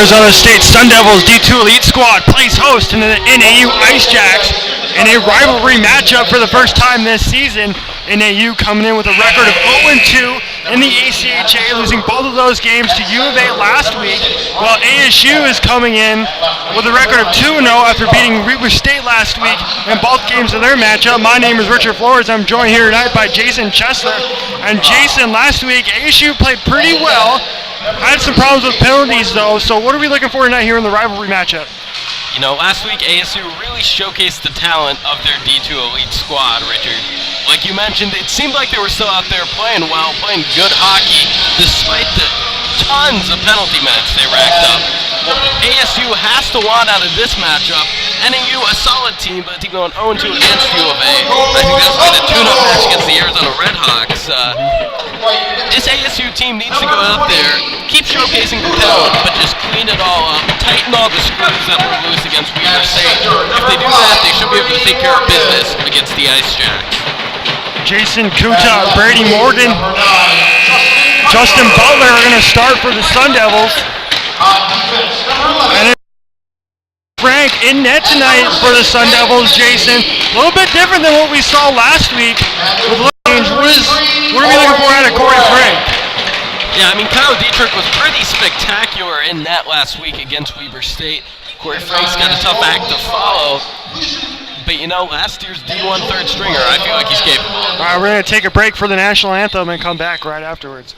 Arizona State Sun Devils D2 Elite Squad plays host to the NAU Ice Jacks in a rivalry matchup for the first time this season. NAU coming in with a record of 0-2 in the ACHA, losing both of those games to U of A last week, while ASU is coming in with a record of 2-0 after beating Weber State last week in both games of their matchup. My name is Richard Flores. I'm joined here tonight by Jason Chesler. And Jason, last week ASU played pretty well. Had some problems with penalties though, so what are we looking for tonight here in the rivalry matchup? You know, last week ASU really showcased the talent of their D2 Elite squad, Richard. Like you mentioned, it seemed like they were still out there playing well, playing good hockey, despite the tons of penalty minutes they racked up. Well, ASU has to want out of this matchup. NAU, a solid team, but a team going 0-2 against U of A. I think that's going to be the tune-up match against the Arizona Redhawks. This ASU team needs to go out there, keep showcasing the talent, but just clean it all up, tighten all the screws that were loose against Weber State. If they do that, they should be able to take care of business against the Ice Jacks. Jason Kuta, Brady Morgan, Justin Butler are going to start for the Sun Devils. And Frank in net tonight for the Sun Devils, Jason. A little bit different than what we saw last week with Lange. What are we looking for out of Corey Frank? Yeah, I mean, Kyle Dietrich was pretty spectacular in net last week against Weber State. Corey Frank's got a tough act to follow. But you know, last year's D1 third stringer, I feel like he's capable. All right, we're going to take a break for the national anthem and come back right afterwards.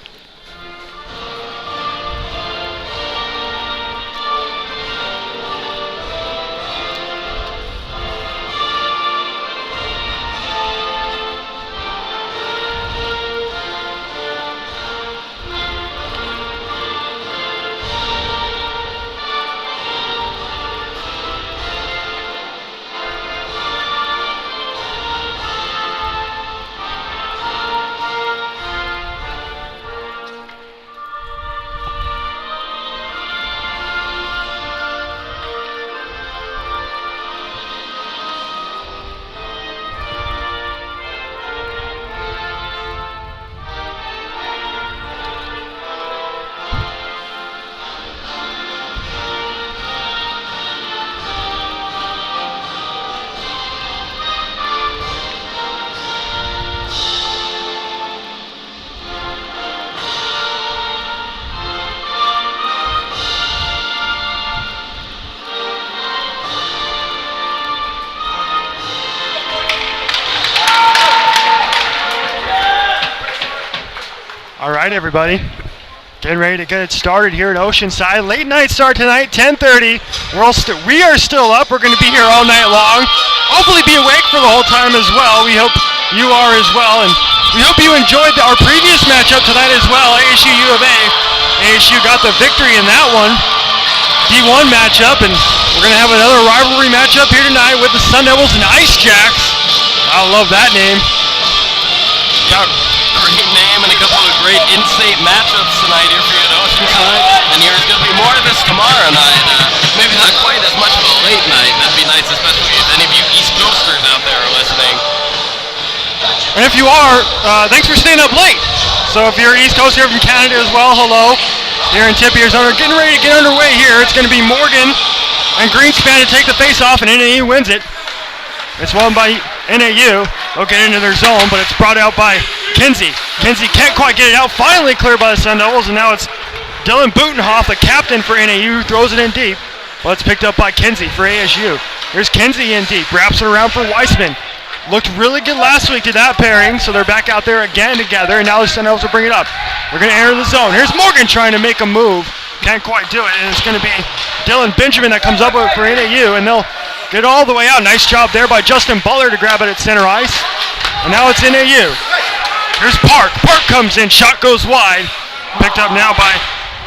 All right, everybody, getting ready to get it started here at Oceanside. Late night start tonight, 10:30. We are still up. We're going to be here all night long. Hopefully be awake for the whole time as well. We hope you are as well, and we hope you enjoyed our previous matchup tonight as well, ASU U of A. ASU got the victory in that one, D1 matchup, and we're going to have another rivalry matchup here tonight with the Sun Devils and Ice Jacks. I love that name. Great name and a couple of great in-state matchups tonight here for you at Oceanside. And there's going to be more of this tomorrow night. Maybe not quite as much of a late night. That'd be nice, especially if any of you East Coasters out there are listening. And if you are, thanks for staying up late. So if you're East Coast here from Canada as well, hello. Here in Tempe, Arizona, getting ready to get underway here. It's going to be Morgan and Greenspan to take the face-off, and NAU wins it. It's won by NAU. They'll get into their zone, but it's brought out by Kinsey. Kinsey can't quite get it out. Finally cleared by the Sun Devils, and now it's Dylan Butenhoff, the captain for NAU, who throws it in deep. Well, it's picked up by Kinsey for ASU. Here's Kinsey in deep. Wraps it around for Weissman. Looked really good last week to that pairing, so they're back out there again together, and now the Sun Devils will bring it up. We're going to enter the zone. Here's Morgan trying to make a move. Can't quite do it, and it's going to be Dylan Benjamin that comes up with it for NAU, and they'll get all the way out. Nice job there by Justin Butler to grab it at center ice. And now it's NAU. Here's Park. Park comes in. Shot goes wide. Picked up now by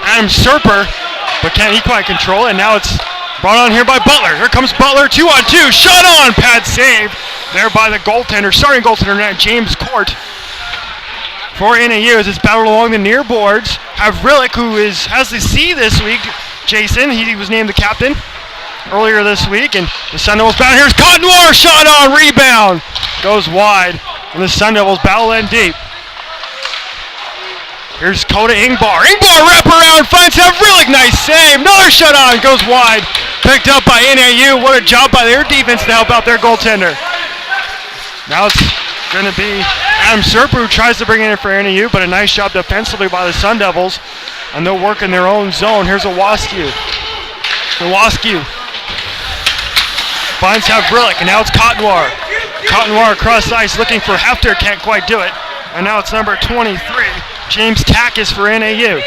Adam Serper, but can't he quite control it. And now it's brought on here by Butler. Here comes Butler. 2-on-2. Shot on. Pad save there by the goaltender. Starting goaltender now, James Court. For NAU as it's battled along the near boards. Have Rillick, who has the C this week. Jason, he was named the captain earlier this week, and the Sun Devils battle. Here's Cottonwar, shot on, rebound, goes wide, and the Sun Devils battle in deep. Here's Coda Ingbar. Ingbar wraparound, finds Havrilik, nice save. Another shut on, goes wide. Picked up by NAU. What a job by their defense to help out their goaltender. Now it's going to be Adam Serper who tries to bring it in for NAU, but a nice job defensively by the Sun Devils. And they'll work in their own zone. Here's Owascu. Owascu finds Havrilik, and now it's Cottonwar. Cottonwar across ice looking for Hefter, can't quite do it. And now it's number 23, James Takis for NAU.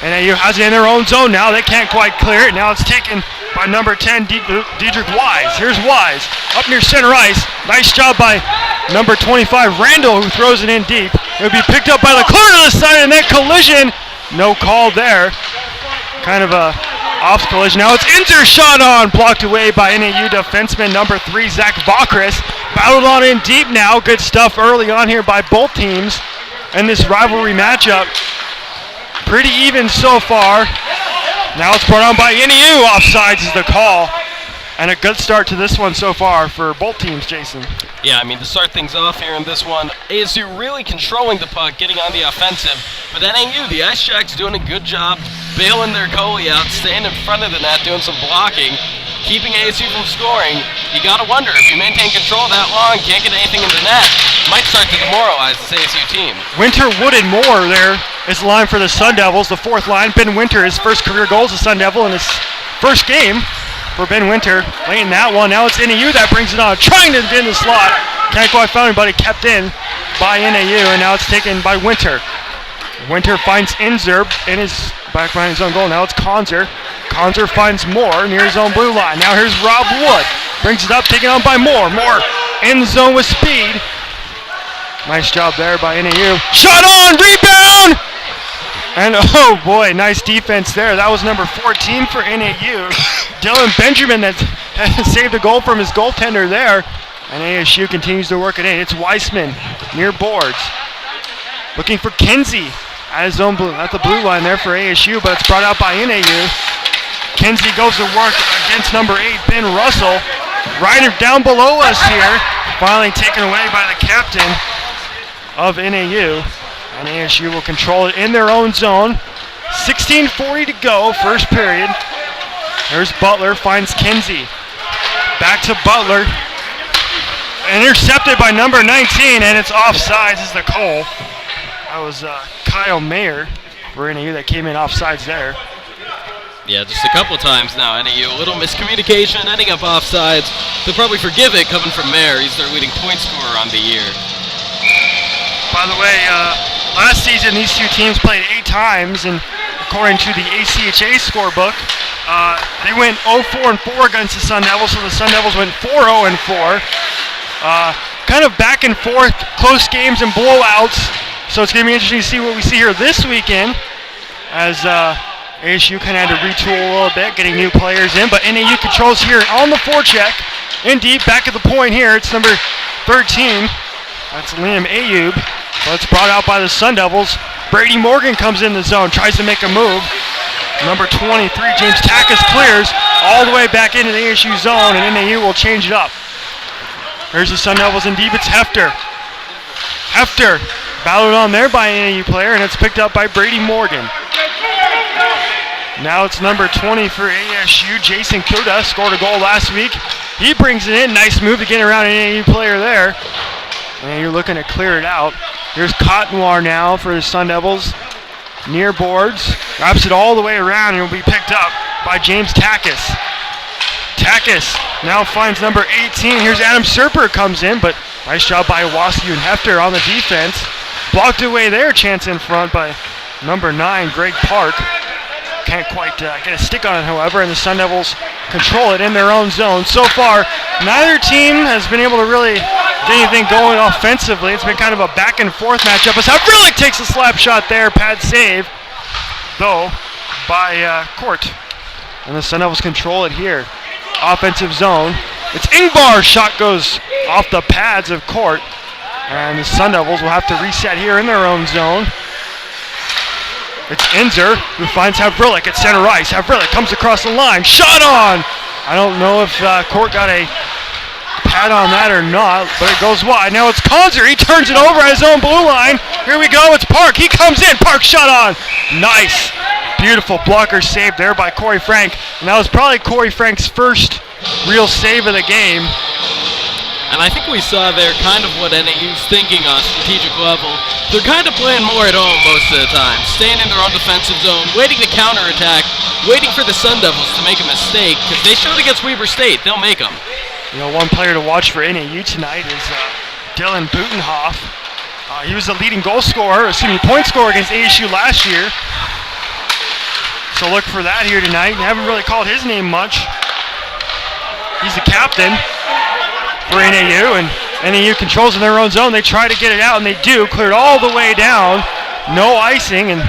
NAU has it in their own zone now. They can't quite clear it. Now it's taken by number 10, Diedrich Wise. Here's Wise up near center ice. Nice job by number 25, Randall, who throws it in deep. It would be picked up by the clear to the side, and that collision, no call there. Kind of a off collision. Now it's Inzer shot on, blocked away by NAU defenseman number 3, Zach Vokris. Battled on in deep now. Good stuff early on here by both teams in this rivalry matchup. Pretty even so far. Now it's brought on by NAU. Offsides is the call. And a good start to this one so far for both teams, Jason. Yeah, I mean, to start things off here in this one, ASU really controlling the puck, getting on the offensive. But NAU, the Ice Jacks, doing a good job bailing their goalie out, staying in front of the net, doing some blocking, keeping ASU from scoring. You got to wonder, if you maintain control that long, can't get anything in the net, might start to demoralize this ASU team. Winter, Wood, and Moore there is the line for the Sun Devils. The fourth line, Ben Winter, his first career goal as a Sun Devil in his first game. For Ben Winter, late in that one. Now it's NAU that brings it on, trying to get in the slot. Can't quite find anybody, kept in by NAU, and now it's taken by Winter. Winter finds Inzer in his back behind his own goal. Now it's Konzer. Konzer finds Moore near his own blue line. Now here's Rob Wood. Brings it up, taken on by Moore. Moore in the zone with speed. Nice job there by NAU. Shot on, rebound! And oh boy, nice defense there. That was number 14 for NAU. Dylan Benjamin that saved a goal from his goaltender there. And ASU continues to work it in. It's Weissman near boards. Looking for Kinsey at his own blue, at the blue line there for ASU, but it's brought out by NAU. Kinsey goes to work against number 8, Ben Russell. Right down below us here. Finally taken away by the captain of NAU. And ASU will control it in their own zone. 16:40 to go, first period. There's Butler, finds Kinsey. Back to Butler. Intercepted by number 19, and it's offsides is the call. That was Kyle Mayer for NAU that came in offsides there. Yeah, just a couple times now, NAU. A little miscommunication, ending up offsides. They'll probably forgive it coming from Mayer. He's their leading point scorer on the year. By the way, last season these two teams played 8 times, and according to the ACHA scorebook, they went 0-4-4 against the Sun Devils, so the Sun Devils went 4-0-4. Kind of back and forth, close games and blowouts, so it's going to be interesting to see what we see here this weekend, as ASU kind of had to retool a little bit, getting new players in, but NAU controls here on the forecheck, in deep, back at the point here, it's number 13, that's Liam Ayub. But it's brought out by the Sun Devils. Brady Morgan comes in the zone, tries to make a move. Number 23, James Takis, clears all the way back into the ASU zone, and NAU will change it up. Here's the Sun Devils in deep, it's Hefter. Hefter, battled on there by an NAU player, and it's picked up by Brady Morgan. Now it's number 20 for ASU, Jason Kuda, scored a goal last week. He brings it in, nice move to get around an NAU player there. And you're looking to clear it out. Here's Cottonwar now for the Sun Devils. Near boards. Wraps it all the way around and will be picked up by James Takis. Takis now finds number 18. Here's Adam Serper comes in, but nice job by Owascu and Hefter on the defense. Blocked away there, chance in front by number 9, Greg Park. Can't quite get a stick on it, however, and the Sun Devils control it in their own zone. So far, neither team has been able to really get anything going offensively. It's been kind of a back and forth matchup. As Havrilik takes a slap shot there, pad save, though, by Court. And the Sun Devils control it here. Offensive zone. It's Ingbar's shot goes off the pads of Court. And the Sun Devils will have to reset here in their own zone. It's Inzer who finds Havrilik at center ice. Havrilik comes across the line. Shot on! I don't know if Court got a pad on that or not, but it goes wide. Now it's Conzer. He turns it over at his own blue line. Here we go. It's Park. He comes in. Park shot on. Nice. Beautiful blocker save there by Corey Frank. And that was probably Corey Frank's first real save of the game. And I think we saw there kind of what NAU's thinking on a strategic level. They're kind of playing more at home most of the time, staying in their own defensive zone, waiting to counterattack, waiting for the Sun Devils to make a mistake, because they showed against Weber State, they'll make them. You know, one player to watch for NAU tonight is Dylan Butenhoff. He was the leading point scorer against ASU last year. So look for that here tonight. You haven't really called his name much. He's the captain for NAU, and NAU controls in their own zone. They try to get it out, and they do. Cleared all the way down. No icing, and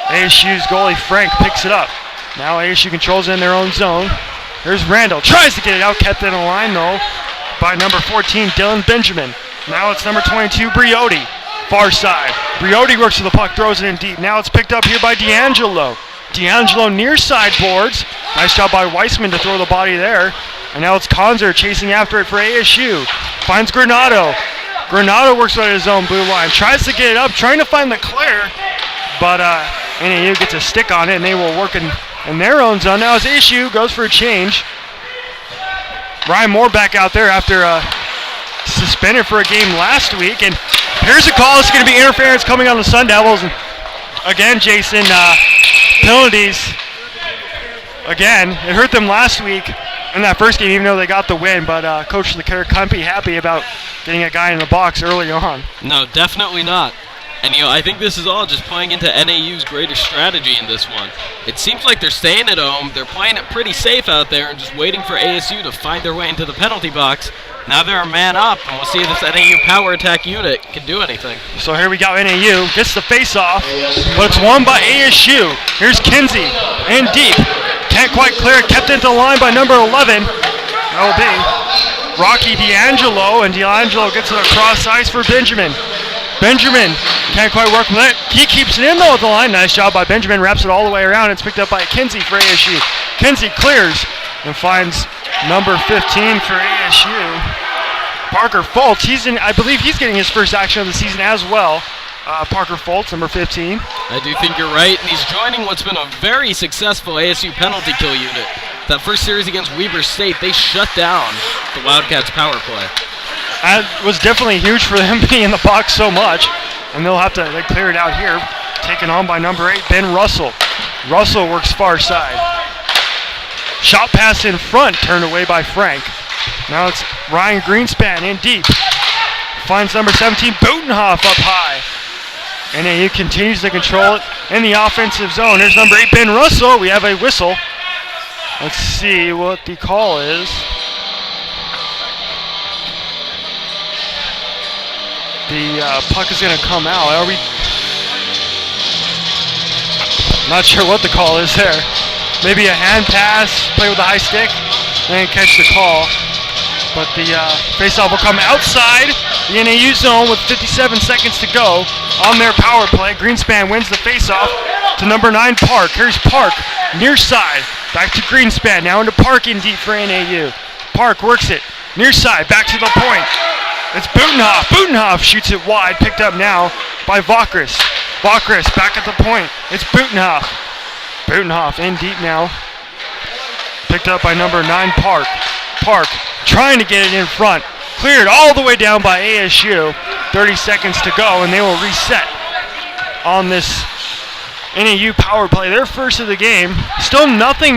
ASU's goalie Frank picks it up. Now ASU controls in their own zone. Here's Randall. Tries to get it out. Kept in a line, though, by number 14, Dylan Benjamin. Now it's number 22, Briotti. Far side. Briotti works with the puck, throws it in deep. Now it's picked up here by D'Angelo. D'Angelo near sideboards. Nice job by Weissman to throw the body there. And now it's Conzer chasing after it for ASU. Finds Granado. Granado works on his own blue line. Tries to get it up, trying to find the clear. But NAU gets a stick on it, and they will work in their own zone. Now as ASU goes for a change. Ryan Moore back out there after suspended for a game last week. And here's a call. It's going to be interference coming on the Sun Devils. And again, Jason, penalties. Again, it hurt them last week in that first game, even though they got the win. But Coach LeClaire can't be happy about getting a guy in the box early on. No, definitely not. And, I think this is all just playing into NAU's greater strategy in this one. It seems like they're staying at home. They're playing it pretty safe out there and just waiting for ASU to find their way into the penalty box. Now they're a man up, and we'll see if this NAU power attack unit can do anything. So here we got NAU. Gets the face-off, but it's won by ASU. Here's Kinsey in deep. Can't quite clear it. Kept into the line by number 11. That'll be Rocky D'Angelo, and D'Angelo gets it across ice for Benjamin. Benjamin can't quite work with it. He keeps it in though at the line. Nice job by Benjamin. Wraps it all the way around. It's picked up by Kinsey for ASU. Kinsey clears and finds number 15 for ASU. Parker Fultz. I believe he's getting his first action of the season as well. Parker Fultz, number 15. I do think you're right, and he's joining what's been a very successful ASU penalty kill unit. That first series against Weber State, they shut down the Wildcats' power play. That was definitely huge for them being in the box so much, and they clear it out here. Taken on by number 8, Ben Russell. Russell works far side. Shot pass in front, turned away by Frank. Now it's Ryan Greenspan in deep. Finds number 17, Butenhoff up high. NAU continues to control it in the offensive zone. Here's number 8, Ben Russell. We have a whistle. Let's see what the call is. The puck is going to come out. Not sure what the call is there. Maybe a hand pass, play with the high stick, and catch the call. But the faceoff will come outside the NAU zone with 57 seconds to go on their power play. Greenspan wins the faceoff to number 9, Park. Here's Park, near side. Back to Greenspan, now into Park in deep for NAU. Park works it, near side, back to the point. It's Butenhoff. Butenhoff shoots it wide, picked up now by Vokris. Vokris back at the point. It's Butenhoff. Butenhoff in deep now. Picked up by number 9, Park. Park trying to get it in front. Cleared all the way down by ASU. 30 seconds to go, and they will reset on this NAU power play. Their first of the game. Still nothing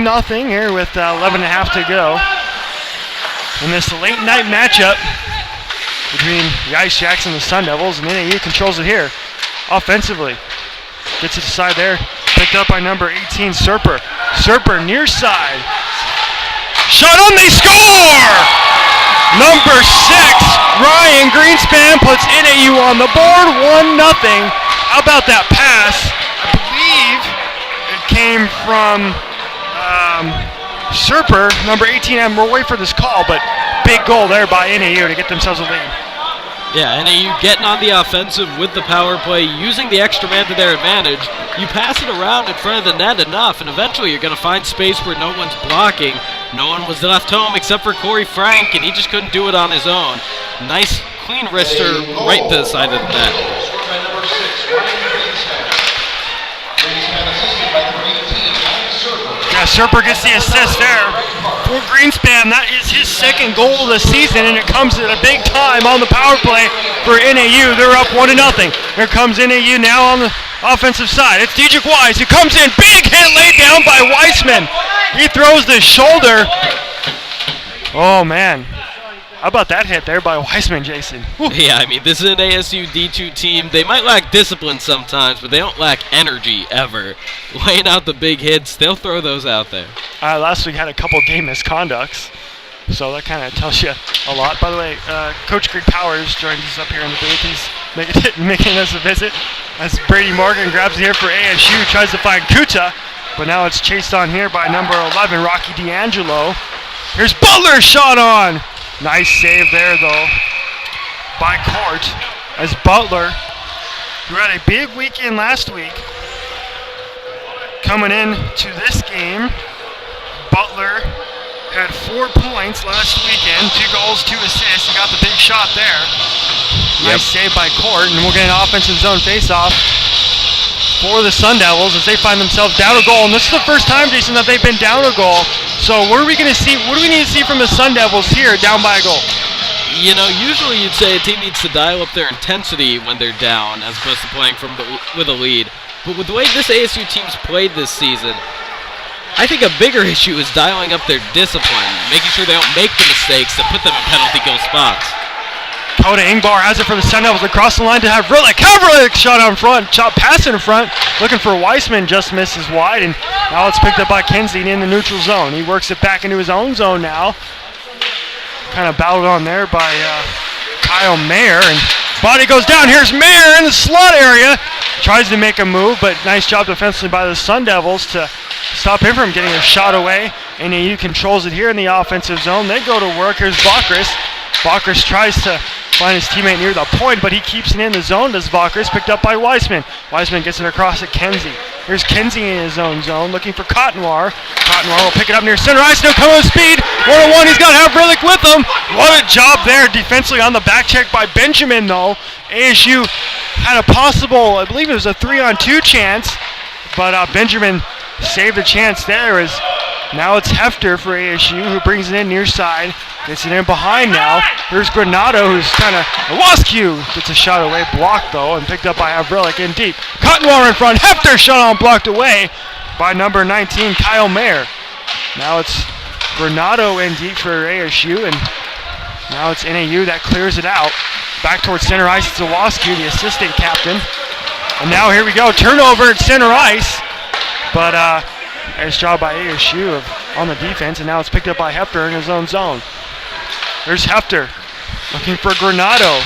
here with 11.5 to go. In this late night matchup between the Ice Jacks and the Sun Devils, and NAU controls it here offensively. Gets it aside there. Picked up by number 18, Serper. Serper near side. Shot on, they score! Number 6, Ryan Greenspan puts NAU on the board, 1-0. How about that pass? I believe it came from Serper, number 18. We'll wait for this call, but big goal there by NAU to get themselves a lead. Yeah, NAU getting on the offensive with the power play, using the extra man to their advantage. You pass it around in front of the net enough, and eventually you're going to find space where no one's blocking. No one was left home except for Corey Frank, and he just couldn't do it on his own. Nice, clean wrister right to the side of the net. Yeah, Serper gets the assist there for Greenspan. That is his second goal of the season, and it comes at a big time on the power play for NAU. They're up 1-0. Here comes NAU now on the offensive side. It's Dietrich Wise who comes in. Big hit laid down by Weissman. He throws the shoulder. Oh, man. How about that hit there by Weissman, Jason? Whew. Yeah, I mean, this is an ASU D2 team. They might lack discipline sometimes, but they don't lack energy ever. Laying out the big hits, they'll throw those out there. Last week had a couple game misconducts, so that kind of tells you a lot. By the way, Coach Greg Powers joins us up here in the booth. He's making us a visit as Brady Morgan grabs it here for ASU, tries to find Kuta, but now it's chased on here by number 11, Rocky D'Angelo. Here's Butler, shot on. Nice save there, though, by Court, as Butler, who had a big weekend last week, coming in to this game. Butler had 4 points last weekend, 2 goals, 2 assists. He got the big shot there. Nice save by Court, and we'll get an offensive zone faceoff for the Sun Devils as they find themselves down a goal. And this is the first time, Jason, that they've been down a goal. So what are we going to see? What do we need to see from the Sun Devils here, down by a goal? You know, usually you'd say a team needs to dial up their intensity when they're down as opposed to playing with a lead. But with the way this ASU team's played this season, I think a bigger issue is dialing up their discipline, making sure they don't make the mistakes that put them in penalty kill spots. Coda Ingbar has it for the Sun Devils across the line to Havrilik. Havrilik shot on front, shot pass in front, looking for Weissman, just misses wide, and now it's picked up by Kinsey in the neutral zone. He works it back into his own zone now. Kind of battled on there by Kyle Mayer, and body goes down. Here's Mayer in the slot area. Tries to make a move, but nice job defensively by the Sun Devils to stop him from getting a shot away. NAU controls it here in the offensive zone. They go to work. Here's Vakris. Vakris tries to find his teammate near the point, but he keeps it in the zone, does Vakris, picked up by Weissman. Weissman gets it across to Kinsey. Here's Kinsey in his own zone, looking for Cottonwar. Cottonwar will pick it up near center ice, no come with speed. 1-on-1, he's got Havrilik with him. What a job there defensively on the back check by Benjamin, though. ASU had a possible, I believe it was a 3-on-2 chance, but Benjamin saved the chance there as now it's Hefter for ASU who brings it in near side. Gets it in behind now. Here's Granado who's kind of... Wascu gets a shot away, blocked though, and picked up by Havrilik in deep. Cottonwar in front. Hefter shot on, blocked away by number 19, Kyle Mayer. Now it's Granado in deep for ASU, and now it's NAU that clears it out. Back towards center ice, it's Wascu, the assistant captain. And now here we go, turnover at center ice. But nice job by ASU on the defense, and now it's picked up by Hefter in his own zone. There's Hefter looking for Granado.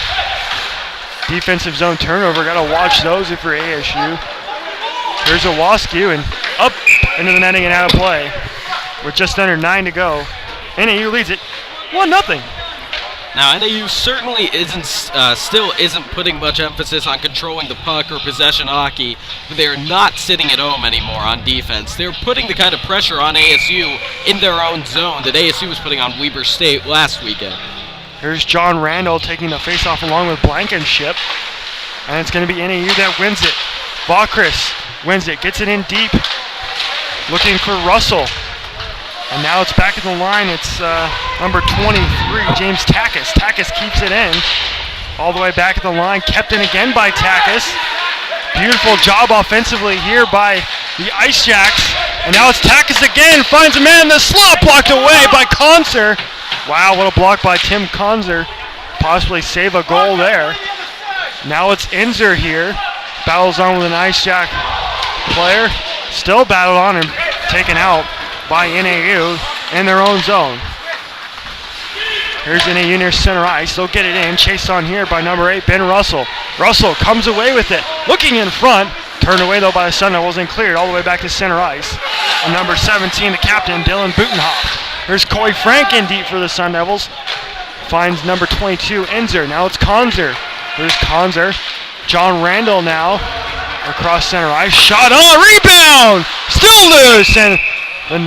Defensive zone turnover. Got to watch those if you're ASU. Here's a Wascu and up into the netting and out of play with just under 9 to go. NAU leads it 1-0. Now, NAU certainly still isn't putting much emphasis on controlling the puck or possession hockey, but they're not sitting at home anymore on defense. They're putting the kind of pressure on ASU in their own zone that ASU was putting on Weber State last weekend. Here's John Randall taking the faceoff along with Blankenship, and it's going to be NAU that wins it. Vakris wins it, gets it in deep, looking for Russell. And now it's back at the line. It's number 23, James Takis. Takis keeps it in. All the way back at the line. Kept in again by Takis. Beautiful job offensively here by the Ice Jacks. And now it's Takis again. Finds a man in the slot. Blocked away by Conser. Wow, what a block by Tim Conser. Possibly save a goal there. Now it's Inzer here. Battles on with an Ice Jack player. Still battled on and taken out by NAU in their own zone. Here's NAU near center ice. They'll get it in. Chased on here by number 8, Ben Russell. Russell comes away with it. Looking in front. Turned away though by the Sun Devils and cleared all the way back to center ice. And number 17, the captain, Dylan Butenhoff. Here's Coy Frank in deep for the Sun Devils. finds number 22, Enzer. Now it's Konzer. There's Konzer. John Randall now across center ice. Shot on, rebound! Still loose, and the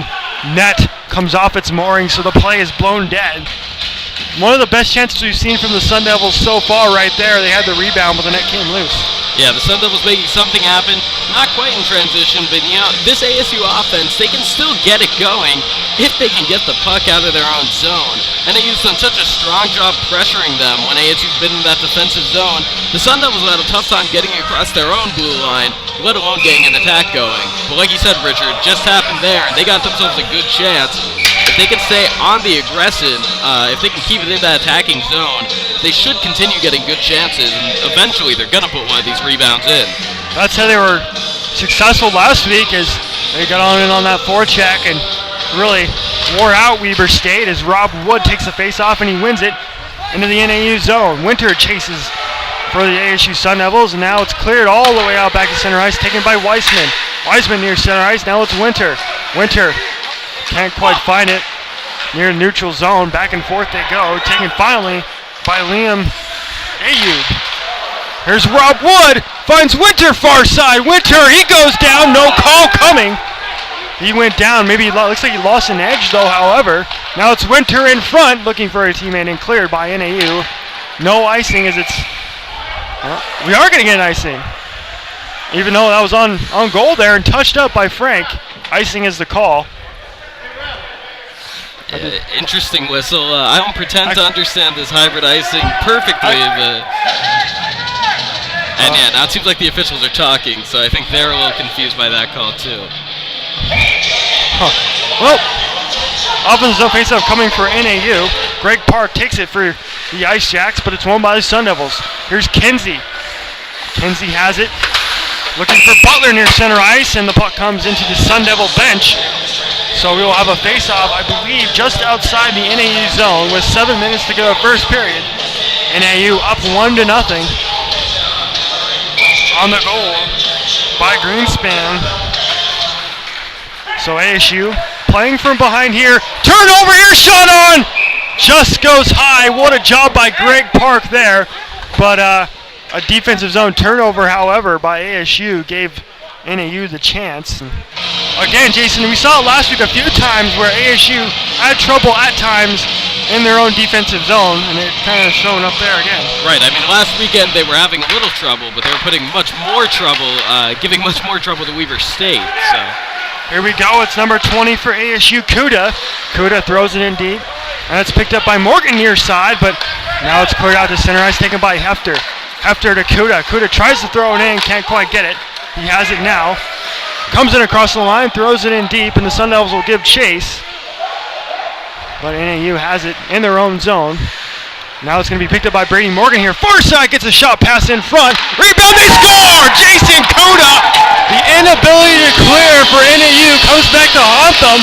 net comes off its mooring, so the play is blown dead. One of the best chances we've seen from the Sun Devils so far right there. They had the rebound, but the net came loose. Yeah, the Sun Devils making something happen. Not quite in transition, but this ASU offense, they can still get it going if they can get the puck out of their own zone. And they used done such a strong job pressuring them when ASU's been in that defensive zone. The Sun Devils had a tough time getting across their own blue line, let alone getting an attack going. But like you said, Richard, just happened there, and they got themselves a good chance. If they can stay on the aggressive, if they can keep it in that attacking zone, they should continue getting good chances, and eventually they're going to put one of these rebounds in. That's how they were successful last week, as they got on in on that forecheck and really wore out Weber State as Rob Wood takes the face-off and he wins it into the NAU zone. Winter chases for the ASU Sun Devils, and now it's cleared all the way out back to center ice, taken by Weissman. Weissman near center ice, now it's Winter. Winter can't quite find it near neutral zone. Back and forth they go, taken finally by Liam Ayub. Here's Rob Wood, finds Winter far side. Winter, he goes down, no call coming. He went down, maybe looks like he lost an edge though, however. Now it's Winter in front, looking for a teammate and cleared by NAU. No icing as it's, well, we are gonna get an icing. Even though that was on goal there and touched up by Frank. Icing is the call. Interesting whistle. I don't pretend to understand this hybrid icing perfectly, but... And yeah, now it seems like the officials are talking, so I think they're a little confused by that call too. Well, offensive zone faceoff coming for NAU. Greg Park takes it for the Ice Jacks, but it's won by the Sun Devils. Here's Kinsey. Kinsey has it. Looking for Butler near center ice, and the puck comes into the Sun Devil bench. So we will have a face-off, I believe, just outside the NAU zone with 7 minutes to go first period. NAU up 1-0 on the goal by Greenspan. So ASU playing from behind here. Turnover here, shot on! Just goes high. What a job by Greg Park there. But a defensive zone turnover, however, by ASU gave NAU the chance. And again, Jason, we saw it last week a few times where ASU had trouble at times in their own defensive zone, and it kind of shown up there again. Right, I mean, last weekend they were having a little trouble, but they were putting much more trouble, giving much more trouble to Weber State, so. Here we go, it's number 20 for ASU, Kuda. Kuda throws it in deep, and it's picked up by Morgan near side, but now it's cleared out to center ice, taken by Hefter. Hefter to Kuda. Kuda tries to throw it in, can't quite get it. He has it now. Comes in across the line, throws it in deep, and the Sun Devils will give chase. But NAU has it in their own zone. Now it's going to be picked up by Brady Morgan here. Far side gets a shot pass in front. Rebound, they score! Jason Kuda! The inability to clear for NAU comes back to haunt them.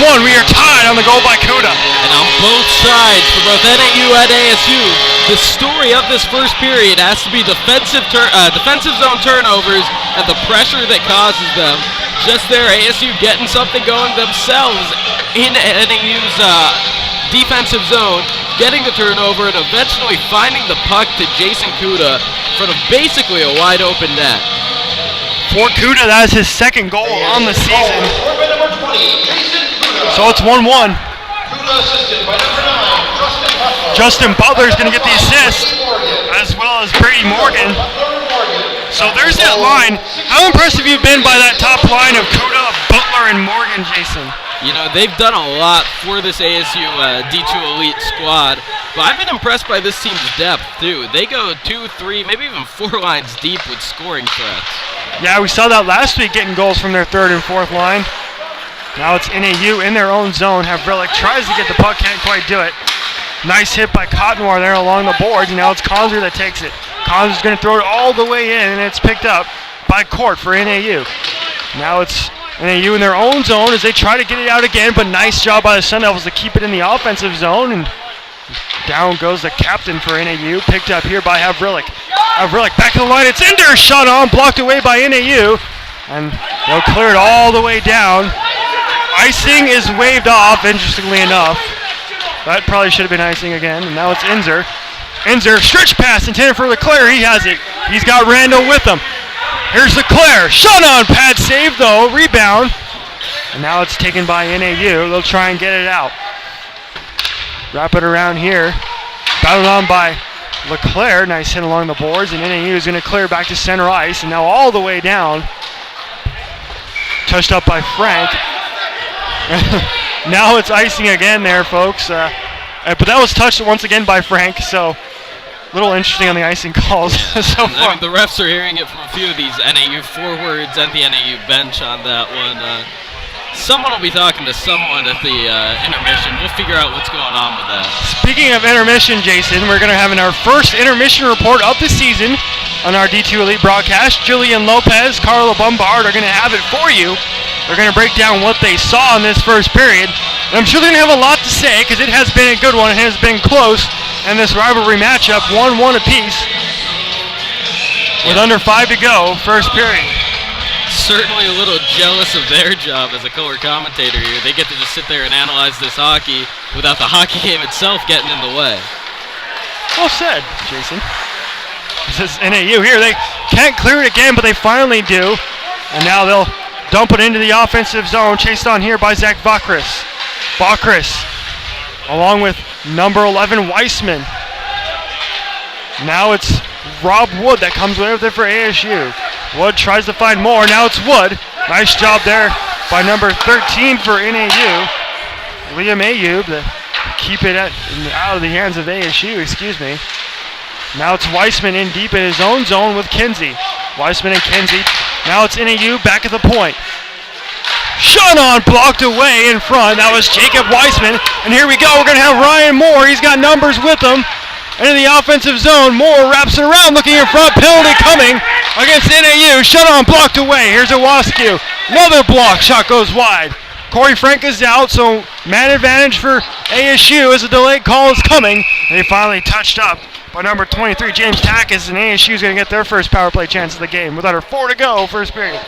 1-1, we are tied on the goal by Kuda. And on both sides, for both NAU and ASU, the story of this first period has to be defensive zone turnovers and the pressure that causes them. Just there, ASU getting something going themselves in NAU's defensive zone, getting the turnover, and eventually finding the puck to Jason Kuda in front of basically a wide open net. For Kuda, that is his second goal on the season. So it's 1-1. Justin Butler is going to get the assist, as well as Brady Morgan. So there's that line. How impressed have you been by that top line of Kuda, Butler, and Morgan, Jason? You know, they've done a lot for this ASU D2 Elite squad, but I've been impressed by this team's depth, too. They go 2, 3, maybe even 4 lines deep with scoring threats. Yeah, we saw that last week getting goals from their third and fourth line. Now it's NAU in their own zone. Havrilik tries to get the puck, can't quite do it. Nice hit by Cottonwar there along the boards, and now it's Conzer that takes it. Conzer's going to throw it all the way in, and it's picked up by Court for NAU. Now it's NAU in their own zone as they try to get it out again, but nice job by the Sun Devils to keep it in the offensive zone, and down goes the captain for NAU, picked up here by Havrilik. Havrilik back to the line, it's Ender, shot on, blocked away by NAU, and they'll clear it all the way down. Icing is waved off, interestingly enough. That probably should have been icing again, and now it's Inzer. Inzer, stretch pass intended for Leclerc. He has it. He's got Randall with him. Here's Leclerc. Shot on. Pad save, though. Rebound. And now it's taken by NAU. They'll try and get it out. Wrap it around here. Battled on by Leclerc. Nice hit along the boards. And NAU is going to clear back to center ice. And now all the way down. Touched up by Frank. Now it's icing again there, folks. But that was touched once again by Frank. So a little interesting on the icing calls so far. I mean, the refs are hearing it from a few of these NAU forwards and the NAU bench on that one. Someone will be talking to someone at the intermission. We'll figure out what's going on with that. Speaking of intermission, Jason, we're going to have our first intermission report of the season on our D2 Elite broadcast. Jillian Lopez, Carla Bombard are going to have it for you. They're going to break down what they saw in this first period. And I'm sure they're going to have a lot to say because it has been a good one. It has been close. And this rivalry matchup, 1-1 apiece with under 5 to go, first period. Certainly a little jealous of their job as a color commentator here. They get to just sit there and analyze this hockey without the hockey game itself getting in the way. Well said, Jason. This is NAU here. They can't clear it again, but they finally do. And now they'll dump it into the offensive zone, chased on here by Zach Bakris. Bakris, along with number 11, Weissman. Now it's Rob Wood that comes with it for ASU. Wood tries to find more. Now it's Wood. Nice job there by number 13 for NAU. Liam Ayub to keep it out of the hands of ASU, excuse me. Now it's Weissman in deep in his own zone with Kinsey. Weissman and Kinsey. Now it's NAU back at the point. Shot on, blocked away in front. That was Jacob Weissman. And here we go. We're going to have Ryan Moore. He's got numbers with him. Into the offensive zone. Moore wraps it around, looking in front. Penalty coming against NAU. Shut on, blocked away. Here's Iwascu. Another block. Shot goes wide. Corey Frank is out, so man advantage for ASU as a delayed call is coming. They finally touched up by number 23, James Takis, and ASU is going to get their first power play chance of the game with under 4 to go, first period.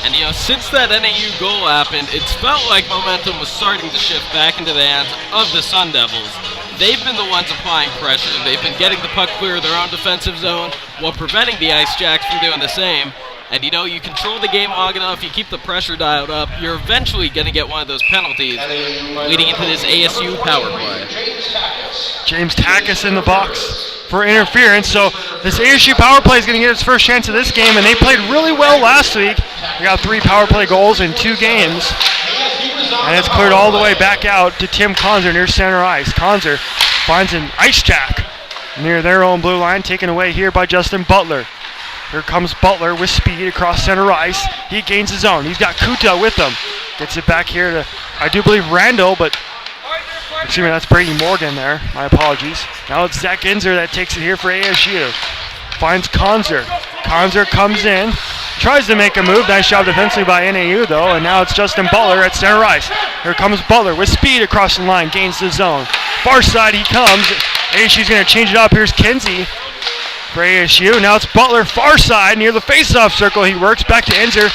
And since that NAU goal happened, it's felt like momentum was starting to shift back into the hands of the Sun Devils. They've been the ones applying pressure. They've been getting the puck clear of their own defensive zone while preventing the Ice Jacks from doing the same. And you control the game long enough, you keep the pressure dialed up, you're eventually going to get one of those penalties leading into this ASU power play. James Takis in the box for interference. So this ASU power play is going to get its first chance of this game, and they played really well last week. They got 3 power play goals in 2 games. And it's cleared all the way back out to Tim Konzer near center ice. Konzer finds an ice jack near their own blue line, taken away here by Justin Butler. Here comes Butler with speed across center ice. He gains his own. He's got Kuta with him. Gets it back here to, I do believe, Randall, but excuse me, that's Brady Morgan there. My apologies. Now it's Zach Inzer that takes it here for ASU. Finds Konzer. Konzer comes in, tries to make a move. Nice job defensively by NAU, though, and now it's Justin Butler at center ice. Here comes Butler with speed across the line, gains the zone. Far side he comes. ASU's going to change it up. Here's Kinsey for ASU. Now it's Butler far side near the face-off circle. He works back to Inzer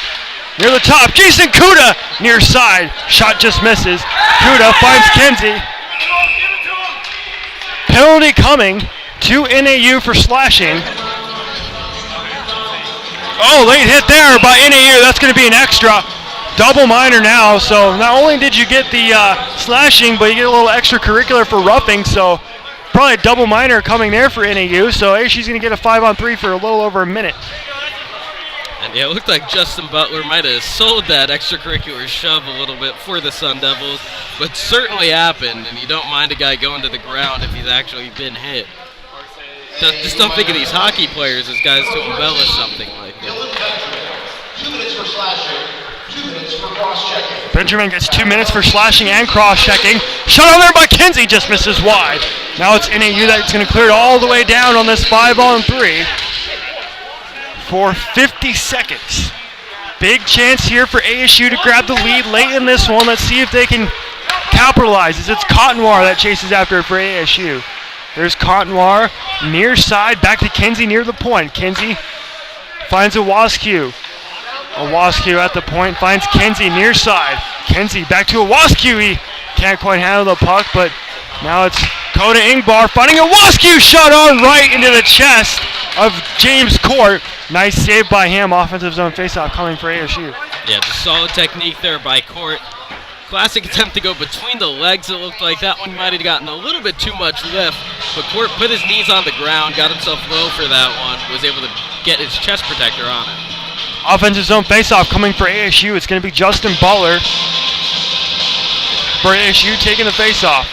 near the top. Jason Kuta near side. Shot just misses. Kuta finds Kinsey. Penalty coming to NAU for slashing. Oh, late hit there by NAU. That's going to be an extra. Double minor now. So not only did you get the slashing, but you get a little extracurricular for roughing. So probably a double minor coming there for NAU. So she's going to get a 5-on-3 for a little over a minute. And it looked like Justin Butler might have sold that extracurricular shove a little bit for the Sun Devils, but certainly happened, and you don't mind a guy going to the ground if he's actually been hit. Just don't think of these hockey players as guys to embellish something like that. 2 minutes for slashing, 2 minutes for cross-checking. Benjamin gets 2 minutes for slashing and cross-checking. Shot on there by Kinsey, just misses wide. Now it's NAU that's going to clear it all the way down on this 5-on-3 for 50 seconds. Big chance here for ASU to grab the lead late in this one. Let's see if they can capitalize. It's Cottonwar that chases after it for ASU. There's Cottonwar near side, back to Kinsey near the point. Kinsey finds Iwascu. Iwascu at the point finds Kinsey near side. Kinsey back to Iwascu. He can't quite handle the puck, but Now it's Coda Ingbar finding a Wascu shot on right into the chest of James Court. Nice save by him. Offensive zone faceoff coming for ASU. Yeah, just solid technique there by Court. Classic attempt to go between the legs. It looked like that one might have gotten a little bit too much lift, but Court put his knees on the ground, got himself low for that one, was able to get his chest protector on it. Offensive zone faceoff coming for ASU. It's going to be Justin Butler for ASU taking the faceoff.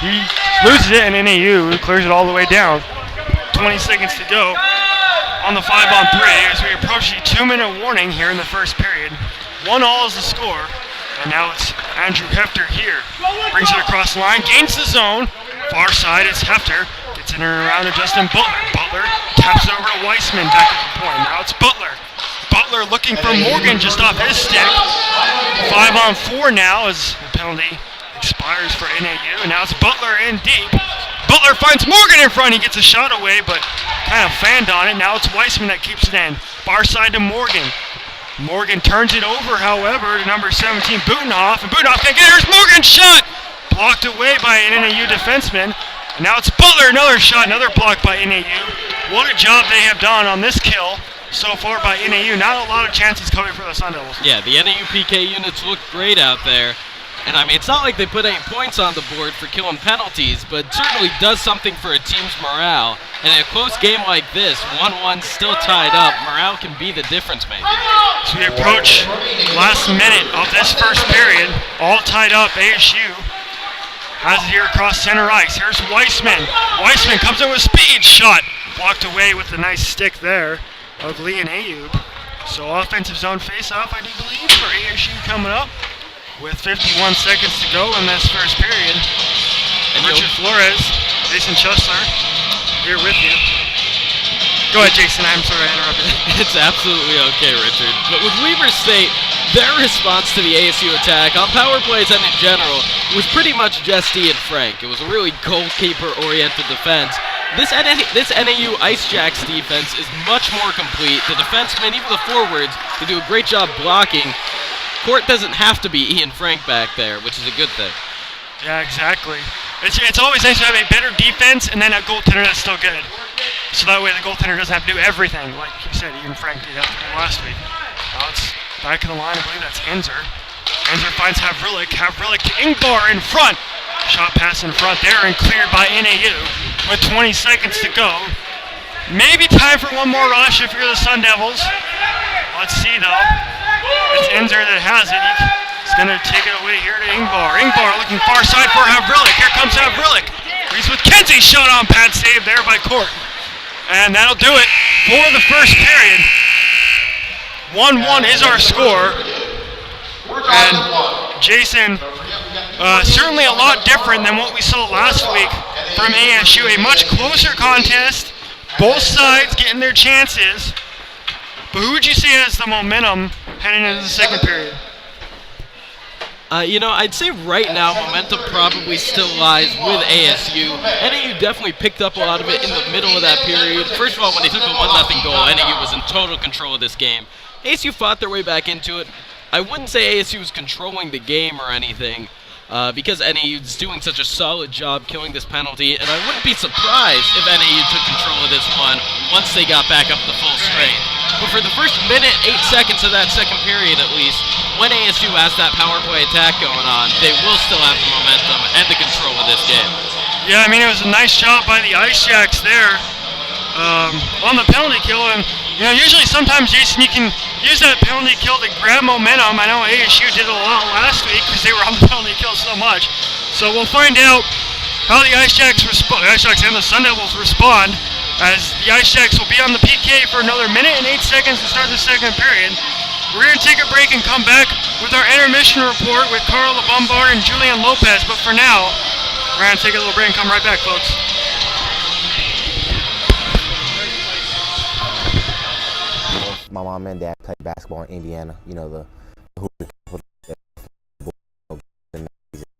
He loses it, and NAU clears it all the way down. 20 seconds to go on the 5-on-3 as we approach the 2-minute warning here in the first period. 1-all is the score, and now it's Andrew Hefter here. Brings it across the line, gains the zone. Far side, it's Hefter. Gets in and around to Justin Butler. Butler taps it over to Weissman back at the point. Now it's Butler. Butler looking for Morgan just off his stick. 5-on-4 now as the penalty expires for NAU, and now it's Butler in deep. Butler finds Morgan in front. He gets a shot away, but kind of fanned on it. Now it's Weissman that keeps it in. Far side to Morgan. Morgan turns it over, however, to number 17, Butenhoff. And Butenhoff can't get it. Here's Morgan's shot! Blocked away by an NAU defenseman. And now it's Butler. Another shot, another block by NAU. What a job they have done on this kill so far by NAU. Not a lot of chances coming for the Sun Devils. Yeah, the NAU PK units look great out there. And I mean, it's not like they put any points on the board for killing penalties, but it certainly does something for a team's morale. And in a close game like this, 1-1 still tied up, morale can be the difference maker. As we approach last minute of this first period, all tied up, ASU has it here across center ice. Here's Weissman. Weissman comes in with speed, shot. Blocked away with the nice stick there of Leon Ayub. So offensive zone face-off, I do believe, for ASU coming up. With 51 seconds to go in this first period. And Richard Flores, Jason Chesler, here with you. Go ahead, Jason. I'm sorry I interrupted. It's absolutely okay, Richard. But with Weber State, their response to the ASU attack on power plays and in general was pretty much just Ian Frank. It was a really goalkeeper-oriented defense. This NAU Ice Jacks defense is much more complete. The defensemen, even the forwards, they do a great job blocking. Court doesn't have to be Ian Frank back there, which is a good thing. Yeah, exactly. It's always nice to have a better defense and then a goaltender that's still good. So that way the goaltender doesn't have to do everything, like you said, Ian Frank did have to do last week. Now it's back of the line, I believe that's Enzer. Enzer finds Havrilik to Ingbar in front. Shot pass in front there and cleared by NAU with 20 seconds to go. Maybe time for one more rush if you're the Sun Devils. Let's see though. It's Enzer that has it. He's going to take it away here to Ingbar. Ingbar looking far side for Havrilik. Here comes Havrilik. He's with Kenzie. Shot on pad save there by Court. And that'll do it for the first period. 1-1 is our score. And Jason, certainly a lot different than what we saw last week from ASU. A much closer contest. Both sides getting their chances. But who would you say has the momentum heading into the second period? I'd say right now momentum probably still lies with ASU. NAU definitely picked up a lot of it in the middle of that period. First of all, when they took the 1-0 goal, NAU was in total control of this game. ASU fought their way back into it. I wouldn't say ASU was controlling the game or anything, because NAU is doing such a solid job killing this penalty, and I wouldn't be surprised if NAU took control of this one once they got back up to full strength. But for the first minute, 8 seconds of that second period at least, when ASU has that power play attack going on, they will still have the momentum and the control of this game. Yeah, I mean, it was a nice job by the Ice Jacks there on the penalty kill. And, usually sometimes, Jason, you can use that penalty kill to grab momentum. I know ASU did it a lot last week because they were on the penalty kill so much. So we'll find out how the Ice Jacks and the Sun Devils respond, as the Ice Jacks will be on the PK for another minute and 8 seconds to start the second period. We're going to take a break and come back with our intermission report with Carl LeBombard and Julian Lopez. But for now, we're going to take a little break and come right back, folks. My mom and dad played basketball in Indiana. The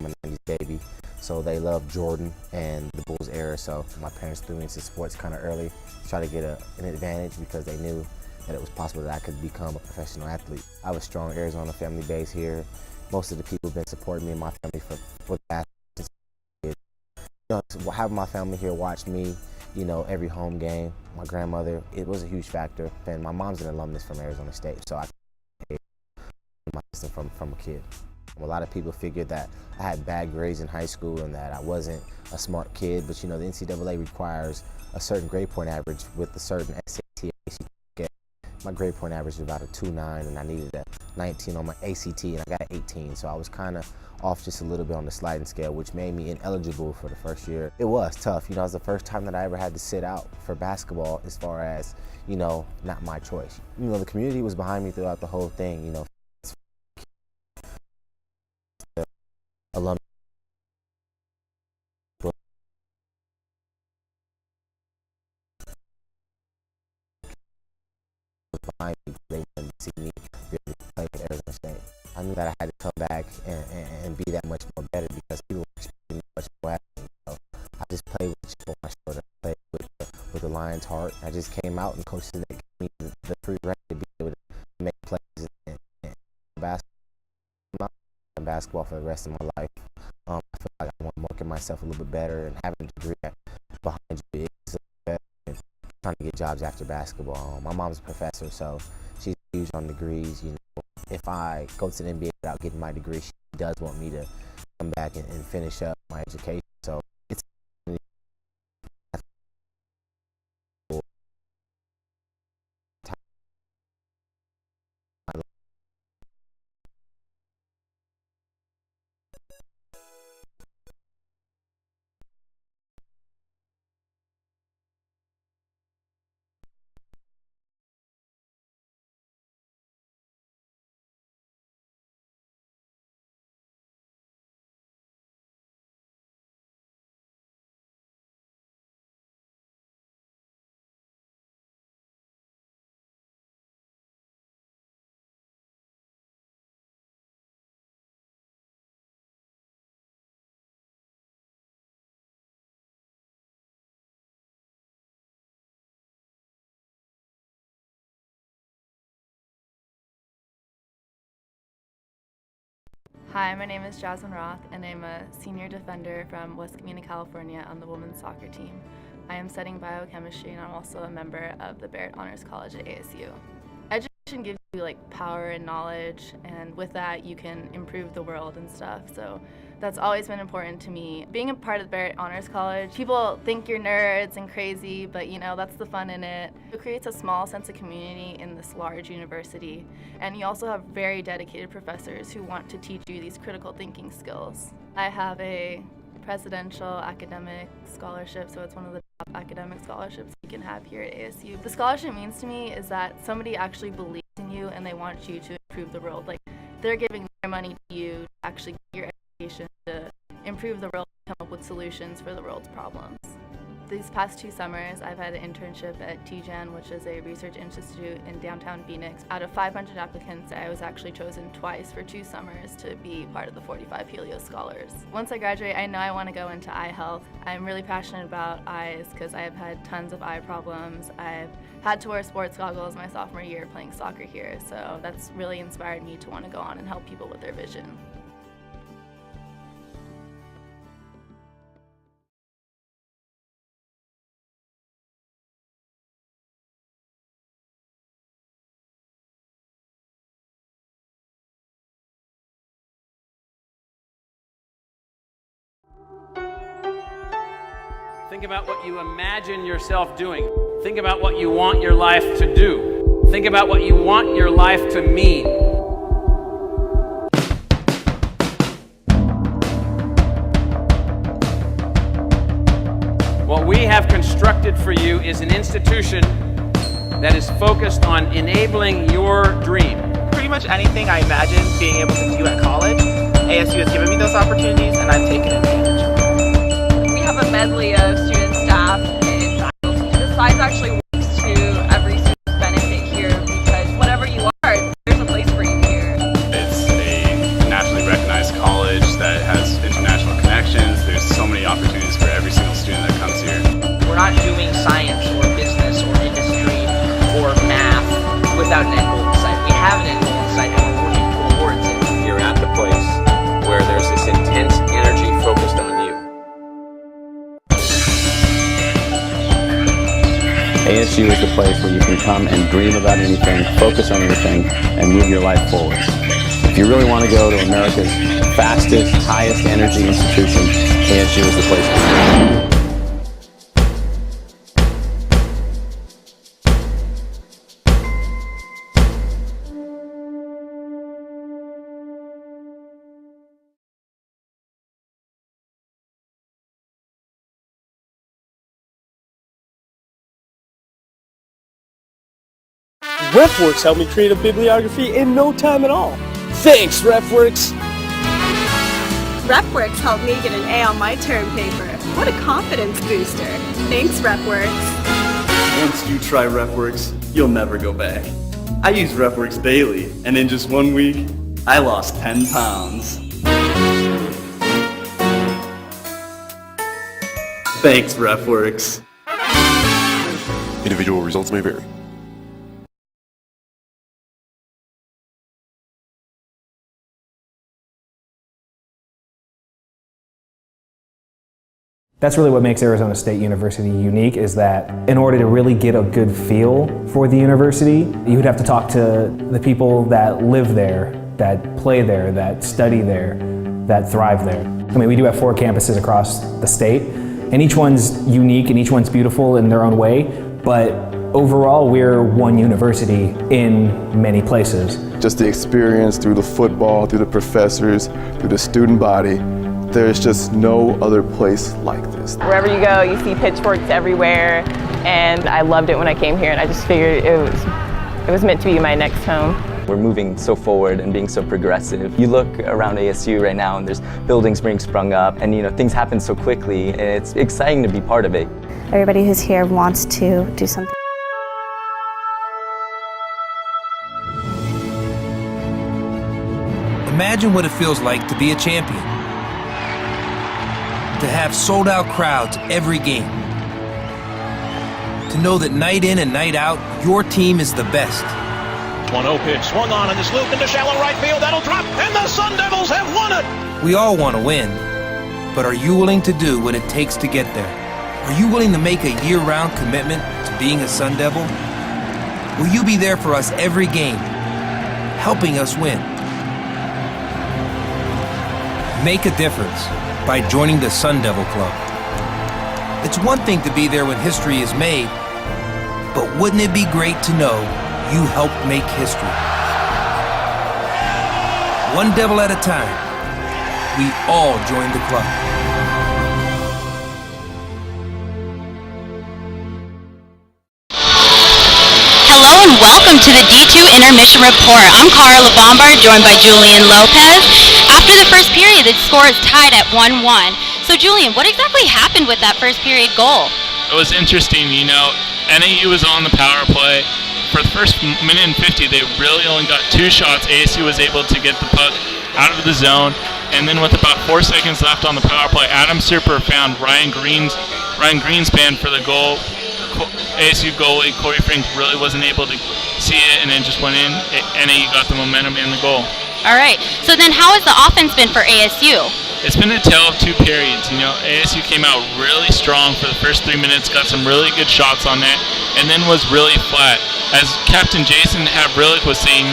I'm a 90s baby, so they love Jordan and the Bulls era. So my parents threw me into sports kind of early, try to get an advantage because they knew that it was possible that I could become a professional athlete. I have a strong Arizona family base here. Most of the people have been supporting me and my family for the past having my family here watch me, every home game. My grandmother, it was a huge factor. And my mom's an alumnus from Arizona State, so I my system from a kid. A lot of people figured that I had bad grades in high school and that I wasn't a smart kid, but the NCAA requires a certain grade point average with a certain SAT. My grade point average was about a 2.9, and I needed a 19 on my ACT, and I got an 18, so I was kind of off just a little bit on the sliding scale, which made me ineligible for the first year. It was tough. It was the first time that I ever had to sit out for basketball as far as, not my choice. The community was behind me throughout the whole thing, alumni. Behind me, they wanted to see me be able to play at Arizona State. I knew that I had to come back and be that much more better because people were expecting much more out of me. So I just played with a chip on my shoulder. I played with the lion's heart. I just came out and coaches that gave me the free reign to be able to make plays and basketball for the rest of my life. I feel like I want to market myself a little bit better, and having a degree behind you is better than trying to get jobs after basketball. My mom's a professor, so she's huge on degrees. If I go to the NBA without getting my degree, she does want me to come back and finish up my education. So it's Hi, my name is Jasmine Roth, and I'm a senior defender from West Covina, California on the women's soccer team. I am studying biochemistry, and I'm also a member of the Barrett Honors College at ASU. Education gives you power and knowledge, and with that you can improve the world and stuff, so that's always been important to me. Being a part of the Barrett Honors College, people think you're nerds and crazy, but that's the fun in it. It creates a small sense of community in this large university, and you also have very dedicated professors who want to teach you these critical thinking skills. I have a presidential academic scholarship, so it's one of the top academic scholarships you can have here at ASU. The scholarship means to me is that somebody actually believes in you and they want you to improve the world. They're giving their money to you to actually get your education to improve the world and come up with solutions for the world's problems. These past 2 summers, I've had an internship at TGen, which is a research institute in downtown Phoenix. Out of 500 applicants, I was actually chosen twice for 2 summers to be part of the 45 Helios Scholars. Once I graduate, I know I want to go into eye health. I'm really passionate about eyes because I have had tons of eye problems. I've had to wear sports goggles my sophomore year playing soccer here, so that's really inspired me to want to go on and help people with their vision. Think about what you imagine yourself doing. Think about what you want your life to do. Think about what you want your life to mean. What we have constructed for you is an institution that is focused on enabling your dream. Pretty much anything I imagined being able to do at college, ASU has given me those opportunities and I've taken advantage of them. We have a medley of student, staff, and faculty. The size actually works to every student's benefit here because whatever you are, there's a place for you here. It's a nationally recognized college that has international connections. There's so many opportunities for every single student that comes here. We're not doing science or business or industry or math without an end goal in sight. We have an end goal in sight and we're working towards it. You're at the place where there's this intense energy focused on you. ASU is the place where you can come and dream about anything, focus on anything, and move your life forward. If you really want to go to America's fastest, highest energy institution, ASU is the place to be. RefWorks helped me create a bibliography in no time at all. Thanks, RefWorks! RefWorks helped me get an A on my term paper. What a confidence booster. Thanks, RefWorks. Once you try RefWorks, you'll never go back. I use RefWorks daily, and in just 1 week, I lost 10 pounds. Thanks, RefWorks. Individual results may vary. That's really what makes Arizona State University unique, is that in order to really get a good feel for the university, you would have to talk to the people that live there, that play there, that study there, that thrive there. I mean, we do have 4 campuses across the state, and each one's unique and each one's beautiful in their own way, but overall we're one university in many places. Just the experience through the football, through the professors, through the student body, there's just no other place like this. Wherever you go, you see pitchforks everywhere, and I loved it when I came here, and I just figured it was meant to be my next home. We're moving so forward and being so progressive. You look around ASU right now and there's buildings being sprung up, and things happen so quickly, and it's exciting to be part of it. Everybody who's here wants to do something. Imagine what it feels like to be a champion. To have sold-out crowds every game. To know that night in and night out, your team is the best. 1-0 pitch, swung on in this loop into shallow right field, that'll drop, and the Sun Devils have won it! We all want to win, but are you willing to do what it takes to get there? Are you willing to make a year-round commitment to being a Sun Devil? Will you be there for us every game, helping us win? Make a difference by joining the Sun Devil Club. It's one thing to be there when history is made, but wouldn't it be great to know you helped make history? One Devil at a time, we all join the club. Hello and welcome to the D2 Intermission Report. I'm Carla Bombard, joined by Julian Lopez. After the first period, the score is tied at 1-1. So Julian, what exactly happened with that first period goal? It was interesting, NAU was on the power play. For the first minute and 50, they really only got 2 shots. ASU was able to get the puck out of the zone, and then with about 4 seconds left on the power play, Adam Super found Ryan Greenspan for the goal. ASU goalie Corey Frink really wasn't able to see it, and then just went in. NAU got the momentum in the goal. All right. So then how has the offense been for ASU? It's been a tale of 2 periods. ASU came out really strong for the first 3 minutes, got some really good shots on net, and then was really flat. As Captain Jason Havrillick was saying,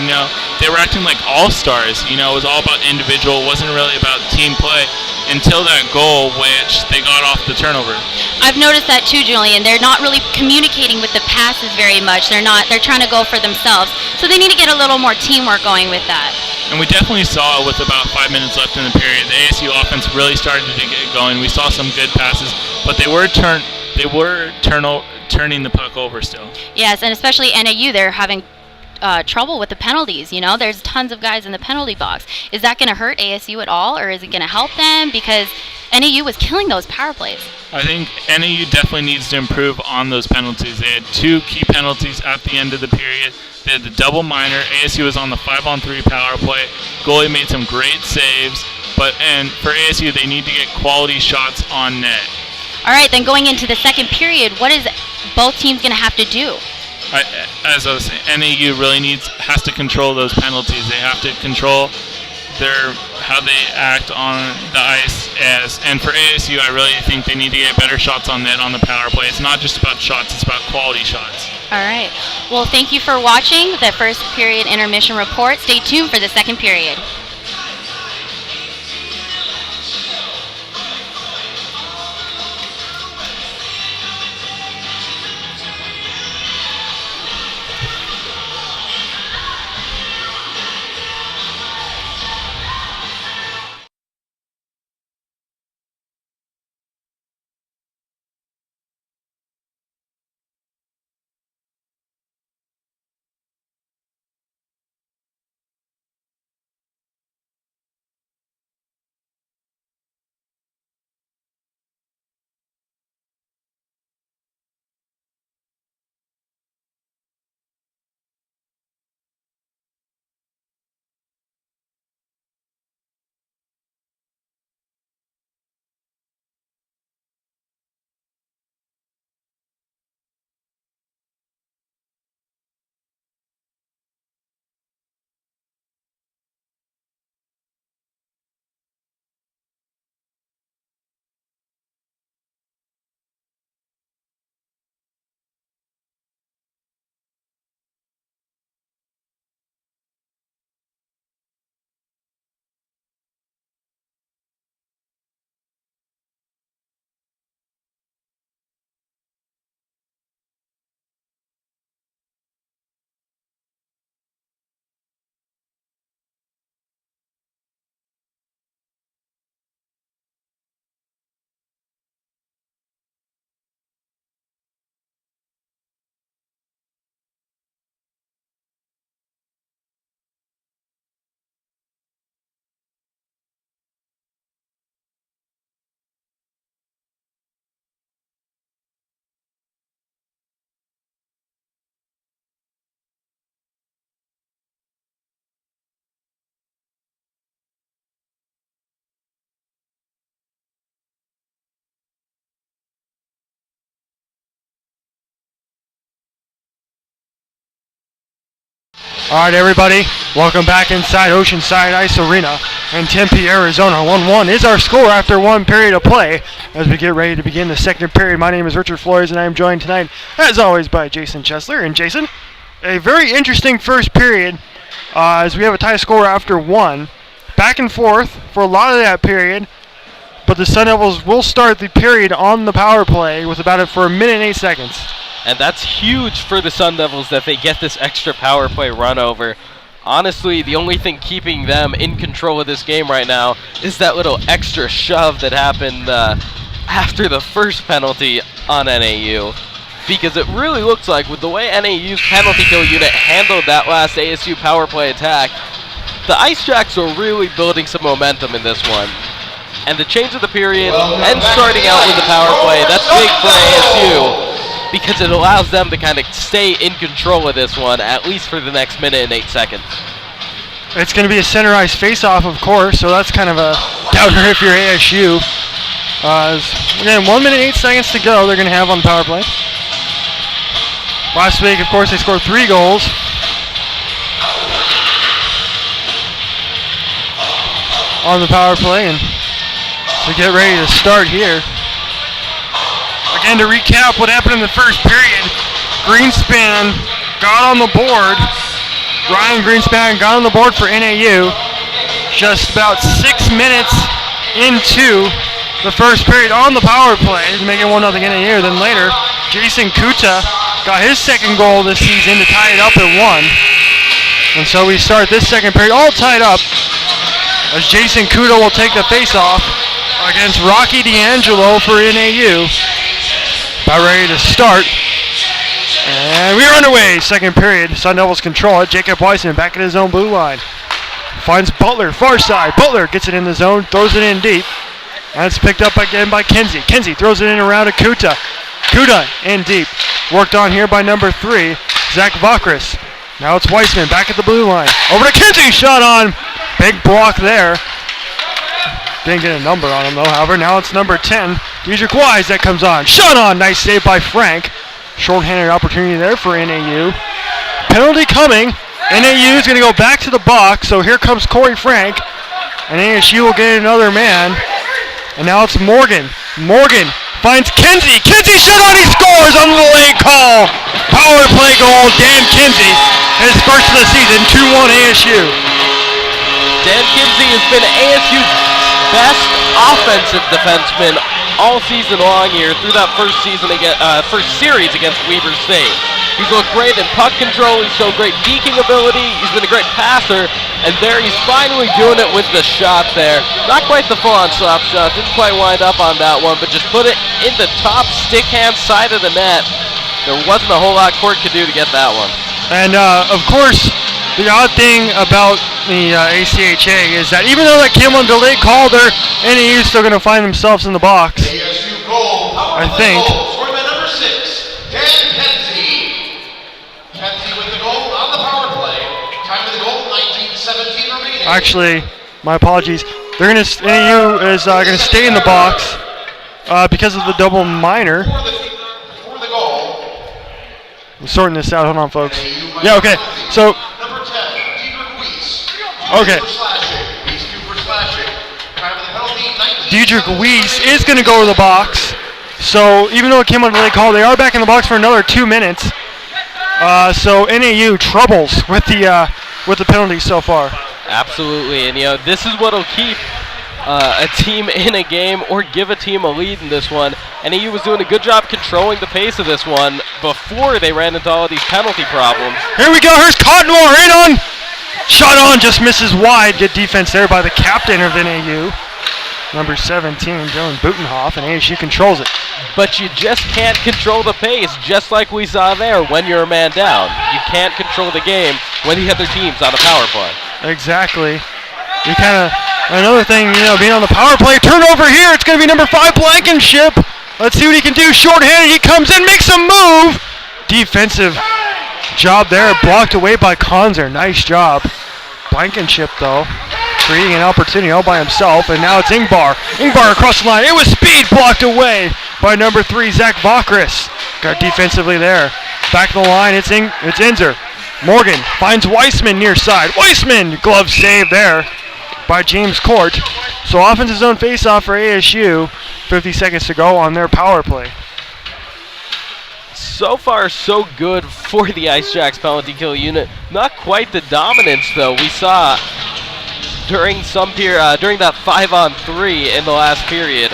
they were acting like all-stars. It was all about individual, wasn't really about team play until that goal, which they got off the turnover. I've noticed that too, Julian. They're not really communicating with the passes very much. They're trying to go for themselves. So they need to get a little more teamwork going with that. And we definitely saw it with about 5 minutes left in the period. The ASU offense really started to get going. We saw some good passes, but they were turning the puck over still. Yes, and especially NAU, they're having trouble with the penalties. There's tons of guys in the penalty box. Is that going to hurt ASU at all, or is it going to help them? Because NAU was killing those power plays. I think NAU definitely needs to improve on those penalties. They had 2 key penalties at the end of the period. They had the double minor. ASU was on the 5-on-3 power play. Goalie made some great saves, and for ASU, they need to get quality shots on net. All right, then going into the second period, what is both teams going to have to do? As I was saying, NAU really has to control those penalties. They have to control how they act on the ice. and for ASU, I really think they need to get better shots on net on the power play. It's not just about shots, it's about quality shots. All right. Well, thank you for watching the first period intermission report. Stay tuned for the second period. All right, everybody, welcome back inside Oceanside Ice Arena in Tempe, Arizona. 1-1 is our score after one period of play as we get ready to begin the second period. My name is Richard Flores, and I am joined tonight, as always, by Jason Chesler. And Jason, a very interesting first period as we have a tie score after one. Back and forth for a lot of that period, but the Sun Devils will start the period on the power play with about it for 1 minute and 8 seconds. And that's huge for the Sun Devils that they get this extra power play run over. Honestly, the only thing keeping them in control of this game right now is that little extra shove that happened after the first penalty on NAU. Because it really looks like with the way NAU's penalty kill unit handled that last ASU power play attack, the Ice Jacks are really building some momentum in this one. And the change of the period and starting out with the power play, that's big for ASU. Because it allows them to kind of stay in control of this one, at least for the next 1 minute and 8 seconds. It's going to be a center ice face-off, of course, so that's kind of a downer if you're ASU. Again, 1 minute and 8 seconds to go they're going to have on the power play. Last week, of course, they scored 3 goals. On the power play, and to get ready to start here. Again, to recap what happened in the first period, Greenspan got on the board. Ryan Greenspan got on the board for NAU just about 6 minutes into the first period on the power play, making 1-0 NAU. Then later, Jason Kuta got his second goal this season to tie it up at 1. And so we start this second period all tied up as Jason Kuta will take the face-off against Rocky D'Angelo for NAU. About ready to start. And we're underway. Second period. Sun Devils control it. Jacob Weissman back at his own blue line. Finds Butler, far side. Butler gets it in the zone, throws it in deep. And it's picked up again by Kenzie. Kenzie throws it in around to Kuta. Kuta in deep. Worked on here by number 3, Zach Vakris. Now it's Weissman back at the blue line. Over to Kenzie. Shot on. Big block there. Didn't get a number on him, though. However, now it's number 10, Dedrick Wise, that comes on. Shot on. Nice save by Frank. Short-handed opportunity there for NAU. Penalty coming. NAU is going to go back to the box, so here comes Corey Frank. And ASU will get another man. And now it's Morgan. Morgan finds Kinsey. Kinsey shot on, he scores on the late call. Power play goal, Dan Kinsey. His first of the season, 2-1 ASU. Dan Kinsey has been ASU's best offensive defenseman all season long here through that first series against Weber State. He's looked great in puck control, he's showed great deking ability, he's been a great passer, and there he's finally doing it with the shot there. Not quite the full-on slap shot, didn't quite wind up on that one, but just put it in the top stick hand side of the net. There wasn't a whole lot Court could do to get that one. And of course, the odd thing about the ACHA is that even though that came on delayed call, their NAU is still going to find themselves in the box. I think. Number 6, Dan Kinsey. Kinsey with the goal on the power play. Time of the goal, 19:17 remaining. Actually, my apologies. They're going to NAU is going to stay in the box because of the double minor. For the goal. I'm sorting this out. Hold on, folks. Yeah, okay. So. Number 10, Diedrich Weiss. Okay. He's 2 for slashing. Time of the penalty, 19. Diedrich Weiss is going to go to the box. So even though it came on a late call, they are back in the box for another 2 minutes. So NAU troubles with the penalties so far. Absolutely, and this is what'll keep a team in a game or give a team a lead in this one. NAU was doing a good job controlling the pace of this one before they ran into all of these penalty problems. Here we go, here's Cottonmore, in on! Shot on, just misses wide. Good defense there by the captain of NAU. Number 17, Dylan Butenhoff, and ASU controls it. But you just can't control the pace, just like we saw there when you're a man down. You can't control the game when the other team's on a power play. Exactly. You kind of, another thing, being on the power play, turnover here, it's going to be number 5, Blankenship. Let's see what he can do, shorthanded, he comes in, makes a move. Defensive job there, blocked away by Konzer, nice job. Blankenship, though, creating an opportunity all by himself, and now it's Ingbar. Ingbar across the line, it was speed, blocked away by number 3, Zach Vokris. Got defensively there. Back of the line, it's Inzer. Morgan finds Weissman near side. Weissman, glove save there by James Court. So offensive zone faceoff for ASU. 50 seconds to go on their power play. So far, so good for the Ice Jacks penalty kill unit. Not quite the dominance, though, we saw during during that 5-on-3 in the last period,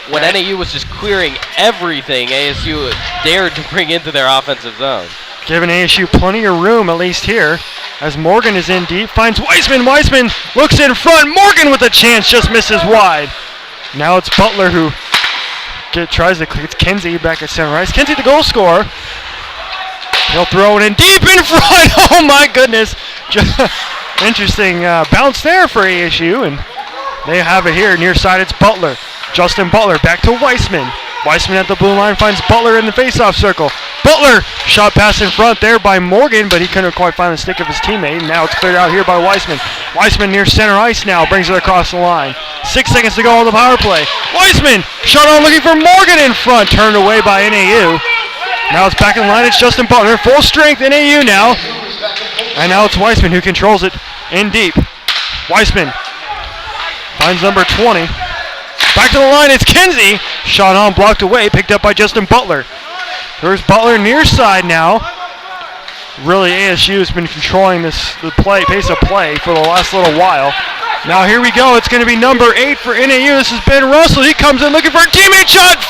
when NAU was just clearing everything ASU dared to bring into their offensive zone. Giving ASU plenty of room, at least here, as Morgan is in deep, finds Weissman. Weissman looks in front. Morgan with a chance, just misses wide. Now it's Butler who tries to clear. It's Kinsey back at center ice. Kinsey, the goal scorer. He'll throw it in deep in front. Oh my goodness. Interesting bounce there for ASU, and they have it here near side. It's Butler. Justin Butler back to Weissman. Weissman at the blue line finds Butler in the faceoff circle. Butler shot pass in front there by Morgan, but he couldn't quite find the stick of his teammate. And now it's cleared out here by Weissman. Weissman near center ice now, brings it across the line. 6 seconds to go on the power play. Weissman shot on looking for Morgan in front, turned away by NAU. Now it's back in the line, it's Justin Butler, full strength NAU now. And now it's Weissman who controls it in deep. Weissman finds number 20. Back to the line, it's Kinsey. Shot on, blocked away, picked up by Justin Butler. There's Butler near side now. Really, ASU has been controlling the pace of play for the last little while. Now here we go, it's going to be number 8 for NAU. This is Ben Russell. He comes in looking for a teammate shot.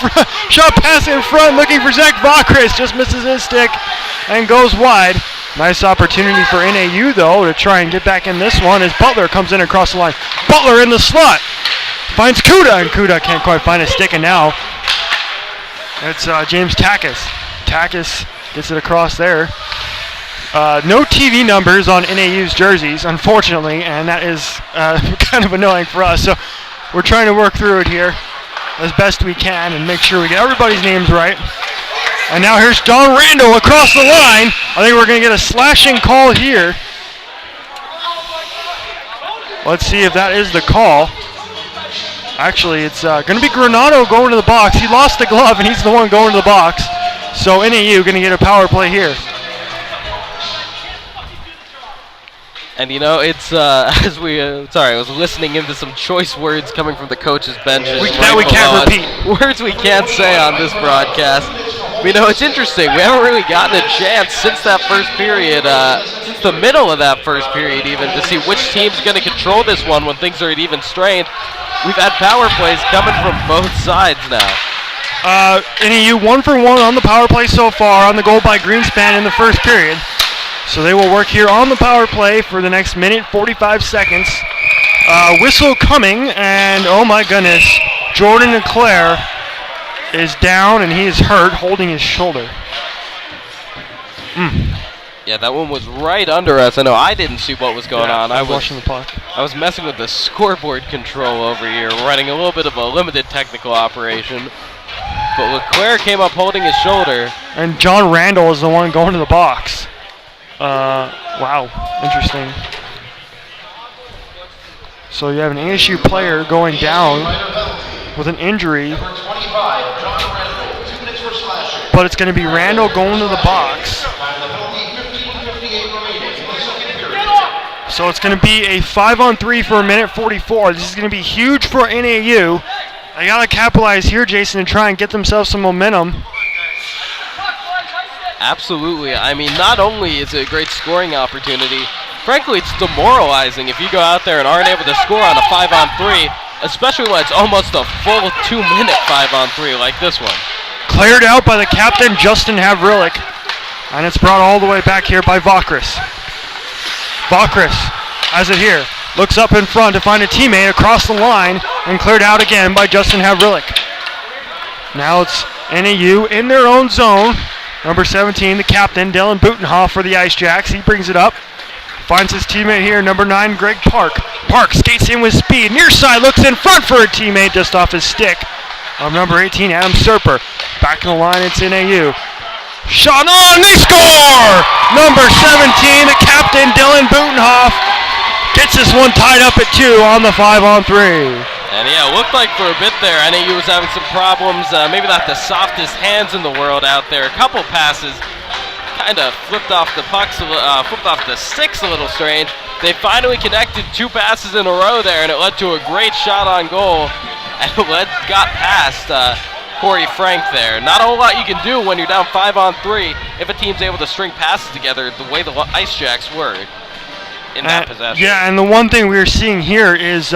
Shot pass in front, looking for Zach Vokris. Just misses his stick and goes wide. Nice opportunity for NAU, though, to try and get back in this one as Butler comes in across the line. Butler in the slot. Finds Kuda, and Kuda can't quite find his stick, and now it's James Takis. Takis gets it across there. No TV numbers on NAU's jerseys, unfortunately, and that is kind of annoying for us. So we're trying to work through it here as best we can and make sure we get everybody's names right. And now here's Don Randall across the line. I think we're going to get a slashing call here. Let's see if that is the call. Actually, it's going to be Granado going to the box. He lost the glove, and he's the one going to the box. So NAU going to get a power play here. And it's as we sorry, I was listening into some choice words coming from the coach's benches. That we can't repeat. Words we can't say on this broadcast. But, it's interesting. We haven't really gotten a chance since that first period, since the middle of that first period even, to see which team's going to control this one when things are at even strength. We've had power plays coming from both sides now. NAU 1 for 1 on the power play so far on the goal by Greenspan in the first period. So they will work here on the power play for the next minute, 45 seconds. Whistle coming, and oh my goodness, Jordan Leclerc is down and he is hurt, holding his shoulder. Yeah, that one was right under us. I know I didn't see what was going on. I was watching the puck. I was messing with the scoreboard control over here, running a little bit of a limited technical operation. But Leclerc came up holding his shoulder. And John Randall is the one going to the box. Wow, interesting. So you have an ASU player going down with an injury, but it's going to be Randall going to the box. So it's going to be a 5-on-3 for a minute 44. This is going to be huge for NAU. They got to capitalize here, Jason, and try and get themselves some momentum. Absolutely. I mean, not only is it a great scoring opportunity, frankly, it's demoralizing if you go out there and aren't able to score on a 5-on-3, especially when it's almost a full 2-minute 5-on-3 like this one. Cleared out by the captain, Justin Havrilik, and it's brought all the way back here by Vokris. Vokris has it here, looks up in front to find a teammate across the line, and cleared out again by Justin Havrilik. Now it's NAU in their own zone. Number 17, the captain, Dylan Butenhoff for the Ice Jacks. He brings it up. Finds his teammate here, number 9, Greg Park. Park skates in with speed. Near side, looks in front for a teammate just off his stick. Of number 18, Adam Serper. Back in the line, it's NAU. Shot on, they score! Number 17, the captain, Dylan Butenhoff, gets this one tied up at 2 on the 5-on-3. And yeah, it looked like for a bit there, NAU was having some problems. Maybe not the softest hands in the world out there. A couple passes kind of flipped off the pucks, flipped off the sticks a little strange. They finally connected 2 passes in a row there, and it led to a great shot on goal. And it got past Corey Frank there. Not a whole lot you can do when you're down 5-on-3 if a team's able to string passes together the way the Ice Jacks were in that possession. Yeah, and the one thing we're seeing here is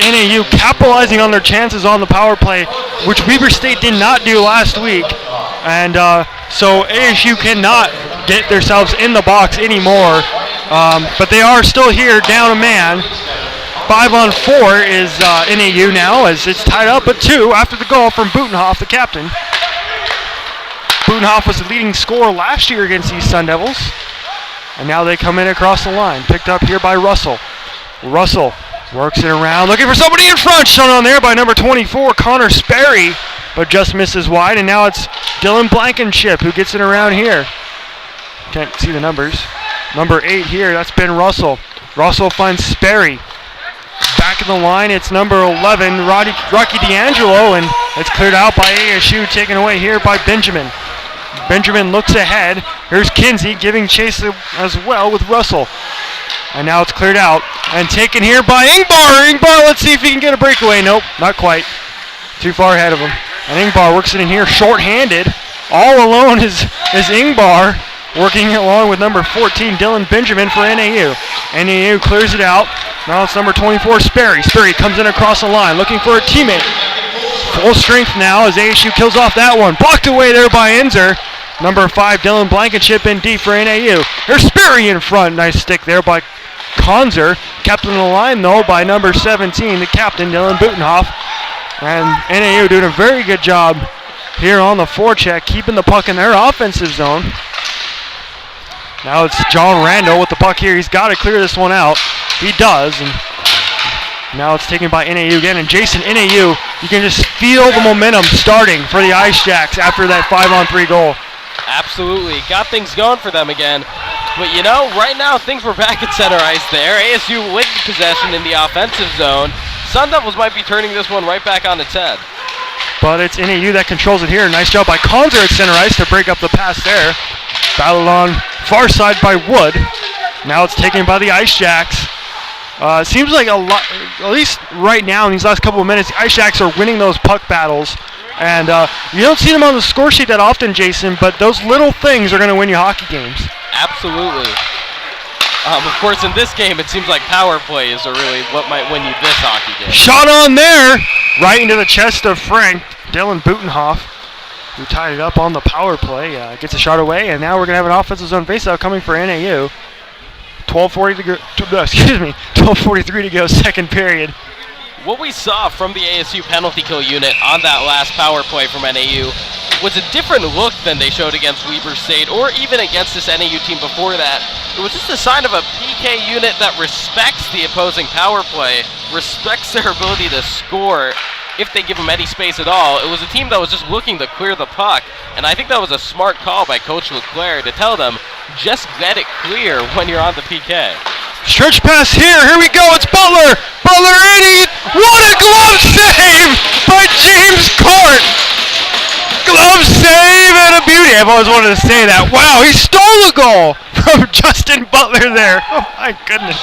NAU capitalizing on their chances on the power play, which Weber State did not do last week. And so ASU cannot get themselves in the box anymore. But they are still here, down a man. 5-on-4 is NAU now, as it's tied up at 2 after the goal from Butenhoff, the captain. Butenhoff was the leading scorer last year against these Sun Devils. And now they come in across the line, picked up here by Russell. Russell works it around, looking for somebody in front, shown on there by number 24, Connor Sperry, but just misses wide, and now it's Dylan Blankenship who gets it around here. Can't see the numbers. Number 8 here, that's Ben Russell. Russell finds Sperry. Back in the line, it's number 11, Rocky D'Angelo, and it's cleared out by ASU, taken away here by Benjamin. Benjamin looks ahead. Here's Kinsey giving chase as well with Russell. And now it's cleared out and taken here by Ingbar. Ingbar, let's see if he can get a breakaway. Nope, not quite. Too far ahead of him. And Ingbar works it in here short-handed. All alone is Ingbar, working along with number 14, Dylan Benjamin for NAU. NAU clears it out. Now it's number 24, Sperry. Sperry comes in across the line, looking for a teammate. Full strength now as ASU kills off that one. Blocked away there by Enzer. Number 5, Dylan Blankenship in deep for NAU. There's Sperry in front. Nice stick there by Konzer. Kept in the line, though, by number 17, the captain, Dylan Butenhoff. And NAU doing a very good job here on the forecheck, keeping the puck in their offensive zone. Now it's John Randall with the puck here. He's got to clear this one out. He does. And now it's taken by NAU again. And Jason, NAU, you can just feel the momentum starting for the Ice Jacks after that 5-on-3 goal. Absolutely. Got things going for them again. But you know, right now things were back at center ice there. ASU with possession in the offensive zone. Sun Devils might be turning this one right back on its head. But it's NAU that controls it here. Nice job by Konzer at center ice to break up the pass there. Battled on far side by Wood. Now it's taken by the Ice Jacks. It seems like a lot, at least right now in these last couple of minutes, the Ice Jacks are winning those puck battles. And you don't see them on the score sheet that often, Jason, but those little things are going to win you hockey games. Absolutely. Of course, in this game, it seems like power plays are really what might win you this hockey game. Shot on there, right into the chest of Frank, Dylan Butenhoff, who tied it up on the power play. Gets a shot away, and now we're going to have an offensive zone faceoff coming for NAU. 12:40 to go. 12:43 to go, second period. What we saw from the ASU penalty kill unit on that last power play from NAU was a different look than they showed against Weber State or even against this NAU team before that. It was just a sign of a PK unit that respects the opposing power play, respects their ability to score if they give them any space at all. It was a team that was just looking to clear the puck, and I think that was a smart call by Coach Leclerc to tell them, just let it clear when you're on the PK. Stretch pass here we go, it's Butler! Butler in, what a glove save by James Court! Glove save and a beauty. I've always wanted to say that. Wow, he stole a goal from Justin Butler there. Oh my goodness.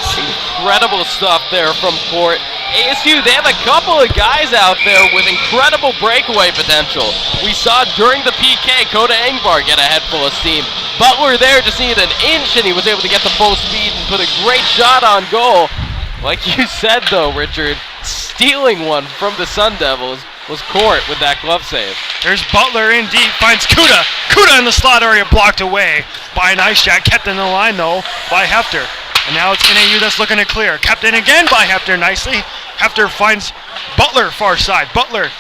Incredible stuff there from Court. ASU, they have a couple of guys out there with incredible breakaway potential. We saw during the PK, Kota Engbar get a head full of steam. Butler there just needed an inch and he was able to get the full speed and put a great shot on goal. Like you said though, Richard, stealing one from the Sun Devils was Court with that glove save. There's Butler in deep, finds Kuda. Kuda in the slot area, blocked away by an Ice Jack. Kept in the line though by Hefter. And now it's NAU that's looking to clear. Kept in again by Hefter nicely. Hefter finds Butler far side. Butler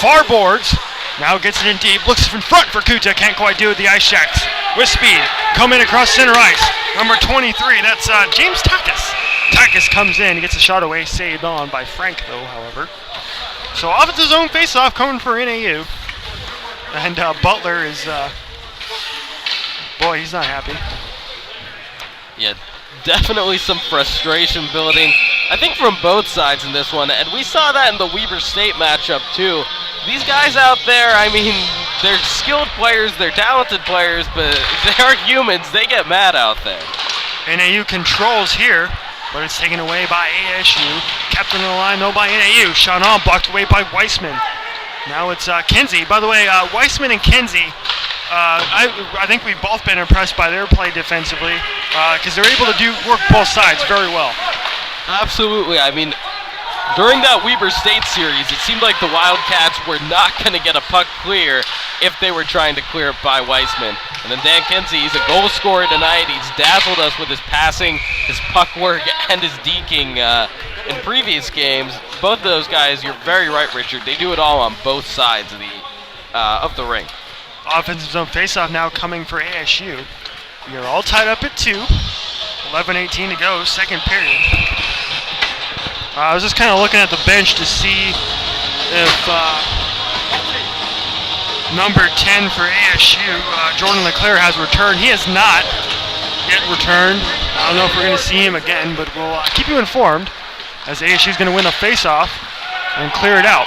far boards. Now gets it in deep. Looks in front for Kuta. Can't quite do it. The Ice Jacks with speed come in across center ice. Number 23. That's James Takis. Takis comes in. He gets a shot away. Saved on by Frank though, however. So offensive zone face-off coming for NAU. And Butler is, boy, he's not happy. Yeah, definitely some frustration building, I think, from both sides in this one. And we saw that in the Weber State matchup, too. These guys out there, I mean, they're skilled players, they're talented players, but they are humans. They get mad out there. NAU controls here, but it's taken away by ASU. Kept in the line, though, by NAU. Shot on, blocked away by Weissman. Now it's Kinsey. By the way, Weissman and Kinsey, I think we've both been impressed by their play defensively because they're able to work both sides very well. Absolutely. I mean, during that Weber State series, it seemed like the Wildcats were not going to get a puck clear if they were trying to clear it by Weissman. And then Dan Kinsey, he's a goal scorer tonight. He's dazzled us with his passing, his puck work, and his deking in previous games. Both of those guys, you're very right, Richard. They do it all on both sides of the ring. Offensive zone faceoff now coming for ASU. We are all tied up at 2. 11:18 to go, second period. I was just kind of looking at the bench to see if number 10 for ASU, Jordan Leclerc, has returned. He has not yet returned. I don't know if we're going to see him again, but we'll keep you informed as ASU is going to win the faceoff and clear it out.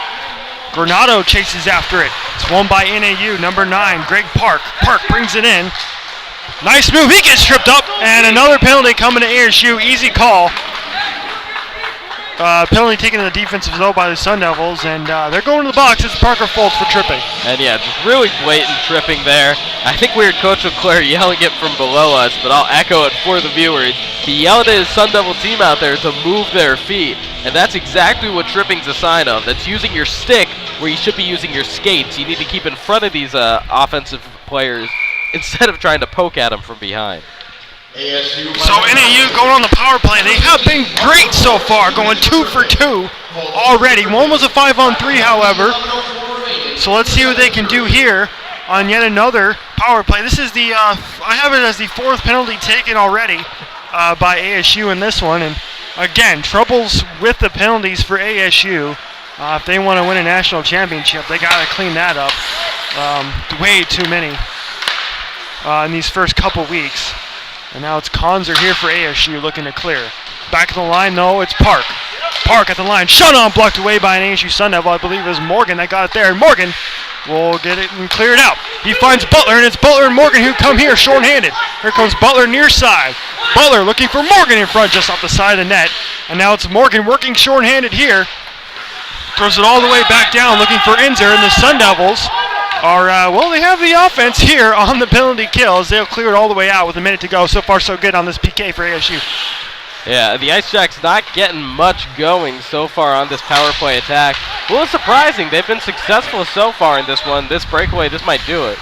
Granado chases after it. It's won by NAU, number 9, Greg Park. Park brings it in. Nice move. He gets tripped up, and another penalty coming to ASU. Easy call. Penalty taken in the defensive zone by the Sun Devils, and they're going to the box. It's Parker Foltz for tripping. And yeah, just really blatant tripping there. I think we heard Coach Leclerc yelling it from below us, but I'll echo it for the viewers. He yelled at his Sun Devil team out there to move their feet, and that's exactly what tripping's a sign of. That's using your stick where you should be using your skates. You need to keep in front of these offensive players instead of trying to poke at them from behind. So NAU going on the power play. They have been great so far, going 2 for 2 already. One was a 5-on-3, however. So let's see what they can do here on yet another power play. This is the, I have it as the 4th penalty taken already by ASU in this one. And again, troubles with the penalties for ASU. If they want to win a national championship, they got to clean that up. Way too many in these first couple weeks. And now it's Conzer here for ASU looking to clear. Back of the line, though, it's Park. Park at the line. Shot on, blocked away by an ASU Sun Devil. I believe it was Morgan that got it there. And Morgan will get it and clear it out. He finds Butler, and it's Butler and Morgan who come here short-handed. Here comes Butler near side. Butler looking for Morgan in front just off the side of the net. And now it's Morgan working short-handed here. Throws it all the way back down looking for Inzer, and the Sun Devils are, well, they have the offense here on the penalty kills. They'll clear it all the way out with a minute to go. So far, so good on this PK for ASU. Yeah, the Ice Jacks not getting much going so far on this power play attack. A little surprising. They've been successful so far in this one. This breakaway, this might do it.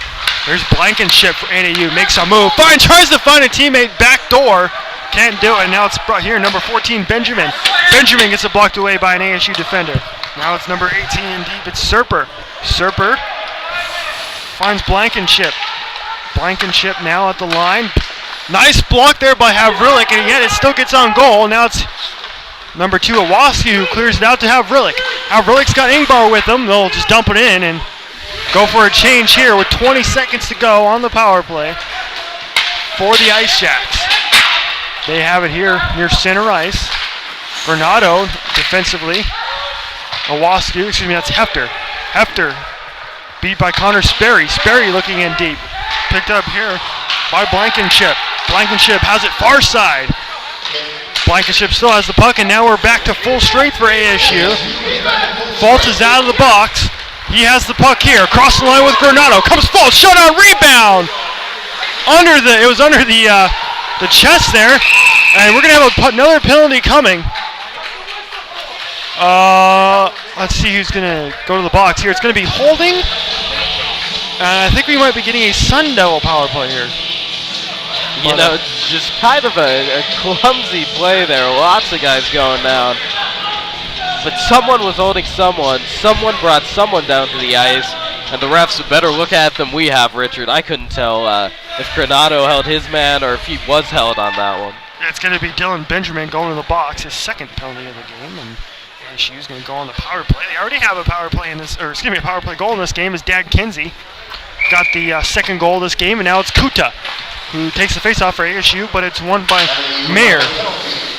There's Blankenship for NAU. Makes a move. Tries to find a teammate back door. Can't do it. Now it's brought here, number 14, Benjamin. Benjamin gets it blocked away by an ASU defender. Now it's number 18 in deep. It's Serper. Serper finds Blankenship. Blankenship now at the line. Nice block there by Havrilik, and yet it still gets on goal. Now it's number 2, Awaski, who clears it out to Havrilik. Havrilik's got Ingbar with him. They'll just dump it in and go for a change here with 20 seconds to go on the power play for the Ice Jacks. They have it here near center ice. Granado defensively. Awaski, excuse me, that's Hefter. Hefter beat by Connor Sperry. Sperry looking in deep. Picked up here by Blankenship. Blankenship has it far side. Blankenship still has the puck, and now we're back to full strength for ASU. Fultz is out of the box. He has the puck here. Across the line with Granado. Comes Fultz. Shot on rebound. It was under the chest there. And we're going to have another penalty coming. Let's see who's going to go to the box here. It's going to be holding. I think we might be getting a Sun Devil power play here. You know, just kind of a clumsy play there. Lots of guys going down. But someone was holding someone. Someone brought someone down to the ice. And the refs a better look at than we have, Richard. I couldn't tell if Granado held his man or if he was held on that one. It's going to be Dylan Benjamin going to the box, his second penalty of the game. And ASU's going to go on the power play. They already have a power play in this, or excuse me, a power play goal in this game is Dad Kinsey. Got the second goal of this game, and now it's Kuta, who takes the faceoff for ASU, but it's won by Mayer.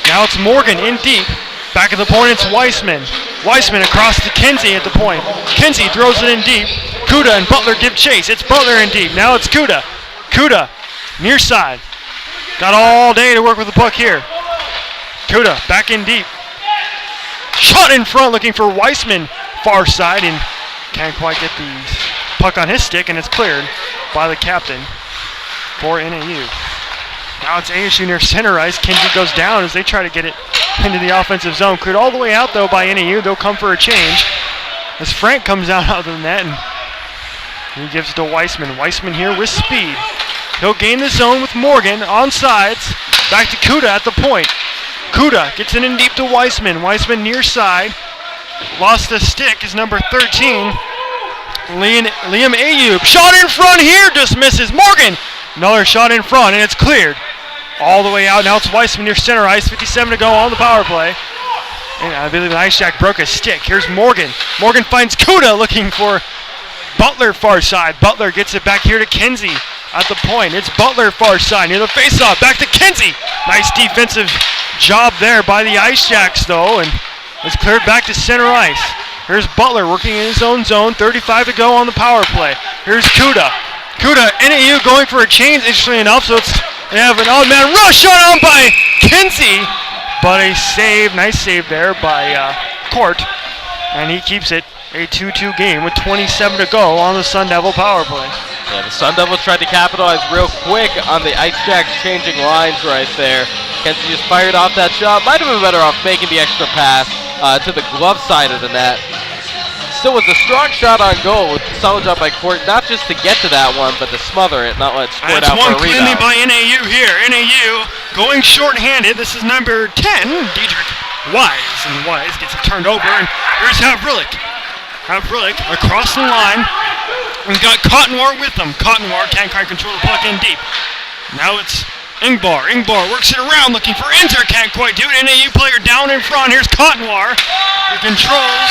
Now it's Morgan in deep. Back at the point, it's Weissman. Weissman across to Kinsey at the point. Kinsey throws it in deep. Kuta and Butler give chase. It's Butler in deep. Now it's Kuta. Kuta, near side. Got all day to work with the puck here. Kuta back in deep. Shot in front looking for Weissman, far side, and can't quite get the puck on his stick, and it's cleared by the captain for NAU. Now it's ASU near center ice. Kinsey goes down as they try to get it into the offensive zone. Cleared all the way out, though, by NAU. They'll come for a change as Frank comes out of the net, and he gives it to Weissman. Weissman here with speed. He'll gain the zone with Morgan on sides. Back to Kuta at the point. Kuta gets it in deep to Weissman. Weissman near side. Lost the stick is number 13. Liam Ayub. Shot in front here, just misses. Morgan. Another shot in front, and it's cleared. All the way out. Now it's Weissman near center ice. 57 to go on the power play. And I believe the Ice Jack broke a stick. Here's Morgan. Morgan finds Kuta looking for Butler far side. Butler gets it back here to Kinsey at the point. It's Butler far side near the faceoff. Back to Kinsey. Nice defensive job there by the Ice Jacks, though, and it's cleared back to center ice. Here's Butler working in his own zone. 35 to go on the power play. Here's Kuta. Kuta, NAU going for a change, interestingly enough, so they have an odd man rush shot on by Kinsey, but a save, nice save there by Court, and he keeps it a 2-2 game with 27 to go on the Sun Devil power play. Yeah, the Sun Devils tried to capitalize real quick on the Ice Jacks changing lines right there. Kinsey just fired off that shot. Might have been better off making the extra pass to the glove side of the net. Still was a strong shot on goal with a solid job by Court, not just to get to that one, but to smother it, not let it squirt out for a rebound. That's one by NAU here. NAU going short-handed. This is number 10, Diedrich Wise. And Wise gets it turned over, and here's Havrilik. Havrilik across the line. We've got Cottonwar with them. Cottonwar can't quite control the puck in deep. Now it's Ingbar. Ingbar works it around looking for Inzer. Can't quite do it. NAU player down in front. Here's Cottonwar. He controls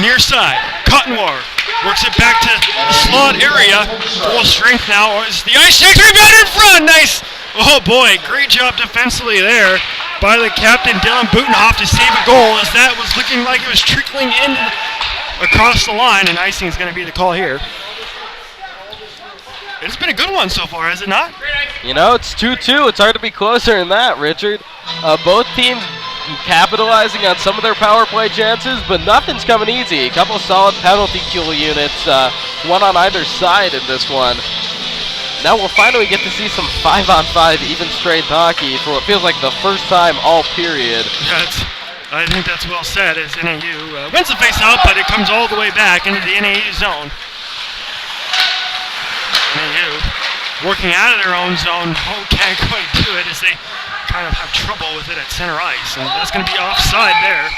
near side. Cottonwar works it back to the slot area. Full strength now. Is the Ice Jacks rebound in front. Nice. Oh boy, great job defensively there by the captain Dylan Butenhoff to save a goal, as that was looking like it was trickling in across the line, and icing is going to be the call here. It's been a good one so far, has it not? You know, it's 2-2. It's hard to be closer than that, Richard. Both teams capitalizing on some of their power play chances, but nothing's coming easy. A couple solid penalty kill units, one on either side in this one. Now we'll finally get to see some 5-on-5 even strength hockey for what feels like the first time all period. I think that's well said, as NAU wins the face-off, but it comes all the way back into the NAU zone. NAU working out of their own zone, can't quite do it as they kind of have trouble with it at center ice, and that's going to be offside there.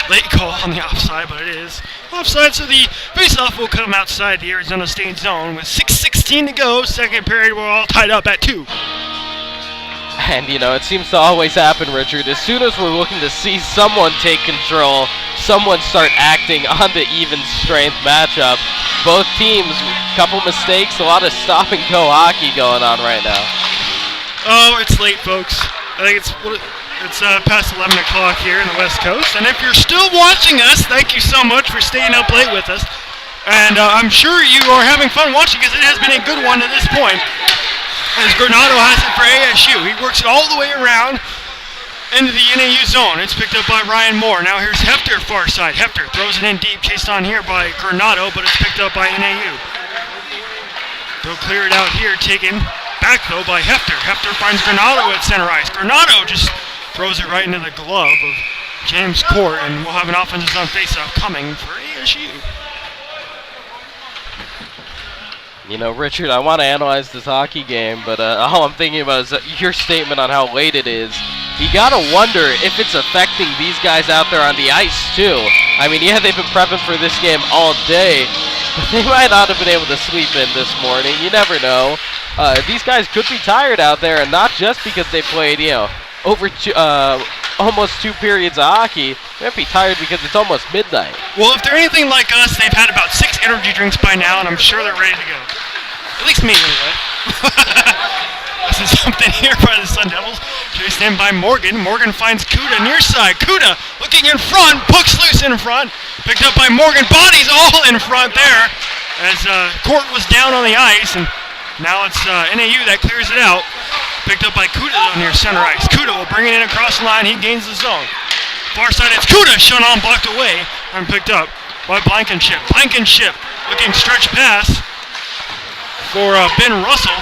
Late call on the offside, but it is offside, so the face-off will come outside the Arizona State zone with 6:16 to go. Second period, we're all tied up at 2. And, you know, it seems to always happen, Richard. As soon as we're looking to see someone take control, someone start acting on the even strength matchup. Both teams, couple mistakes, a lot of stop-and-go hockey going on right now. Oh, it's late, folks. I think it's past 11 o'clock here in the West Coast. And if you're still watching us, thank you so much for staying up late with us. And I'm sure you are having fun watching because it has been a good one to this point. As Granado has it for ASU. He works it all the way around into the NAU zone. It's picked up by Ryan Moore. Now here's Hefter far side. Hefter throws it in deep, chased on here by Granado, but it's picked up by NAU. They'll clear it out here, taken back though by Hefter. Hefter finds Granado at center ice. Granado just throws it right into the glove of James Court, and we'll have an offensive zone faceoff coming for ASU. You know, Richard, I want to analyze this hockey game, but all I'm thinking about is your statement on how late it is. You got to wonder if it's affecting these guys out there on the ice, too. I mean, yeah, they've been prepping for this game all day, but they might not have been able to sleep in this morning. You never know. These guys could be tired out there, and not just because they played, you know, over almost 2 periods of hockey. They might be tired because it's almost midnight. Well, if they're anything like us, they've had about 6 energy drinks by now, and I'm sure they're ready to go. At least me, anyway. This is something here by the Sun Devils. Chased in by Morgan. Morgan finds Kuda near side. Kuda looking in front. Puck's loose in front. Picked up by Morgan. Bodies all in front there as Court was down on the ice, and now it's NAU that clears it out. Picked up by Kuda though near center ice. Kuda will bring it in across the line. He gains the zone. Far side, it's Kuda. Shut on, blocked away, and picked up by Blankenship. Blankenship looking stretch pass for Ben Russell.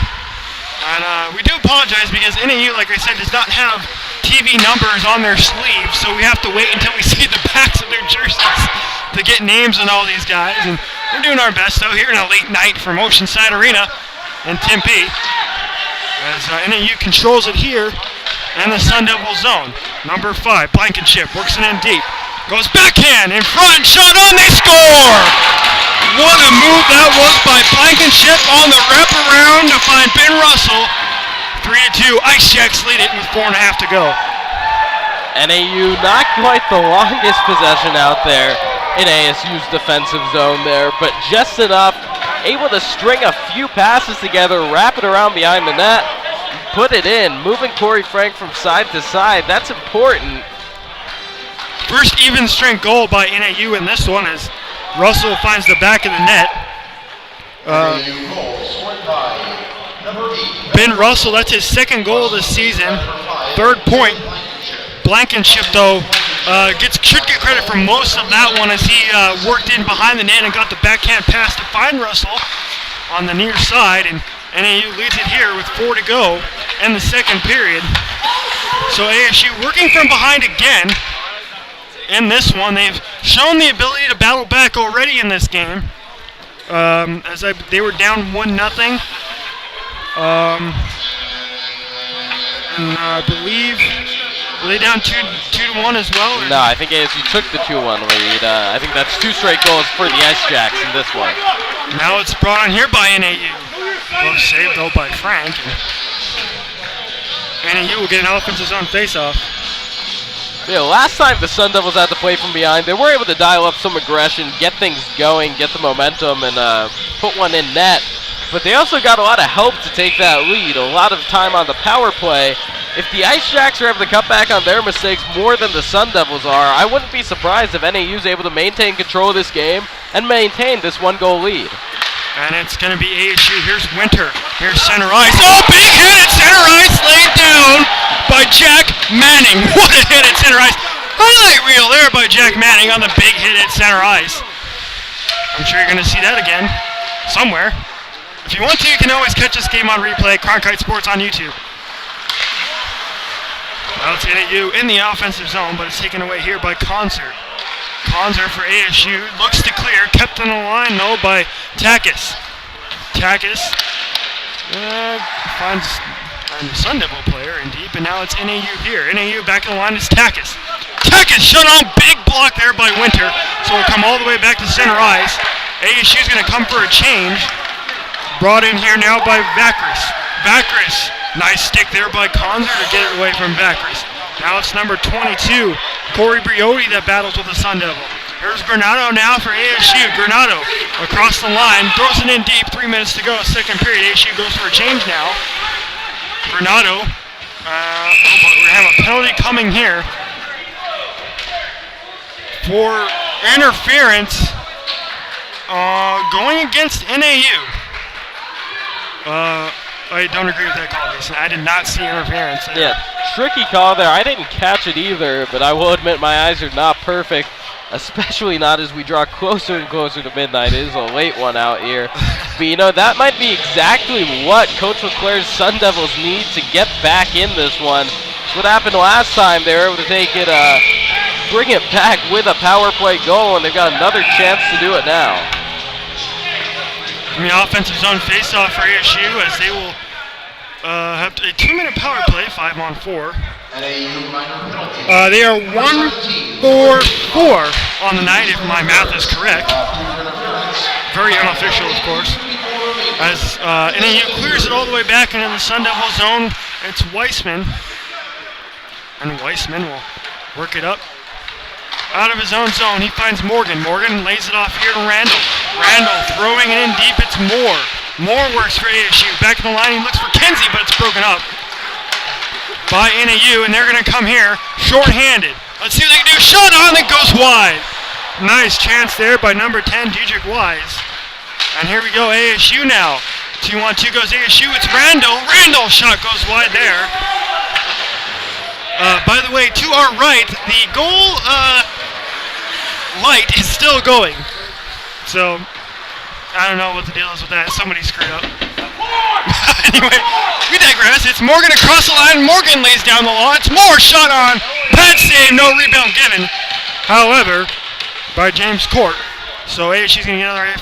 And we do apologize because NAU, like I said, does not have TV numbers on their sleeves, so we have to wait until we see the backs of their jerseys to get names on all these guys. And we're doing our best, though, here in a late night from Oceanside Arena in Tempe. As NAU controls it here in the Sun Devil zone. Number 5, Blankenship, works it in deep. Goes backhand, in front, shot on, they score! What a move that was by Blankenship on the wraparound to find Ben Russell. 3-2, Ice Jacks lead it with 4.5 to go. NAU not quite the longest possession out there in ASU's defensive zone there, but just enough, able to string a few passes together, wrap it around behind the net, put it in, moving Corey Frank from side to side. That's important. First even strength goal by NAU in this one as Russell finds the back of the net. Ben Russell, that's his 2nd goal of the season, 3rd point. Blankenship, though, should get credit for most of that one as he worked in behind the net and got the backhand pass to find Russell on the near side, and NAU leads it here with 4 to go in the 2nd period. So ASU working from behind again in this one. They've shown the ability to battle back already in this game. They were down 1-0. And I believe, were they down 2-1 as well? No, I think ASU took the 2-1 lead. I think that's 2 straight goals for the Ice Jacks in this one. Now it's brought on here by NAU. Well saved though by Frank. NAU will get an offensive zone face-off. Yeah, last time the Sun Devils had to play from behind, they were able to dial up some aggression, get things going, get the momentum, and put one in net. But they also got a lot of help to take that lead. A lot of time on the power play if the Ice Jacks are able to cut back on their mistakes more than the Sun Devils are, I wouldn't be surprised if NAU is able to maintain control of this game and maintain this 1-goal lead. And it's going to be ASU. Here's Winter. Here's center ice. Oh, big hit at center ice, laid down by Jack Manning. What a hit at center ice. Highlight reel there by Jack Manning on the big hit at center ice. I'm sure you're going to see that again somewhere. If you want to, you can always catch this game on replay. Cronkite Sports on YouTube. Well, it's NAU in the offensive zone, but it's taken away here by Concert. Concert for ASU looks to clear. Kept on the line, though, by Takis. Takis finds a Sun Devil player in deep, and now it's NAU here. NAU back in the line is Takis. Takis shut on, big block there by Winter, so it'll come all the way back to center ice. ASU's going to come for a change. Brought in here now by Vakris. Vakris, nice stick there by Conzer to get it away from Vakris. Now it's number 22, Corey Briotti, that battles with the Sun Devil. Here's Granado now for ASU. Granado across the line, throws it in deep, 3 minutes to go, second period. ASU goes for a change now. Granado, we're going to have a penalty coming here for interference going against NAU. I don't agree with that call, Jason. I did not see interference there. Yeah, tricky call there. I didn't catch it either, but I will admit my eyes are not perfect, especially not as we draw closer and closer to midnight. It is a late one out here. But, you know, that might be exactly what Coach LeClair's Sun Devils need to get back in this one. It's what happened last time. They were able to take it, bring it back with a power play goal, and they've got another chance to do it now. In the offensive zone face-off for ASU as they will have a 2-minute power play, 5-on-4. They are 1-4-4 on the night, if my math is correct. Very unofficial, of course. As NAU clears it all the way back into the Sun Devil zone, it's Weissman. And Weissman will work it up. Out of his own zone, he finds Morgan. Morgan lays it off here to Randall. Randall throwing it in deep, it's Moore. Moore works for ASU. Back in the line, he looks for Kinsey, but it's broken up by NAU, and they're going to come here short-handed. Let's see what they can do. Shot on, it goes wide. Nice chance there by number 10, Dedrick Wise. And here we go, ASU now. 2-on-2 goes ASU, it's Randall. Randall shot goes wide there. By the way, to our right, the goal light is still going. So, I don't know what the deal is with that. Somebody screwed up. Anyway, we digress. It's Morgan across the line. Morgan lays down the law. It's Moore shot on. Bad save, no rebound given. However, by James Court. So ASU's going to get another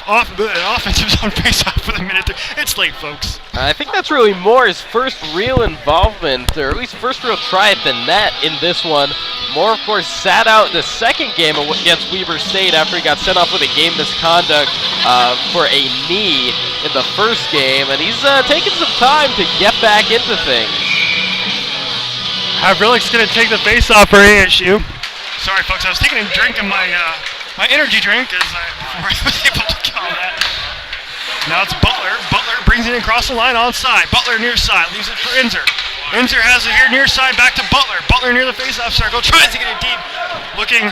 offensive zone face-off with a minute. It's late, folks. I think that's really Moore's first real involvement, or at least first real try at the net in this one. Moore, of course, sat out the second game against Weber State after he got sent off with a game misconduct for a knee in the first game, and he's taking some time to get back into things. Havrilik's going to take the face-off for ASU. Sorry, folks, I was taking a drink of my energy drink as I was able to call that. Now it's Butler. Butler brings it across the line on side. Butler near side, leaves it for Inzer. Inzer has it here near side, back to Butler. Butler near the face-off circle, tries to get it deep. Looking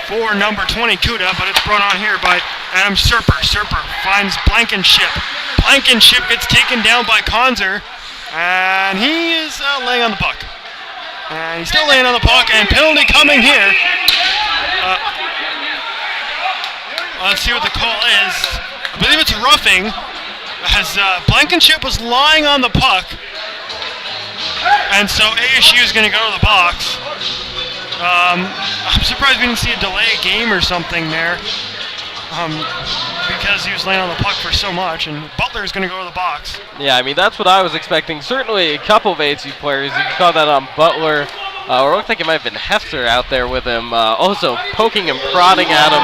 for number 20, Kuda, but it's brought on here by Adam Serper. Serper finds Blankenship. Blankenship gets taken down by Conzer, and he is laying on the puck. And he's still laying on the puck, and penalty coming here. Let's see what the call is. I believe it's roughing, as Blankenship was lying on the puck, and so ASU is going to go to the box. I'm surprised we didn't see a delay game or something there, because he was laying on the puck for so much, and Butler is going to go to the box. Yeah, I mean, that's what I was expecting. Certainly a couple of ASU players, you can call that on Butler, or it looked like it might have been Hefter out there with him, also poking and prodding at him,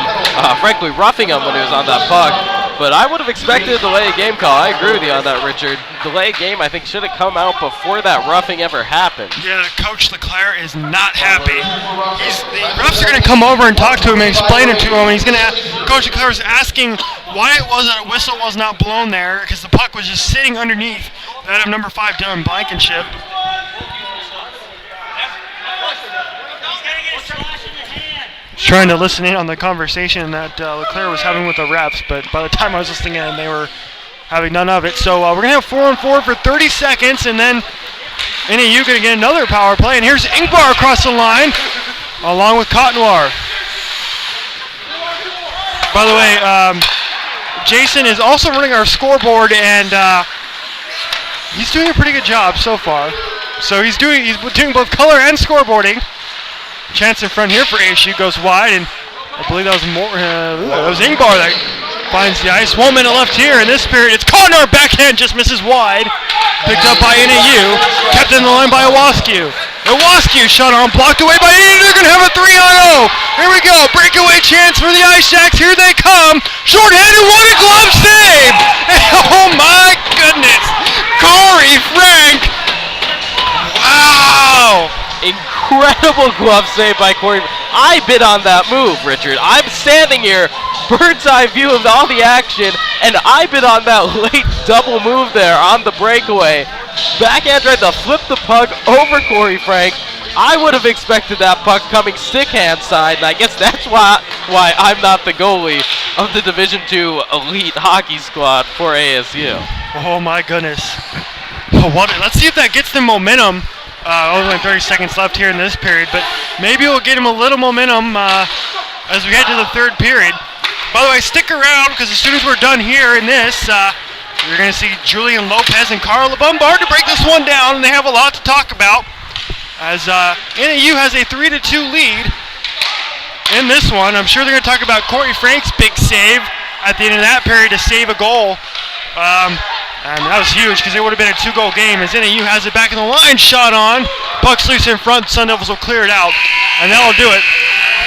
frankly roughing him when he was on that puck. But I would have expected a delay game call. I agree with you on that, Richard. Delay game, I think, should have come out before that roughing ever happened. Yeah, Coach LeClair is not happy. The refs are going to come over and talk to him and explain it to him. And he's going to Coach LeClair is asking why it was that a whistle was not blown there, because the puck was just sitting underneath that of number 5, Dylan Blankenship. trying to listen in on the conversation that Leclerc was having with the refs, but by the time I was listening in, they were having none of it. So we're going to have 4-on-4 for 30 seconds, and then NAU going to get another power play. And here's Ingvar across the line, along with Cotnoir. By the way, Jason is also running our scoreboard, and he's doing a pretty good job so far. So he's doing both color and scoreboarding. Chance in front here for ASU, goes wide, and I believe that was that was Ingvar that finds the ice. 1 minute left here in this period. It's Connor, backhand just misses wide. Picked up by NAU, kept in the line by Iwascu. Iwascu shot on, blocked away by NAU. They're going to have a 3-on-0. Here we go, breakaway chance for the Ice Jacks. Here they come. Short-handed, what a glove save! Oh my goodness, Corey Frank. Wow! Incredible glove save by Corey. I bid on that move, Richard. I'm standing here, bird's eye view of all the action, and I bid on that late double move there on the breakaway. Backhand tried to flip the puck over Corey Frank. I would have expected that puck coming stick hand side, and I guess that's why I'm not the goalie of the Division II Elite Hockey Squad for ASU. Oh my goodness. Let's see if that gets them momentum. Only 30 seconds left here in this period, but maybe we'll get him a little momentum as we head to the third period. By the way, stick around because as soon as we're done here in this, you're going to see Julian Lopez and Carl Bombard to break this one down, and they have a lot to talk about as NAU has a 3-2 lead in this one. I'm sure they're going to talk about Corey Frank's big save at the end of that period to save a goal. And that was huge because it would have been a 2-goal game as NAU has it back in the line, shot on. Puck's loose in front, Sun Devils will clear it out. And that'll do it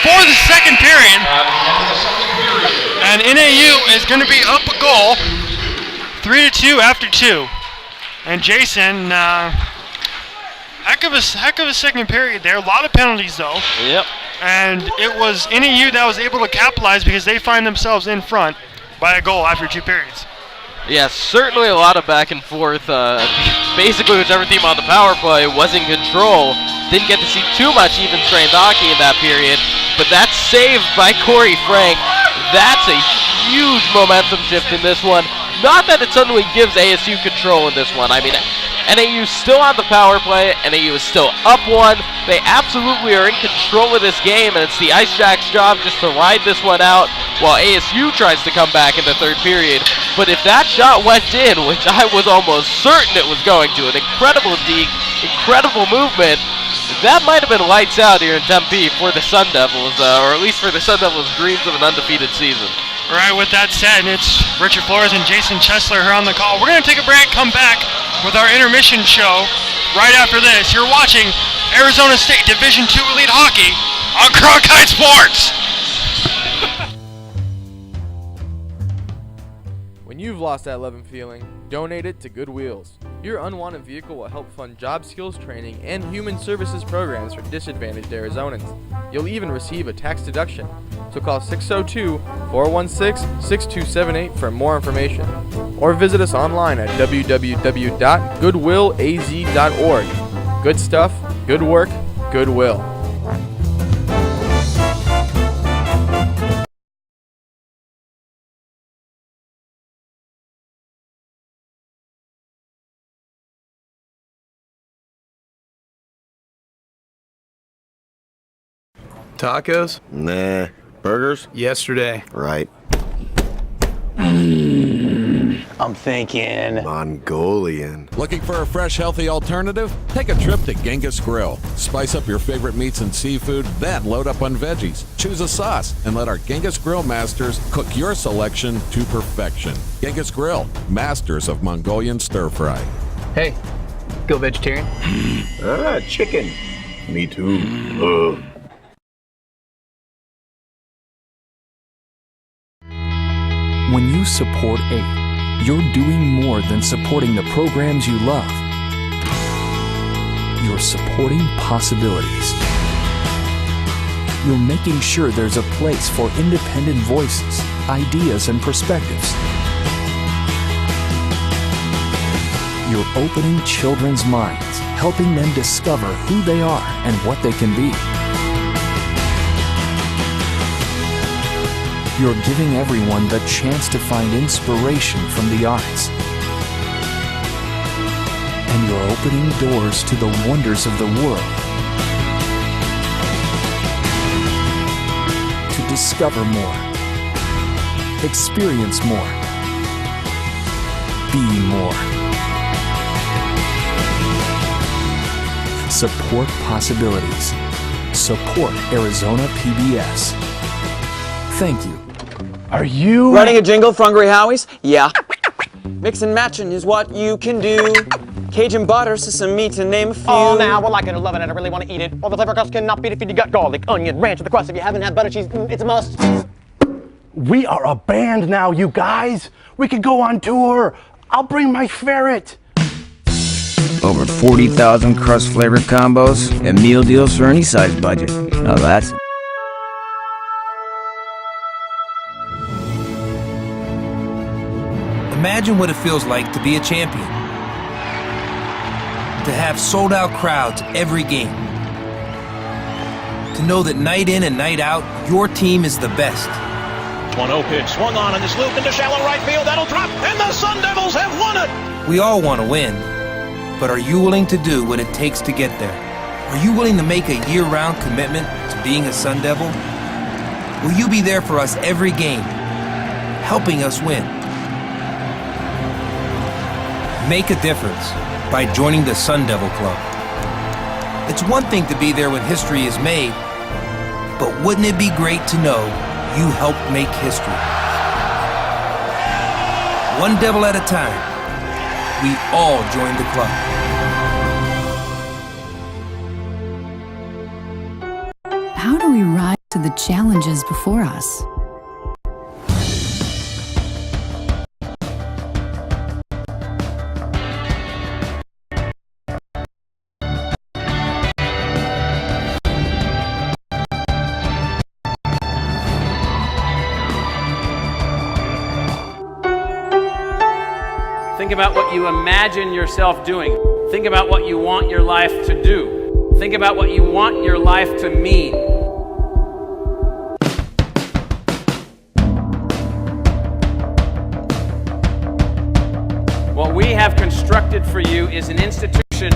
for the second period. And NAU is going to be up a goal, 3-2 after 2. And Jason, heck of a second period there. A lot of penalties though. Yep. And it was NAU that was able to capitalize because they find themselves in front by a goal after 2 periods. Yeah, certainly a lot of back and forth. Basically, whichever team on the power play was in control. Didn't get to see too much even strength hockey in that period. But that save by Corey Frank, that's a huge momentum shift in this one. Not that it suddenly gives ASU control in this one. I mean, NAU still on the power play. NAU is still up 1. They absolutely are in control of this game, and it's the Ice Jacks' job just to ride this one out while ASU tries to come back in the third period. But if that shot went in, which I was almost certain it was going to, an incredible deke, incredible movement, that might have been lights out here in Tempe for the Sun Devils, or at least for the Sun Devils' dreams of an undefeated season. All right, with that said, it's Richard Flores and Jason Chesler here on the call. We're going to take a break, come back with our intermission show right after this. You're watching Arizona State Division II Elite Hockey on Cronkite Sports. When you've lost that love and feeling, donate it to Good Wheels. Your unwanted vehicle will help fund job skills training and human services programs for disadvantaged Arizonans. You'll even receive a tax deduction. So call 602-416-6278 for more information. Or visit us online at www.goodwillaz.org. Good stuff, good work, Goodwill. Tacos? Nah. Burgers? Yesterday. Right. I'm thinking Mongolian. Looking for a fresh, healthy alternative? Take a trip to Genghis Grill. Spice up your favorite meats and seafood, then load up on veggies. Choose a sauce, and let our Genghis Grill masters cook your selection to perfection. Genghis Grill, masters of Mongolian stir-fry. Hey, go vegetarian? Chicken. Me too. When you support AID, you're doing more than supporting the programs you love. You're supporting possibilities. You're making sure there's a place for independent voices, ideas, and perspectives. You're opening children's minds, helping them discover who they are and what they can be. You're giving everyone the chance to find inspiration from the arts. And you're opening doors to the wonders of the world. To discover more, experience more, be more. Support possibilities. Support Arizona PBS. Thank you. Are you writing a jingle for Hungry Howie's? Yeah. Mix and matching is what you can do. Cajun butter, sesame to name a few. Oh, now, well, I love it and I really want to eat it. Well, the flavor crust cannot beat if you got garlic, onion, ranch, or the crust. If you haven't had butter cheese, it's a must. We are a band now, you guys. We could go on tour. I'll bring my ferret. Over 40,000 crust flavor combos and meal deals for any size budget. Now that's... Imagine what it feels like to be a champion. To have sold-out crowds every game. To know that night in and night out, your team is the best. 1-0 pitch, swung on in this loop into shallow right field. That'll drop, and the Sun Devils have won it! We all want to win, but are you willing to do what it takes to get there? Are you willing to make a year-round commitment to being a Sun Devil? Will you be there for us every game, helping us win? Make a difference by joining the Sun Devil Club. It's one thing to be there when history is made, but wouldn't it be great to know you helped make history? One devil at a time, we all join the club. How do we rise to the challenges before us? Think about what you imagine yourself doing. Think about what you want your life to do. Think about what you want your life to mean. What we have constructed for you is an institution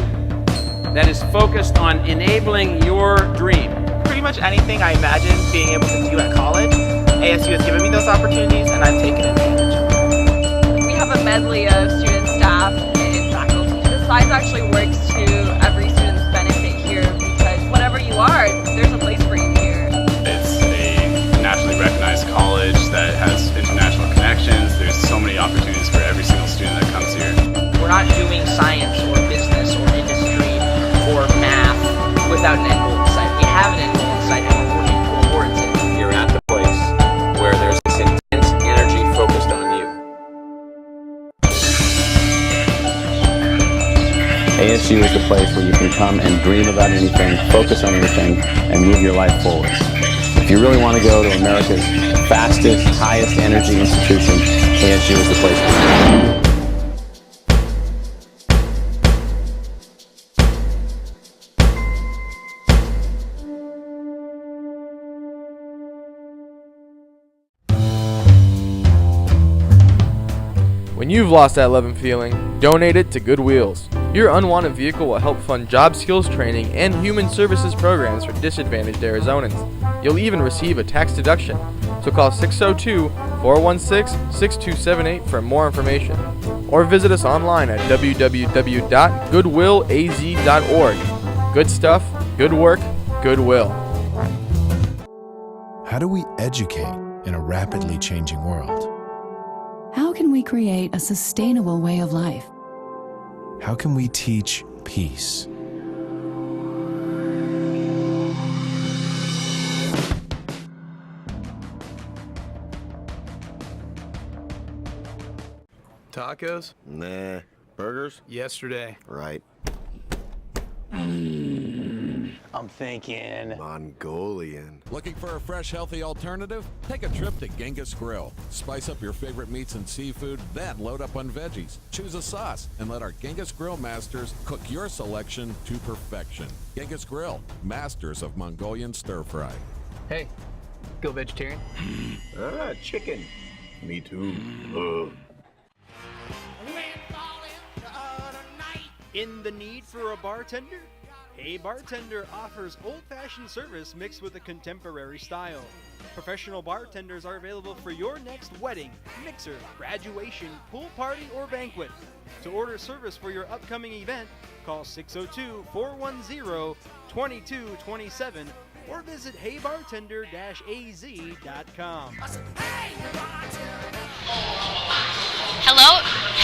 that is focused on enabling your dream. Pretty much anything I imagined being able to do at college, ASU has given me those opportunities and I've taken advantage of them. We have a medley of student staff and faculty. The size actually works to every student's benefit here because whatever you are, there's a place for you here. It's a nationally recognized college that has international connections. There's so many opportunities for every single student that comes here. We're not doing science or business or industry or math without an end goal in sight. We have an end goal in sight and we're working towards it. You're at the place where there's this intense energy focused on you. ASU is the place where you can come and dream about anything, focus on anything, and move your life forward. If you really want to go to America's fastest, highest energy institution, ASU is the place for you. When you've lost that love and feeling, donate it to Good Wheels. Your unwanted vehicle will help fund job skills training and human services programs for disadvantaged Arizonans. You'll even receive a tax deduction. So call 602-416-6278 for more information. Or visit us online at www.goodwillaz.org. Good stuff, good work, Goodwill. How do we educate in a rapidly changing world? How can we create a sustainable way of life? How can we teach peace? Tacos? Nah. Burgers? Yesterday. Right. I'm thinking Mongolian. Looking for a fresh, healthy alternative? Take a trip to Genghis Grill. Spice up your favorite meats and seafood, then load up on veggies. Choose a sauce and let our Genghis Grill masters cook your selection to perfection. Genghis Grill, masters of Mongolian stir fry. Hey, Go vegetarian. Chicken. Me too. In the need for a bartender? Hey Bartender offers old-fashioned service mixed with a contemporary style. Professional bartenders are available for your next wedding, mixer, graduation, pool party, or banquet. To order service for your upcoming event, call 602-410-2227 or visit heybartender-az.com.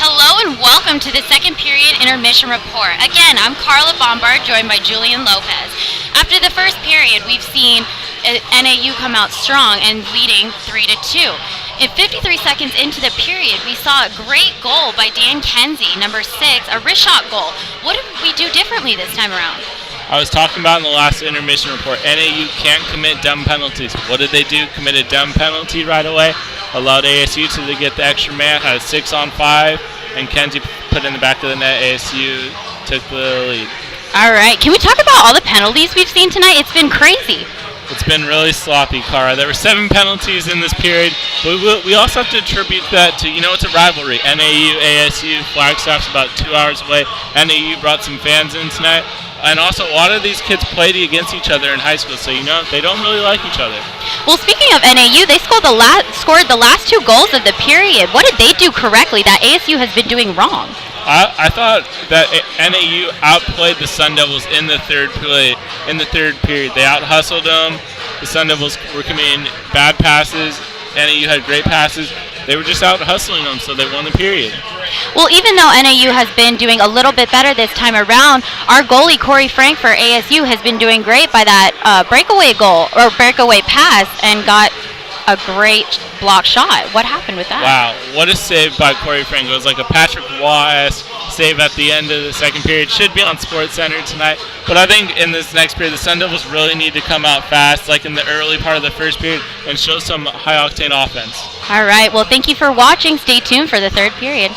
Hello and welcome to the second period intermission report. Again, I'm Carla Bombard, joined by Julian Lopez. After the first period, we've seen NAU come out strong and leading 3-2. In 53 seconds into the period, we saw a great goal by Dan Kenzie, number 6, a wrist shot goal. What did we do differently this time around? I was talking about in the last intermission report, NAU can't commit dumb penalties. What did they do? Committed dumb penalty right away. Allowed ASU to get the extra man, had a 6-on-5, and Kenzie put in the back of the net. ASU took the lead. All right, can we talk about all the penalties we've seen tonight? It's been crazy. It's been really sloppy, Cara. There were 7 penalties in this period, but we also have to attribute that to, it's a rivalry. NAU, ASU, Flagstaff's about 2 hours away. NAU brought some fans in tonight. And also, a lot of these kids played against each other in high school, so they don't really like each other. Well, speaking of NAU, they scored the last 2 goals of the period. What did they do correctly that ASU has been doing wrong? I thought that NAU outplayed the Sun Devils in the third period. They out-hustled them. The Sun Devils were committing bad passes. NAU had great passes. They were just out-hustling them, so they won the period. Well, even though NAU has been doing a little bit better this time around, our goalie, Corey Frank, for ASU has been doing great by that breakaway goal, or breakaway pass, and got a great block shot. What happened with that? Wow, what a save by Corey Frank. It was like a Patrick Waugh-esque save at the end of the second period. Should be on Sports Center tonight. But I think in this next period, the Sun Devils really need to come out fast, like in the early part of the first period, and show some high-octane offense. All right, well, thank you for watching. Stay tuned for the third period.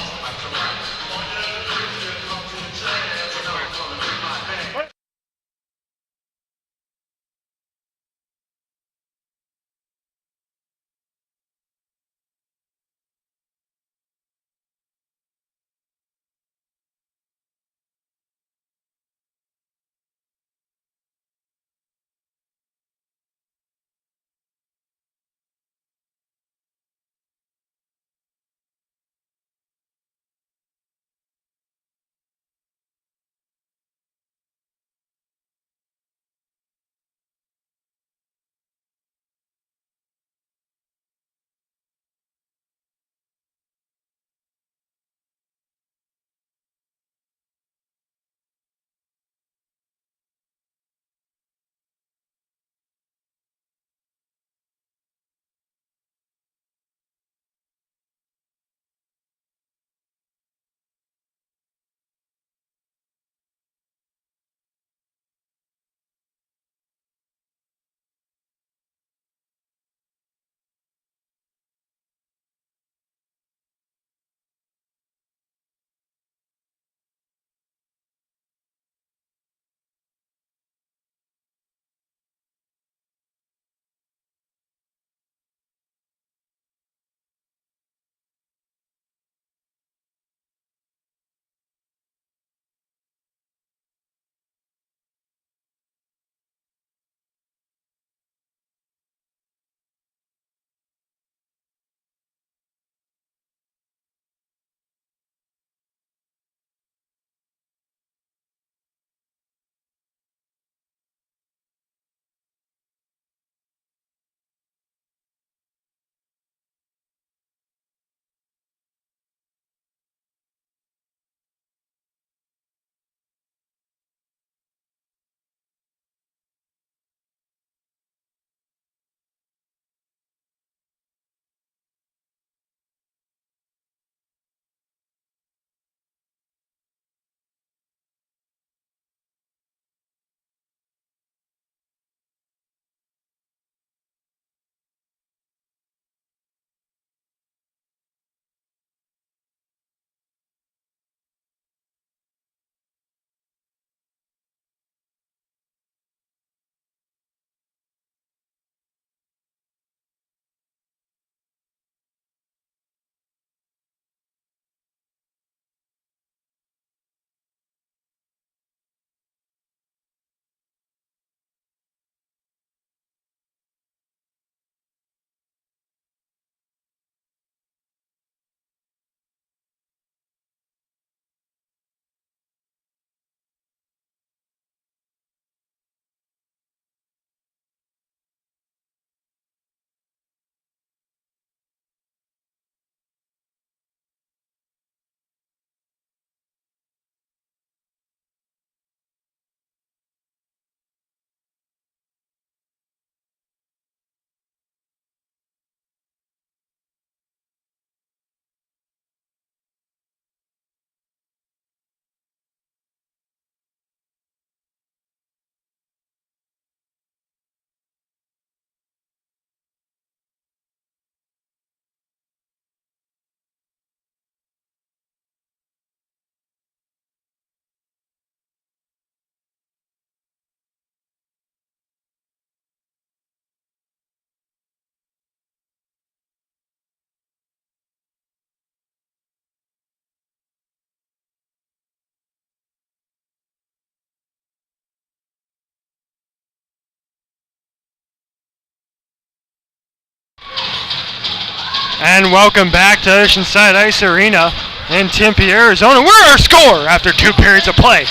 And welcome back to Oceanside Ice Arena in Tempe, Arizona. We're our score after 2 periods of play.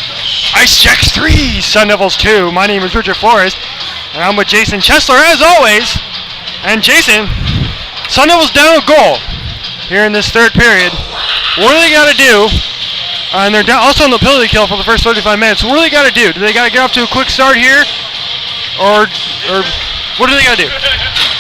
Ice Jacks 3, Sun Devils 2. My name is Richard Flores, and I'm with Jason Chesler as always. And Jason, Sun Devils down a goal here in this third period. What do they got to do? And they're down also on the penalty kill for the first 35 minutes. What do they got to do? Do they got to get off to a quick start here? Or what do they got to do?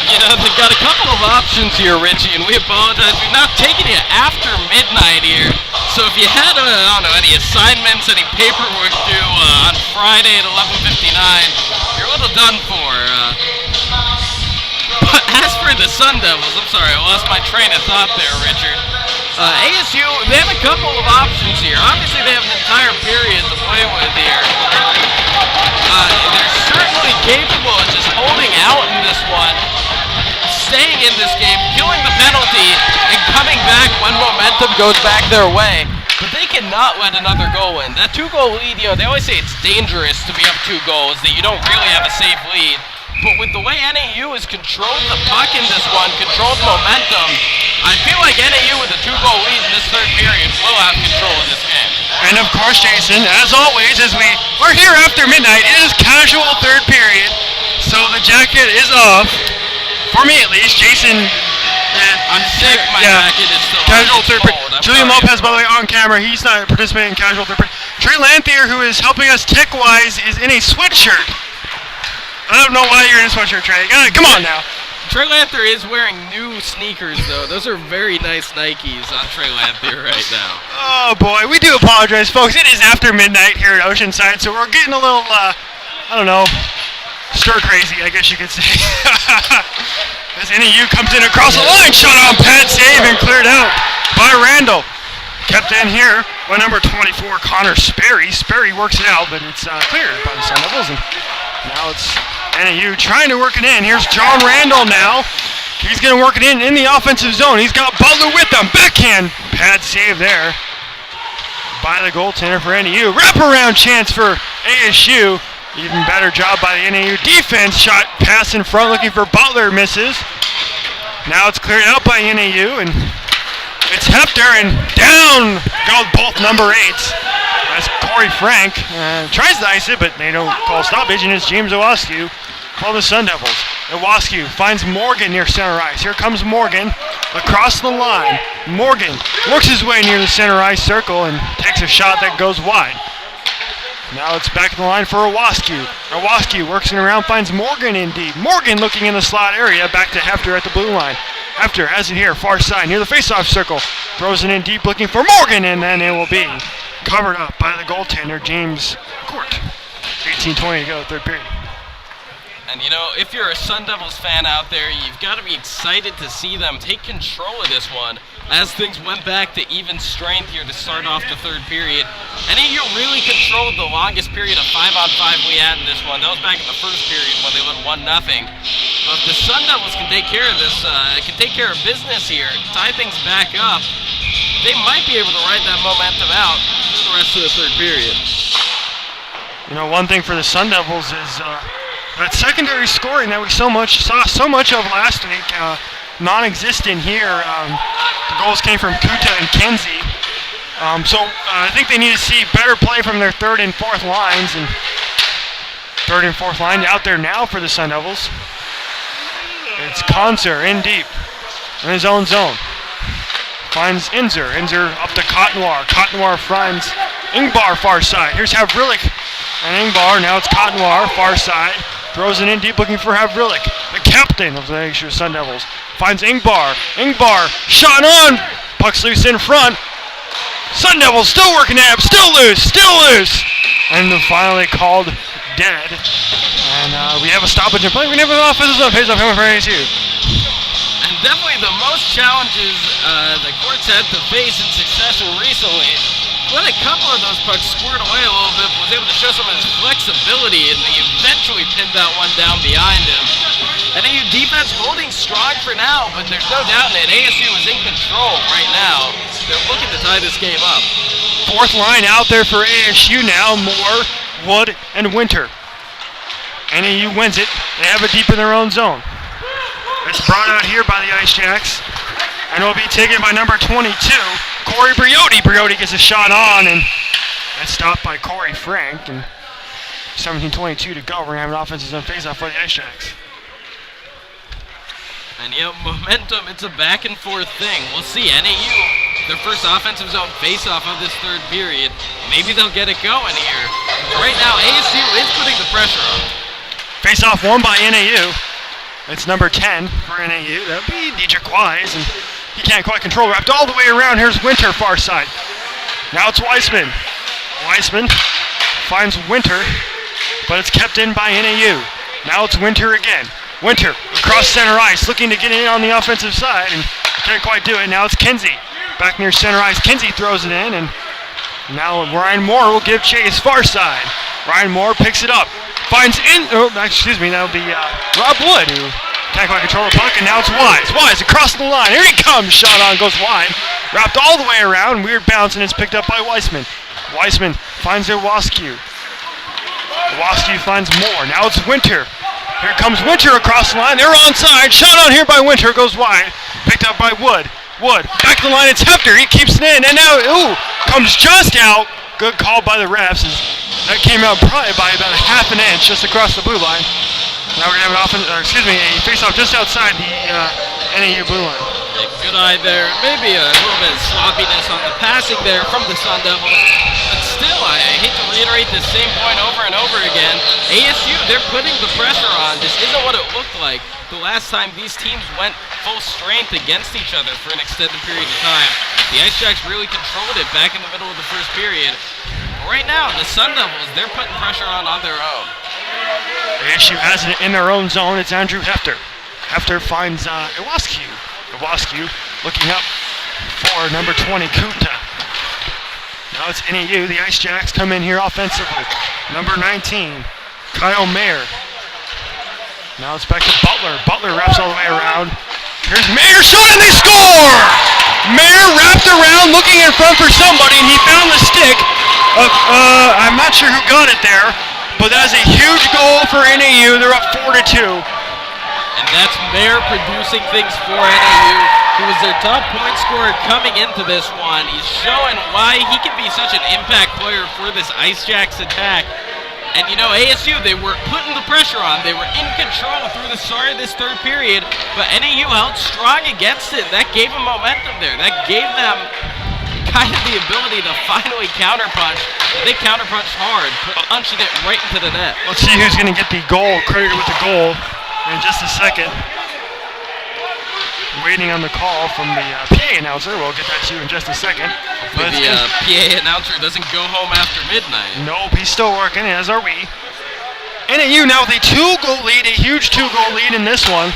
You know, they've got a couple of options here, Richie, and we apologize. We've not taken you after midnight here. So if you had, I don't know, any assignments, any paperwork due on Friday at 11:59, you're a little done for. But as for the Sun Devils, I'm sorry, I lost my train of thought there, Richard. ASU, they have a couple of options here. Obviously, they have an entire period to play with here. They're certainly capable of just holding out in this one, staying in this game, killing the penalty, and coming back when momentum goes back their way. But they cannot let another goal in. That 2-goal lead, you know, they always say it's dangerous to be up 2 goals, that you don't really have a safe lead. But with the way NAU has controlled the puck in this one, controlled momentum, I feel like NAU with a 2-goal lead in this third period will have control of this game. And of course, Jason, as always, as we're here after midnight, it is casual third period, so the jacket is off. For me at least, Jason. I'm sick, my jacket is still casual on. Third period. Julian Lopez, by the way, on camera, he's not participating in casual third period. Trey Lanthier, who is helping us tech-wise, is in a sweatshirt. I don't know why you're in a sweatshirt, Trey. Come on now. Trey Lanthier is wearing new sneakers, though. Those are very nice Nikes on Trey Lanthier right now. Oh, boy. We do apologize, folks. It is after midnight here at Oceanside, so we're getting a little, I don't know, stir-crazy, I guess you could say. As NAU comes in across the line, shot on pad save and cleared out by Randall. Kept in here by number 24, Connor Sperry. Sperry works it out, but it's cleared by the Sun Devils. And now it's NAU trying to work it in. Here's John Randall now. He's going to work it in the offensive zone. He's got Butler with him. Backhand pad save there by the goaltender for NAU. Wraparound chance for ASU. Even better job by the NAU defense. Shot pass in front looking for Butler. Misses. Now it's cleared out by NAU, and it's Hepter, and down go both number 8s. That's Corey Frank. Tries to ice it, but they don't call stoppage, and it's James Owascu for the Sun Devils. Owascu finds Morgan near center ice. Here comes Morgan across the line. Morgan works his way near the center ice circle and takes a shot that goes wide. Now it's back in the line for Owascu. Owascu works it around, finds Morgan in deep. Morgan looking in the slot area, back to Hefter at the blue line. Hefter has it here, far side, near the face-off circle. Throws it in deep, looking for Morgan, and then it will be covered up by the goaltender, James Court. 18:20 to go, third period. And you know, if you're a Sun Devils fan out there, you've got to be excited to see them take control of this one as things went back to even strength here to start off the third period. NAU really controlled the longest period of 5-on-5 we had in this one. That was back in the first period when they led 1-0. But if the Sun Devils can take care of this, can take care of business here, tie things back up, they might be able to ride that momentum out for the rest of the third period. You know, one thing for the Sun Devils is that secondary scoring that we saw so much of last week, non-existent here. The goals came from Kuta and Kenzie. So I think they need to see better play from their third and fourth lines. And third and fourth line out there now for the Sun Devils. It's Konzer in deep in his own zone. Finds Inzer. Inzer up to Cotnoir. Cotnoir finds Ingbar far side. Here's Havrilik and Ingbar. Now it's Cotnoir far side. Throws it in deep looking for Havrilik, the captain of the ASU Sun Devils. Finds Ingbar. Ingbar shot on. Puck's loose in front. Sun Devils still working it up. Still loose. And finally called dead. And we have a stoppage in play. We never have an offensive zone. Pays off coming for ASU. And definitely the most challenges the Courts had to face in succession recently. Let a couple of those pucks squirt away a little bit, was able to show some of his flexibility, and they eventually pinned that one down behind him. NAU defense holding strong for now, but there's no doubt in it. ASU is in control right now. They're looking to tie this game up. Fourth line out there for ASU now. Moore, Wood, and Winter. NAU wins it. They have it deep in their own zone. It's brought out here by the Ice Jacks. And it will be taken by number 22, Corey Briotti. Briotti gets a shot on, and that's stopped by Corey Frank. And 17:22 to go. We're going to have an offensive zone faceoff for the Ice Jacks. And momentum, it's a back and forth thing. We'll see. NAU, their first offensive zone faceoff of this third period. Maybe they'll get it going here. Right now, ASU is putting the pressure on. Faceoff won by NAU. It's number 10 for NAU. That would be Dietrich Wise, and he can't quite control. Wrapped all the way around. Here's Winter, far side. Now it's Weissman. Weissman finds Winter, but it's kept in by NAU. Now it's Winter again. Winter across center ice, looking to get in on the offensive side, and can't quite do it. Now it's Kinsey back near center ice. Kinsey throws it in, and now Ryan Moore will give chase far side. Ryan Moore picks it up, finds in. Oh, excuse me, that'll be Rob Wood who can't quite control the puck, and now it's Wise. Wise across the line. Here he comes. Shot on, goes wide. Wrapped all the way around. Weird bounce, and it's picked up by Weissman. Weissman finds Iwascu. Iwascu finds Moore. Now it's Winter. Here comes Winter across the line. They're onside. Shot on here by Winter. Goes wide. Picked up by Wood. Wood. Back to the line. It's Hefter. He keeps it in. And now, comes just out. Good call by the refs. That came out probably by about a half an inch just across the blue line. Now we're going to have a face-off just outside the NAU blue line. Yeah, good eye there. Maybe a little bit of sloppiness on the passing there from the Sun Devils. But still, I hate to reiterate the same point over and over again. ASU, they're putting the pressure on. This isn't what it looked like the last time these teams went full strength against each other for an extended period of time. The Ice Jacks really controlled it back in the middle of the first period. But right now, the Sun Devils, they're putting pressure on their own. ASU has it in their own zone. It's Andrew Hefter. Hefter finds Iwascu. Iwascu looking up for number 20, Kuta. Now it's NAU. The Ice Jacks come in here offensively. Number 19, Kyle Mayer. Now it's back to Butler. Butler wraps all the way around. Here's Mayer shot, and they score! Mayer wrapped around looking in front for somebody, and he found the stick. I'm not sure who got it there, but that is a huge goal for NAU. They're up 4-2. And that's Mayer producing things for NAU. He was their top point scorer coming into this one. He's showing why he can be such an impact player for this Ice Jacks attack. And you know, ASU, they were putting the pressure on. They were in control through the start of this third period, but NAU held strong against it. That gave them momentum there. That gave them kind of the ability to finally counterpunch. They counterpunched hard, punching it right into the net. Let's see who's going to get the goal, credited with the goal in just a second. Waiting on the call from the PA announcer. We'll get that to you in just a second. But the PA announcer doesn't go home after midnight. Nope, he's still working, as are we. NAU now with a 2-goal lead, a huge 2-goal lead in this one.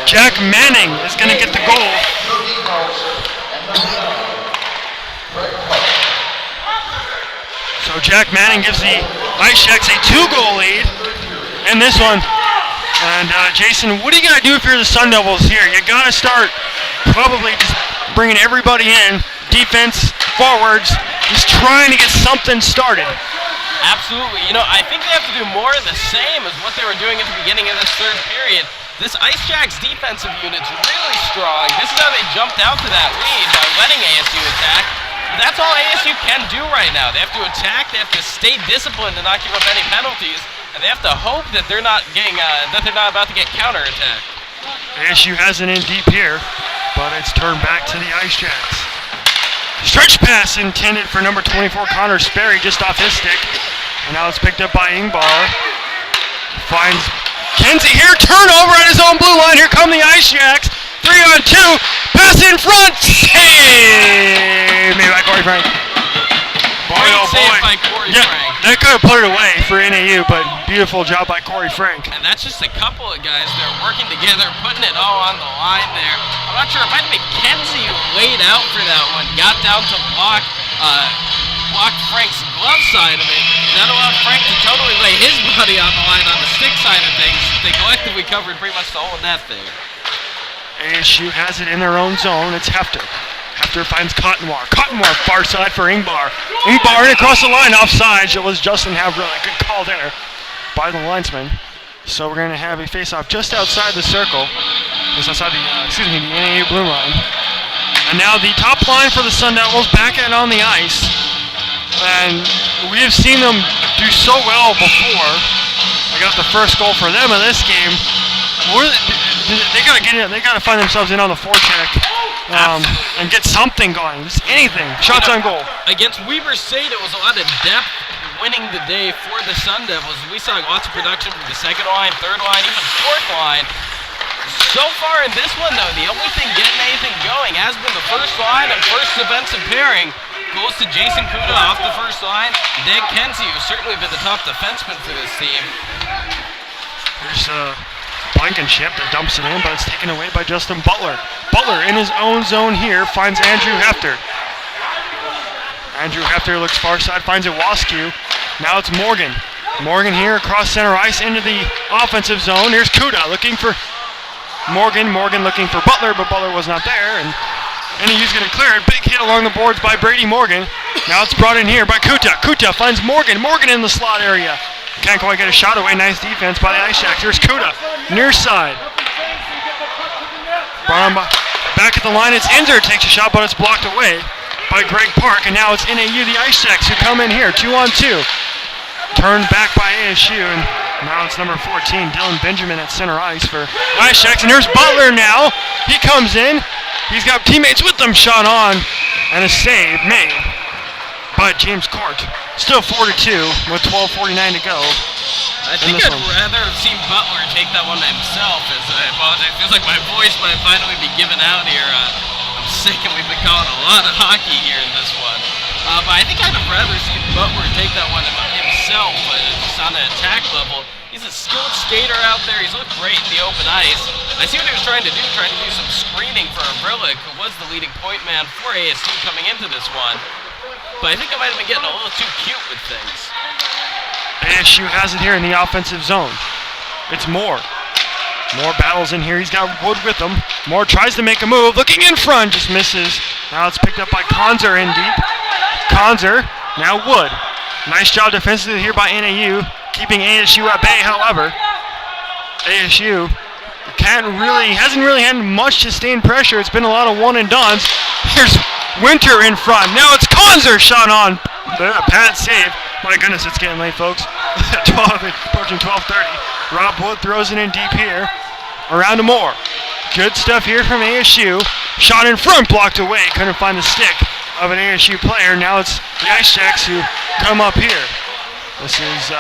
Jack Manning is going to get the goal. So Jack Manning gives the Ice Jacks a 2-goal lead in this one. And Jason, what do you got to do if you're the Sun Devils here? You got to start probably just bringing everybody in, defense, forwards, just trying to get something started. Absolutely. You know, I think they have to do more of the same as what they were doing at the beginning of this third period. This Ice Jacks defensive unit's really strong. This is how they jumped out to that lead by letting ASU attack. That's all ASU can do right now. They have to attack, they have to stay disciplined and not give up any penalties, and they have to hope that they're not getting that they're not about to get counterattacked. ASU has it in deep here, but it's turned back to the Ice Jacks. Stretch pass intended for number 24, Connor Sperry, just off his stick. And now it's picked up by Ingbar. Finds Kenzie here, turnover at his own blue line. Here come the Ice Jacks. 3-on-2, pass in front, save! Maybe by Corey Frank. Boy, oh boy. By Corey Frank. That could have put it away for NAU, but beautiful job by Corey Frank. And that's just a couple of guys that are working together, putting it all on the line there. I'm not sure, it might have been Kenzie who laid out for that one, got down to blocked Frank's glove side of it. That allowed Frank to totally lay his body on the line on the stick side of things. They collectively covered pretty much the whole net there. ASU has it in their own zone. It's Hefter. Hefter finds Cottonmore. Cottonmore far side for Ingbar. Ingbar in across the line offside. It was Justin Havre. Good call there by the linesman. So we're going to have a face-off just outside the circle. Just outside the, the NAU blue line. And now the top line for the Sun Devils back out on the ice. And we have seen them do so well before. I got the first goal for them in this game. They got to get in. They got to find themselves in on the forecheck and get something going. Just anything. Shots on goal. Against Weber State, it was a lot of depth winning the day for the Sun Devils. We saw lots of production from the second line, third line, even fourth line. So far in this one, though, the only thing getting anything going has been the first line and first defensive pairing. Goes to Jason Kuda off the first line. Dan Kenzie, who's certainly been the top defenseman for this team. There's Blankenship that dumps it in, but it's taken away by Justin Butler. Butler in his own zone here finds Andrew Hefter. Andrew Hefter looks far side, finds Iwascu. Now it's Morgan. Morgan here across center ice into the offensive zone. Here's Kuda looking for Morgan. Morgan looking for Butler, but Butler was not there. And he's going to clear it. Big hit along the boards by Brady Morgan. Now it's brought in here by Kuta. Kuta finds Morgan. Morgan in the slot area. Can't quite get a shot away. Nice defense by the Ice Jacks. Here's Kuta. Near side. Brought on back at the line. It's Inzer takes a shot, but it's blocked away by Greg Park. And now it's NAU, the Ice Jacks, who come in here. 2-on-2. Turned back by ASU. And now it's number 14, Dylan Benjamin at center ice for Ice Jacks. And here's Butler now. He comes in. He's got teammates with him. Shot on. And a save made by James Court. Still 4-2 with 12:49 to go. I think I'd rather have seen Butler take that one himself. As I apologize. It feels like my voice might finally be given out here. I'm sick and we've been calling a lot of hockey here in this one. But I think I'd have rather seen Butler take that one himself, just on the attack level. He's a skilled skater out there. He's looked great in the open ice. I see what he was trying to do some screening for Avrilik, who was the leading point man for ASU coming into this one. But I think I might have been getting a little too cute with things. ASU has it here in the offensive zone. It's Moore. Moore battles in here. He's got Wood with him. Moore tries to make a move. Looking in front. Just misses. Now it's picked up by Konzer in deep. Konzer. Now Wood. Nice job defensively here by NAU. Keeping ASU at bay, however. ASU hasn't really had much sustained pressure. It's been a lot of one and dones. Here's Winter in front. Now it's Konzer shot on. Pat save. My goodness, it's getting late, folks. 12, approaching 12:30. Rob Wood throws it in deep here. Around to Moore. Good stuff here from ASU. Shot in front, blocked away. Couldn't find the stick of an ASU player. Now it's the Ice Jacks who come up here. This is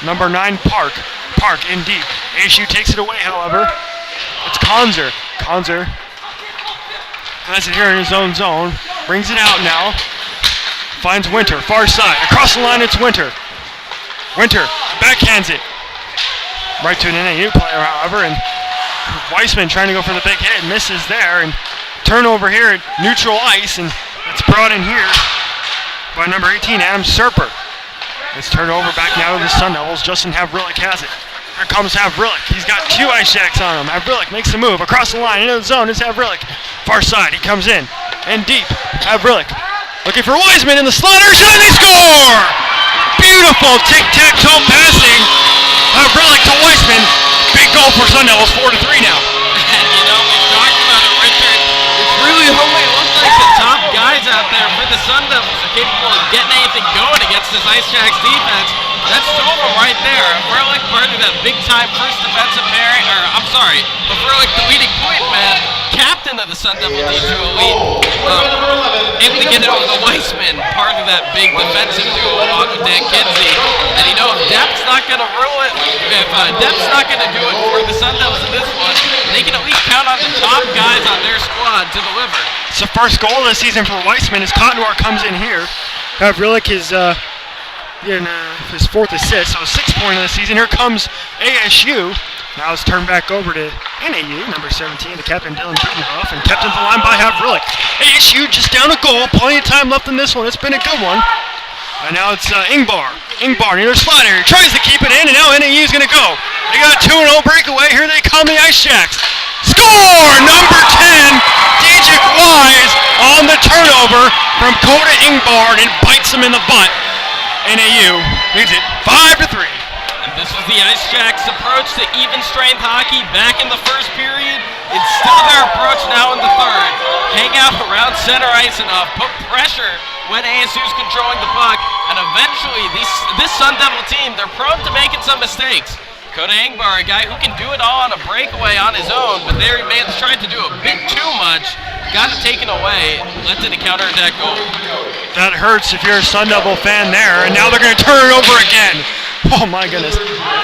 number 9, Park. Park in deep. ASU takes it away, however. It's Konzer. Konzer has it here in his own zone. Brings it out now. Finds Winter, far side. Across the line, it's Winter. Winter backhands it. Right to an NAU player, however, and Weissman trying to go for the big hit. Misses there, and turnover here at neutral ice, and it's brought in here by number 18, Adam Serper. It's turned over back now to the Sun Devils. Justin Havrilik has it. Here comes Havrilik. He's got 2 Ice Jacks on him. Havrilik makes the move. Across the line, into the zone is Havrilik. Far side, he comes in. And deep, Havrilik. Looking for Weissman in the slaughter. Shot, and they score! Beautiful tic-tac-toe passing. Havrilik to Weissman. Big goal for Sun Devils, 4-3 now. And you know, we've talked about it, Richard. It's really only looked like the top guys out there for the Sun Devils are capable of getting anything going against this Ice Jacks defense. That's total right there. Havrilik, part of that big-time first defensive pairing, Havrilik, the leading point man, captain of the Sun Devil D2 Elite, able to get it over the Weissman, part of that big defensive duo along with Dan Kinsey. And you know, if depth's not going to rule it, if depth's not going to do it for the Sun Devils in this one, they can at least count on the top guys on their squad to deliver. It's the first goal of the season for Weissman as Cottonwar comes in here. Havrilik is his 4th assist, so 6th point of the season. Here comes ASU. Now it's turned back over to NAU, number 17, the captain Dylan Budenhoff, and kept in the line by Havrilik. ASU just down a goal, plenty of time left in this one. It's been a good one. And now it's Ingbar. Ingbar near the slot area, tries to keep it in, and now NAU is going to go. They got a 2-0 breakaway. Here they come, the Ice Jacks. Score! Number 10, Dejik Wise on the turnover from Coda Ingbar, and it bites him in the butt. NAU leads it 5-3. This was the Ice Jacks' approach to even strength hockey back in the first period. It's still their approach now in the third. Hang out around center ice enough, put pressure when ASU's controlling the puck, and eventually this Sun Devil team, they're prone to making some mistakes. Kota Engbar, a guy who can do it all on a breakaway on his own, but there he may have tried to do a bit too much. Got it taken away, led to the counterattack goal. That hurts if you're a Sun Devil fan there, and now they're going to turn it over again. Oh my goodness.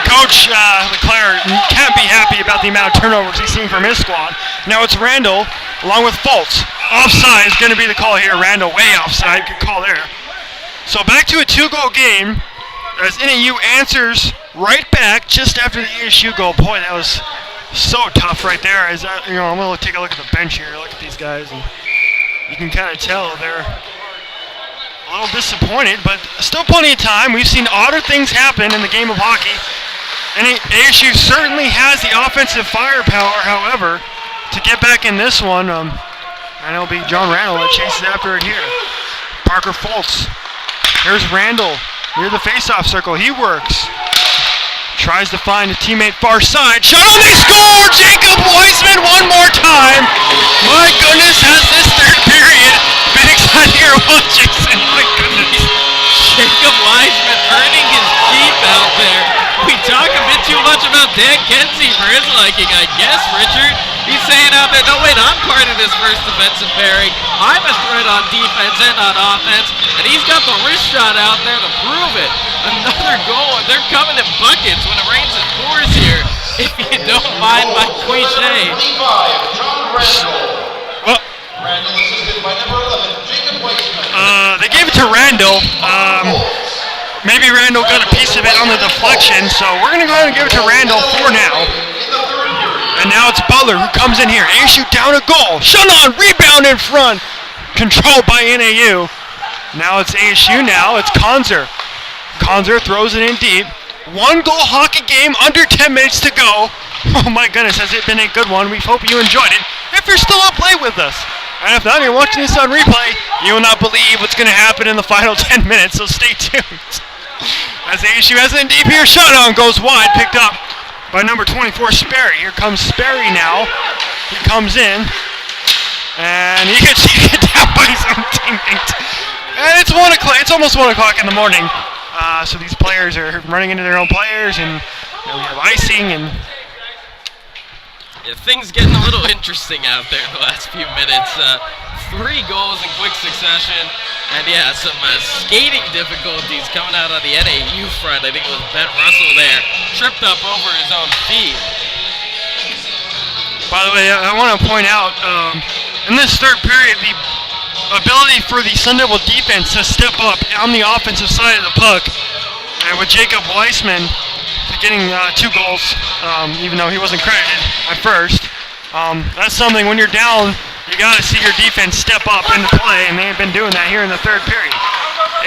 Coach Leclerc can't be happy about the amount of turnovers he's seen from his squad. Now it's Randall along with Fultz. Offside is going to be the call here. Randall way offside, good call there. So back to a 2-goal game as NAU answers right back just after the ASU goal. Boy, that was so tough right there. As I'm going to take a look at the bench here. Look at these guys, and you can kind of tell they're a little disappointed, but still plenty of time. We've seen odder things happen in the game of hockey, and ASU certainly has the offensive firepower, however, to get back in this one. And it'll be John Randall that chases after it here. Parker Fultz. Here's Randall near the face-off circle. He works. Tries to find a teammate far side. Shot on, they score! Jacob Weissman one more time! My goodness, has this third period been exciting here watching? My goodness. Jacob Weissman earning his keep out there. We talk a bit too much about Dan Kenzie for his liking, I guess, Richard. He's saying out there, no wait, I'm part of this first defensive pairing. I'm a threat on defense and on offense, and he's got the wrist shot out there to prove it. Another goal, and they're coming in buckets when it rains and pours here, if you don't mind my cliche. They gave it to Randall. Maybe Randall got a piece of it on the deflection, so we're going to go ahead and give it to Randall for now. And now it's Butler who comes in here. ASU down a goal. Shannon, rebound in front. Controlled by NAU. Now it's ASU now. It's Konzer. Konzer throws it in deep. 1-goal hockey game, under 10 minutes to go. Oh my goodness, has it been a good one. We hope you enjoyed it. If you're still up late with us. And if not, you're watching this on replay, you will not believe what's going to happen in the final 10 minutes, so stay tuned. As ASU has it in deep here, Shannon goes wide, picked up by number 24, Sperry. Here comes Sperry now. He comes in, and he gets taken down by his own teammate. And it's 1 o'clock. It's almost 1 o'clock in the morning. So these players are running into their own players, and we have icing, and yeah, things getting a little interesting out there the last few minutes. 3 goals in quick succession, and yeah, some skating difficulties coming out on the NAU front. I think it was Ben Russell there, tripped up over his own feet. By the way, I want to point out, in this third period, the ability for the Sun Devil defense to step up on the offensive side of the puck, and with Jacob Weissman getting 2 goals, even though he wasn't credited at first. That's something when you're down, you got to see your defense step up into play, and they have been doing that here in the third period.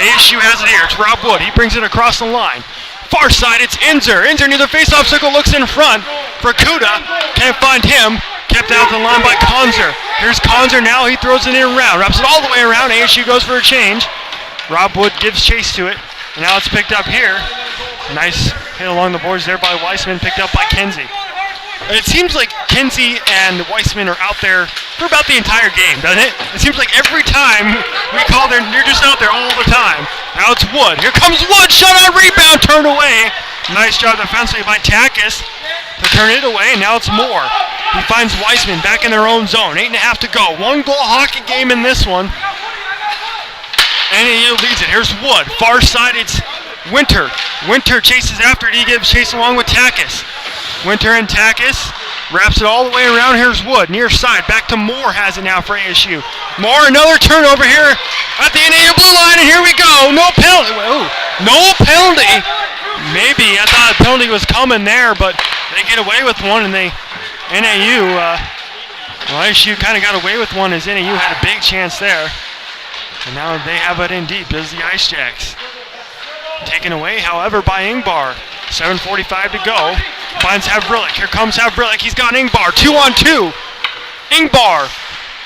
ASU has it here. It's Rob Wood. He brings it across the line. Far side, it's Inzer. Inzer near the face-off circle, looks in front for Kuda. Can't find him. Kept out to the line by Konzer. Here's Konzer now. He throws it in around. Wraps it all the way around. ASU goes for a change. Rob Wood gives chase to it. And now it's picked up here. Nice hit along the boards there by Weissman, picked up by Kenzie. It seems like Kenzie and Weissman are out there for about the entire game, doesn't it? It seems like every time we call, they're just out there all the time. Now it's Wood. Here comes Wood. Shot on rebound, turned away. Nice job defensively by Takis to turn it away, and now it's Moore. He finds Weissman back in their own zone. 8.5 to go. 1-goal hockey game in this one. NAU leads it. Here's Wood. Far side, it's Winter. Winter chases after it. He gives chase along with Takis. Winter and Takis wraps it all the way around. Here's Wood. Near side. Back to Moore has it now for ASU. Moore, another turnover here at the NAU blue line. And here we go. No penalty. Ooh, no penalty. Maybe. I thought a penalty was coming there, but they get away with one, and ASU kind of got away with one as NAU had a big chance there. And now they have it in deep as the Ice Jacks. Taken away, however, by Ingbar. 7:45 to go. Finds Havrillik. Here comes Havrillik. He's got Ingbar. 2-on-2. Ingbar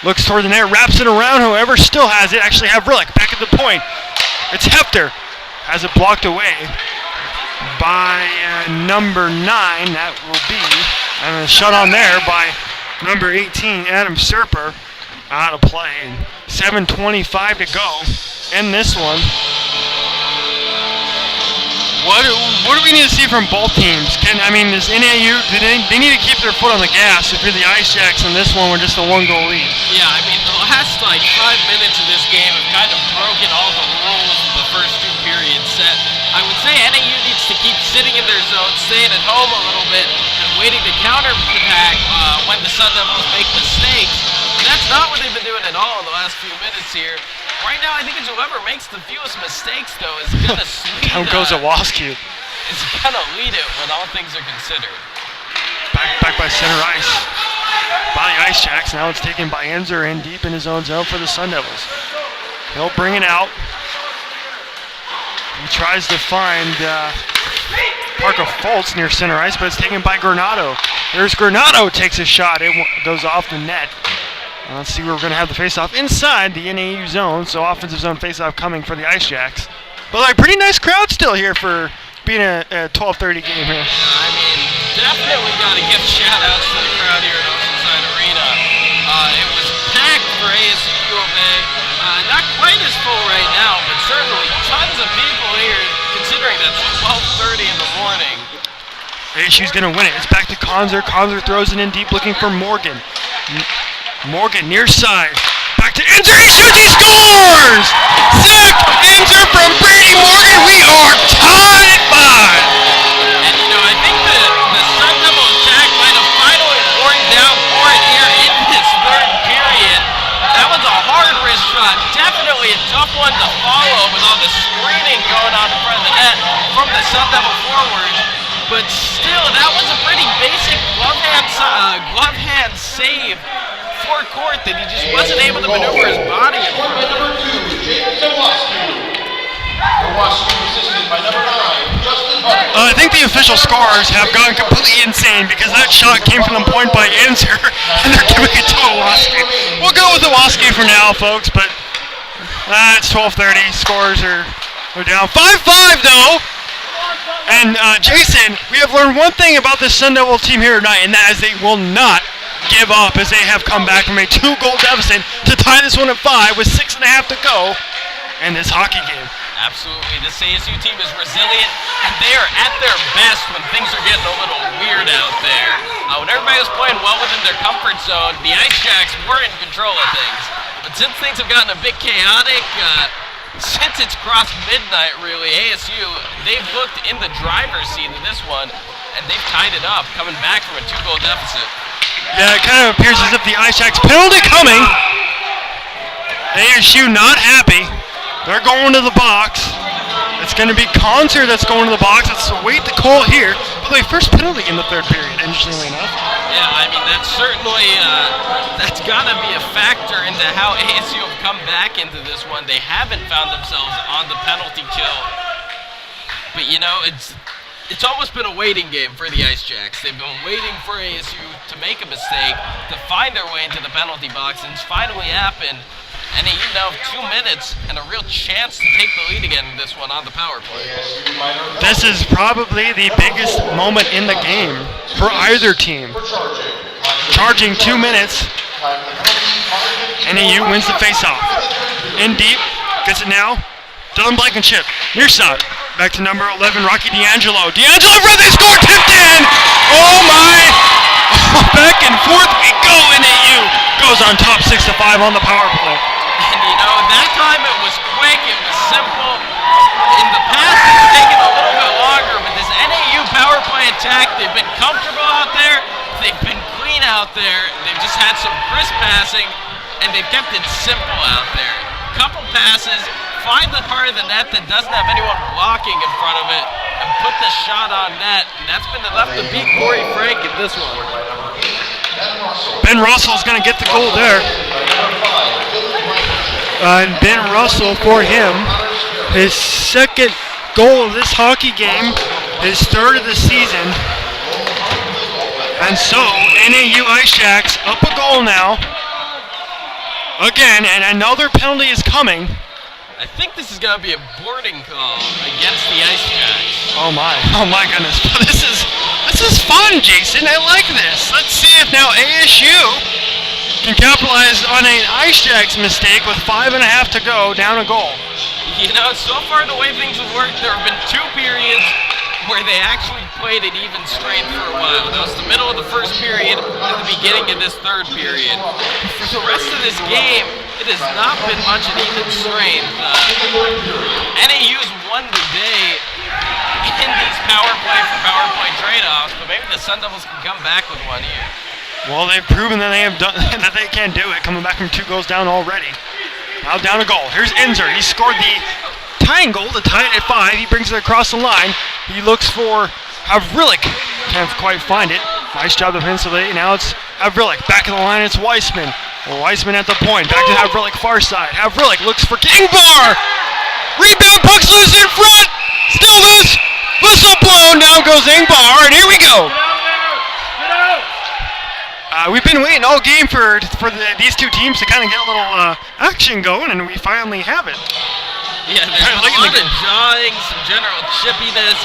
looks toward the net, wraps it around. However, still has it. Actually, Havrillik back at the point. It's Hefter. Has it blocked away by number 9. That will be, and a shut on there by number 18, Adam Serper, out of play. And 7:25 to go in this one. What do we need to see from both teams? Does NAU, they need to keep their foot on the gas if you're the Ice Jacks in this one with just a 1-goal lead. Yeah, the last 5 minutes of this game have kind of broken all the rules of the first 2 periods set. I would say NAU needs to keep sitting in their zone, staying at home a little bit, and waiting to counter-attack when the Sun Devils make mistakes. That's not what they've been doing at all in the last few minutes here. Right now, I think it's whoever makes the fewest mistakes, though, is going to lead. Down goes Iwaski. Is going to lead it when all things are considered. Back by center ice. By the Ice Jacks. Now it's taken by Enzer in deep in his own zone for the Sun Devils. He'll bring it out. He tries to find Parker Foltz near center ice, but it's taken by Granado. There's Granado, takes a shot. It goes off the net. Let's see where we're going to have the faceoff inside the NAU zone. So offensive zone faceoff coming for the Ice Jacks. But pretty nice crowd still here for being a 12:30 game here. Definitely got to give shout-outs to the crowd here at Oceanside Arena. It was packed for ASU U of A. Not quite as full right now, but certainly tons of people here, considering that's 12:30 in the morning. ASU's going to win it. It's back to Konzer. Konzer throws it in deep looking for Morgan. Morgan near side. Back to Enzer. He shoots. He scores! Zach Enzer from Brady Morgan. We are tied at 5. And I think the Sun Devil attack might have finally worn down for it here in this 3rd period. That was a hard wrist shot. Definitely a tough one to follow with all the screening going on in front of the net from the Sun Devil forwards. But still, that was a pretty basic glove hand save for court that he just wasn't able to maneuver his body in front of. I think the official scores have gone completely insane because that shot came from the point by Enzer, and they're giving it to Iwaski. We'll go with Iwaski for now, folks, but it's 12:30. Scores are down. 5-5, though. And Jason, we have learned one thing about this Sun Devil team here tonight, and that is they will not give up as they have come back from a 2-goal deficit to tie this one at 5 with 6.5 to go in this hockey game. Absolutely. This ASU team is resilient, and they are at their best when things are getting a little weird out there. When everybody was playing well within their comfort zone, the Ice Jacks were in control of things. But since things have gotten a bit chaotic, since it's crossed midnight, really, ASU, they've looked in the driver's seat in this one, and they've tied it up, coming back from a 2-goal deficit. Yeah, it kind of appears as if the Ice Jacks penalty coming. ASU not happy. They're going to the box. It's going to be Konzer that's going to the box. It's a wait the call here. By the way, first penalty in the 3rd period, interestingly enough. Yeah, that's certainly, that's got to be a factor into how ASU have come back into this one. They haven't found themselves on the penalty kill. But, it's almost been a waiting game for the Ice Jacks. They've been waiting for ASU to make a mistake, to find their way into the penalty box, and it's finally happened. And you now have 2 minutes and a real chance to take the lead again in this one on the power play. This is probably the biggest moment in the game for either team. Charging 2 minutes. NAU wins the faceoff. In deep, gets it now. Dylan Blankenship, near side. Back to number 11, Rocky D'Angelo. D'Angelo for they score, tipped in! Oh my! Back and forth we go. NAU goes on top 6-5 on the power play. And that time it was quick, it was simple. In the past it's taken a little bit longer, but this NAU power play attack, they've been comfortable out there, they've been clean out there, they've just had some crisp passing, and they've kept it simple out there. Couple passes, find the part of the net that doesn't have anyone blocking in front of it, and put the shot on net, and that's been enough to beat Corey Frank in this one. Ben Russell's going to get the goal there. And Ben Russell, for him, his 2nd goal of this hockey game, his 3rd of the season. And so, NAU Ice Jacks up a goal now. Again, and another penalty is coming. I think this is going to be a boarding call against the Ice Jacks. Oh my goodness. This is fun, Jason. I like this. Let's see if now ASU can capitalize on an Ice Jacks mistake with 5.5 to go, down a goal. You know, so far the way things have worked, there have been 2 periods where they actually played at even strength for a while. That was the middle of the first period and the beginning of this third period. For the rest of this game, it has not been much at even strength. NAU's won the day in these power play trade-offs, but maybe the Sun Devils can come back with one here. Well, they've proven that they have done that they can do it, coming back from 2 goals down already. Now down a goal. Here's Inzer. He scored the tying goal to tie it at 5. He brings it across the line. He looks for Havrilik. Can't quite find it. Nice job defensively. Now it's Havrilik. Back of the line, it's Weissman. Weissman at the point. Back to Havrilik, far side. Havrilik looks for Ingvar. Rebound, puck's loose in front. Still loose. Whistle blown. Down goes Ingvar, and here we go. We've been waiting all game for these 2 teams to kind of get a little action going, and we finally have it. Yeah, there's a lot of jawing, some general chippiness.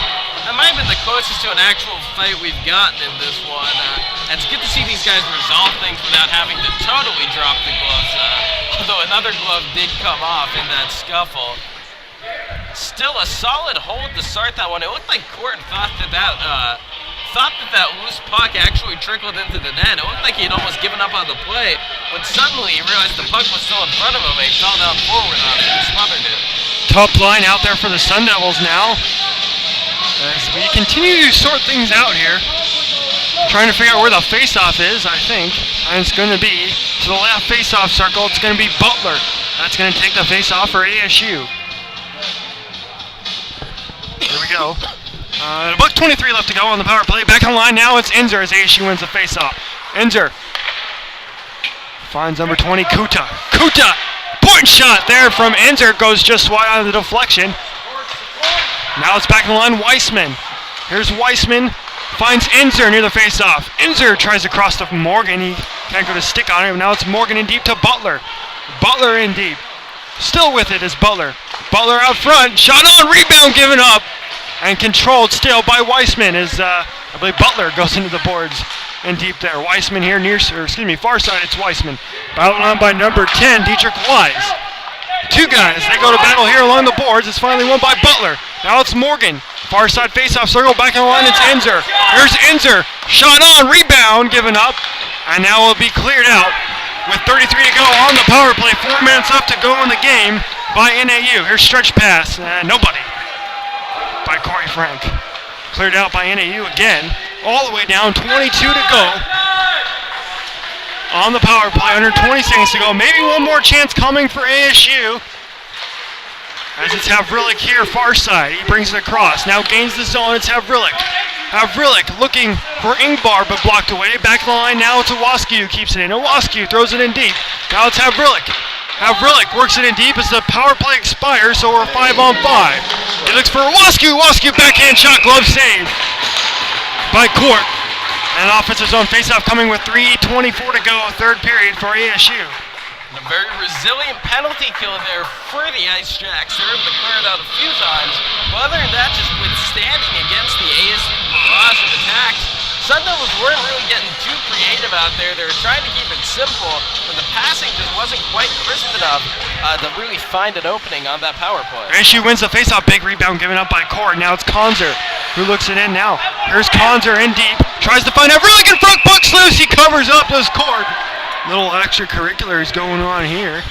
That might have been the closest to an actual fight we've gotten in this one. And it's good to see these guys resolve things without having to totally drop the gloves. Although another glove did come off in that scuffle. Still a solid hold to start that one. It looked like Court thought that loose puck actually trickled into the net. It looked like he had almost given up on the play, when suddenly he realized the puck was still in front of him and he fell down forward on it and smothered it. Top line out there for the Sun Devils now. As we continue to sort things out here. Trying to figure out where the face-off is, I think. And it's going to be to the left face-off circle. It's going to be Butler. That's going to take the face-off for ASU. Here we go. About 23 left to go on the power play. Back on the line now, it's Inzer as ASU wins the face-off. Inzer finds number 20, Kuta. Kuta! Point shot there from Inzer. Goes just wide on the deflection. Now it's back on the line, Weissman. Here's Weissman. Finds Inzer near the face-off. Inzer tries to cross to Morgan. He can't go to stick on it. Now it's Morgan in deep to Butler. Butler in deep. Still with it is Butler. Butler out front. Shot on. Rebound given up. And controlled still by Weissman as I believe Butler goes into the boards in deep there. Weissman here far side, it's Weissman. Battled on by number 10, Dietrich Wise. 2 guys, they go to battle here along the boards. It's finally won by Butler. Now it's Morgan. Far side face-off circle, back on the line, it's Inzer. Here's Inzer. Shot on, rebound given up. And now will be cleared out with 33 to go on the power play. 4 minutes up to go in the game by NAU. Here's stretch pass, nobody. By Corey Frank. Cleared out by NAU again. All the way down, 22 to go. On the power play, under 20 seconds to go. Maybe one more chance coming for ASU. As it's Havrilik here, far side. He brings it across. Now gains the zone, it's Havrilik. Havrilik looking for Ingvar, but blocked away. Back of the line, now it's Owasku who keeps it in. Owasku throws it in deep. Now it's Havrilik. Havrilik works it in deep as the power play expires, so we're 5-on-5. He looks for Owasku. Owasku backhand shot, glove save by Court. And an offensive zone faceoff coming with 3:24 to go, third period for ASU. And a very resilient penalty kill there for the Ice Jacks. They're able to clear it out a few times, but other than that, just withstanding against the ASU barrage of attacks. Sun Devils weren't really getting too creative out there. They were trying to keep it simple, but the passing just wasn't quite crisp enough to really find an opening on that power play. ASU wins the faceoff, big rebound given up by Court. Now it's Konzer who looks it in now. Here's Konzer in deep, tries to find out really good front, puck's loose, he covers up those Court. Little extracurriculars going on here.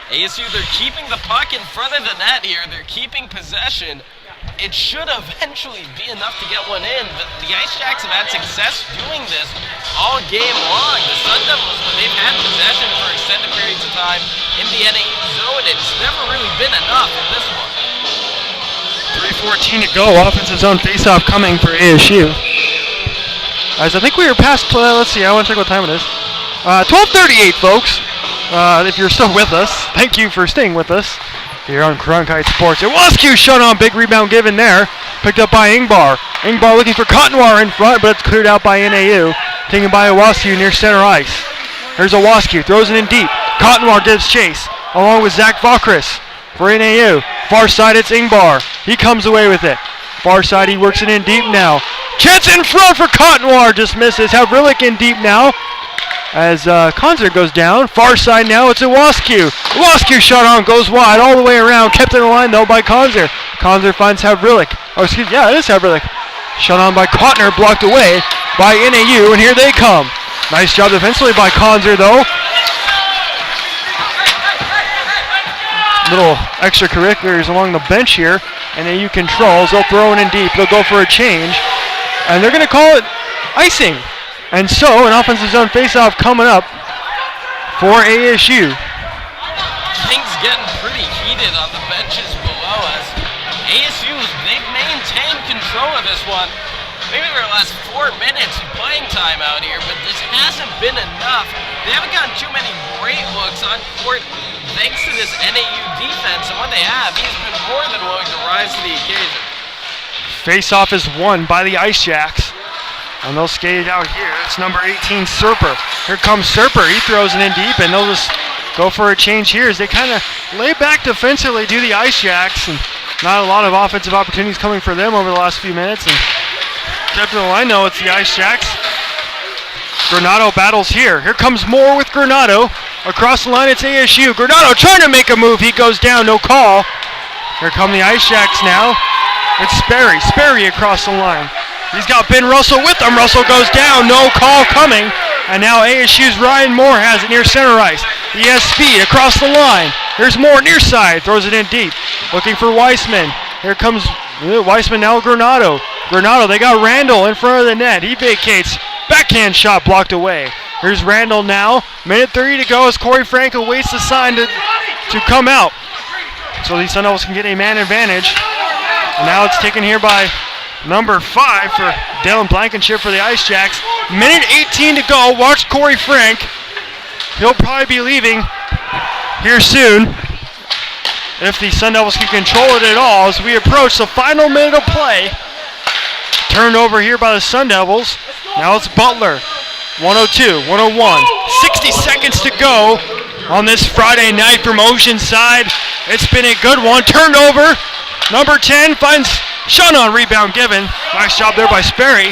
ASU, they're keeping the puck in front of the net here. They're keeping possession. It should eventually be enough to get one in, but the Ice Jacks have had success doing this all game long. The Sun Devils, when they've had possession for extended periods of time in the NAU zone, it's never really been enough in this one. 3:14 to go, offensive zone faceoff coming for ASU. As I think we were past, let's see, I want to check what time it is. 12:38, folks. If you're still with us, thank you for staying with us here on Cronkite Sports. Owasku shot on, big rebound given there. Picked up by Ingvar. Ingvar looking for Cottonwar in front, but it's cleared out by NAU. Taken by Owasku near center ice. Here's Owasku, throws it in deep. Cottonwar gives chase. along with Zach Vokris for NAU. Far side, it's Ingbar. He comes away with it. Far side, he works it in deep now. Chance in front for Cottonwar, just misses. Havrilik in deep now as Konzer goes down. Far side now, it's Iwascu. Iwascu shot on, goes wide all the way around. Kept in the line though by Konzer. Konzer finds Havrilik. Oh, excuse me, yeah, it is Havrilik. Shot on by Kottner, blocked away by NAU, and here they come. Nice job defensively by Konzer though. Little extracurriculars along the bench here. NAU controls, they'll throw it in deep. They'll go for a change, and they're going to call it icing. And so, an offensive zone faceoff coming up for ASU. Things getting pretty heated on the benches below us. ASU, they've maintained control of this one. Maybe for the last 4 minutes of playing time out here, but this hasn't been enough. They haven't gotten too many great looks on court thanks to this NAU defense, and when they have, he's been more than willing to rise to the occasion. Face-off is won by the Ice Jacks, and they'll skate it out here. It's number 18, Serper. Here comes Serper. He throws it in deep, and they'll just go for a change here as they kind of lay back defensively, do the Ice Jacks, and not a lot of offensive opportunities coming for them over the last few minutes. And kept in the line, though, it's the Ice Jacks. Granado battles here. Here comes Moore with Granado. Across the line, it's ASU. Granado trying to make a move. He goes down, no call. Here come the Ice Jacks now. It's Sperry. Sperry across the line. He's got Ben Russell with him. Russell goes down, no call coming. And now ASU's Ryan Moore has it near center ice. He has speed across the line. Here's Moore near side, throws it in deep. Looking for Weissman. Here comes Weissman, now Granado. Granado, they got Randall in front of the net. He vacates. Backhand shot blocked away. Here's Randall now. Minute 30 to go as Corey Frank awaits the sign to come out. So the Sun Devils can get a man advantage. And now it's taken here by number 5 for Dylan Blankenship for the Ice Jacks. Minute 18 to go. Watch Corey Frank. He'll probably be leaving here soon if the Sun Devils can control it at all as we approach the final minute of play. Turned over here by the Sun Devils. Now it's Butler. 102, 101, 60 seconds to go on this Friday night from Oceanside. It's been a good one. Turned over. Number 10 finds Sean on rebound given. Nice job there by Sperry.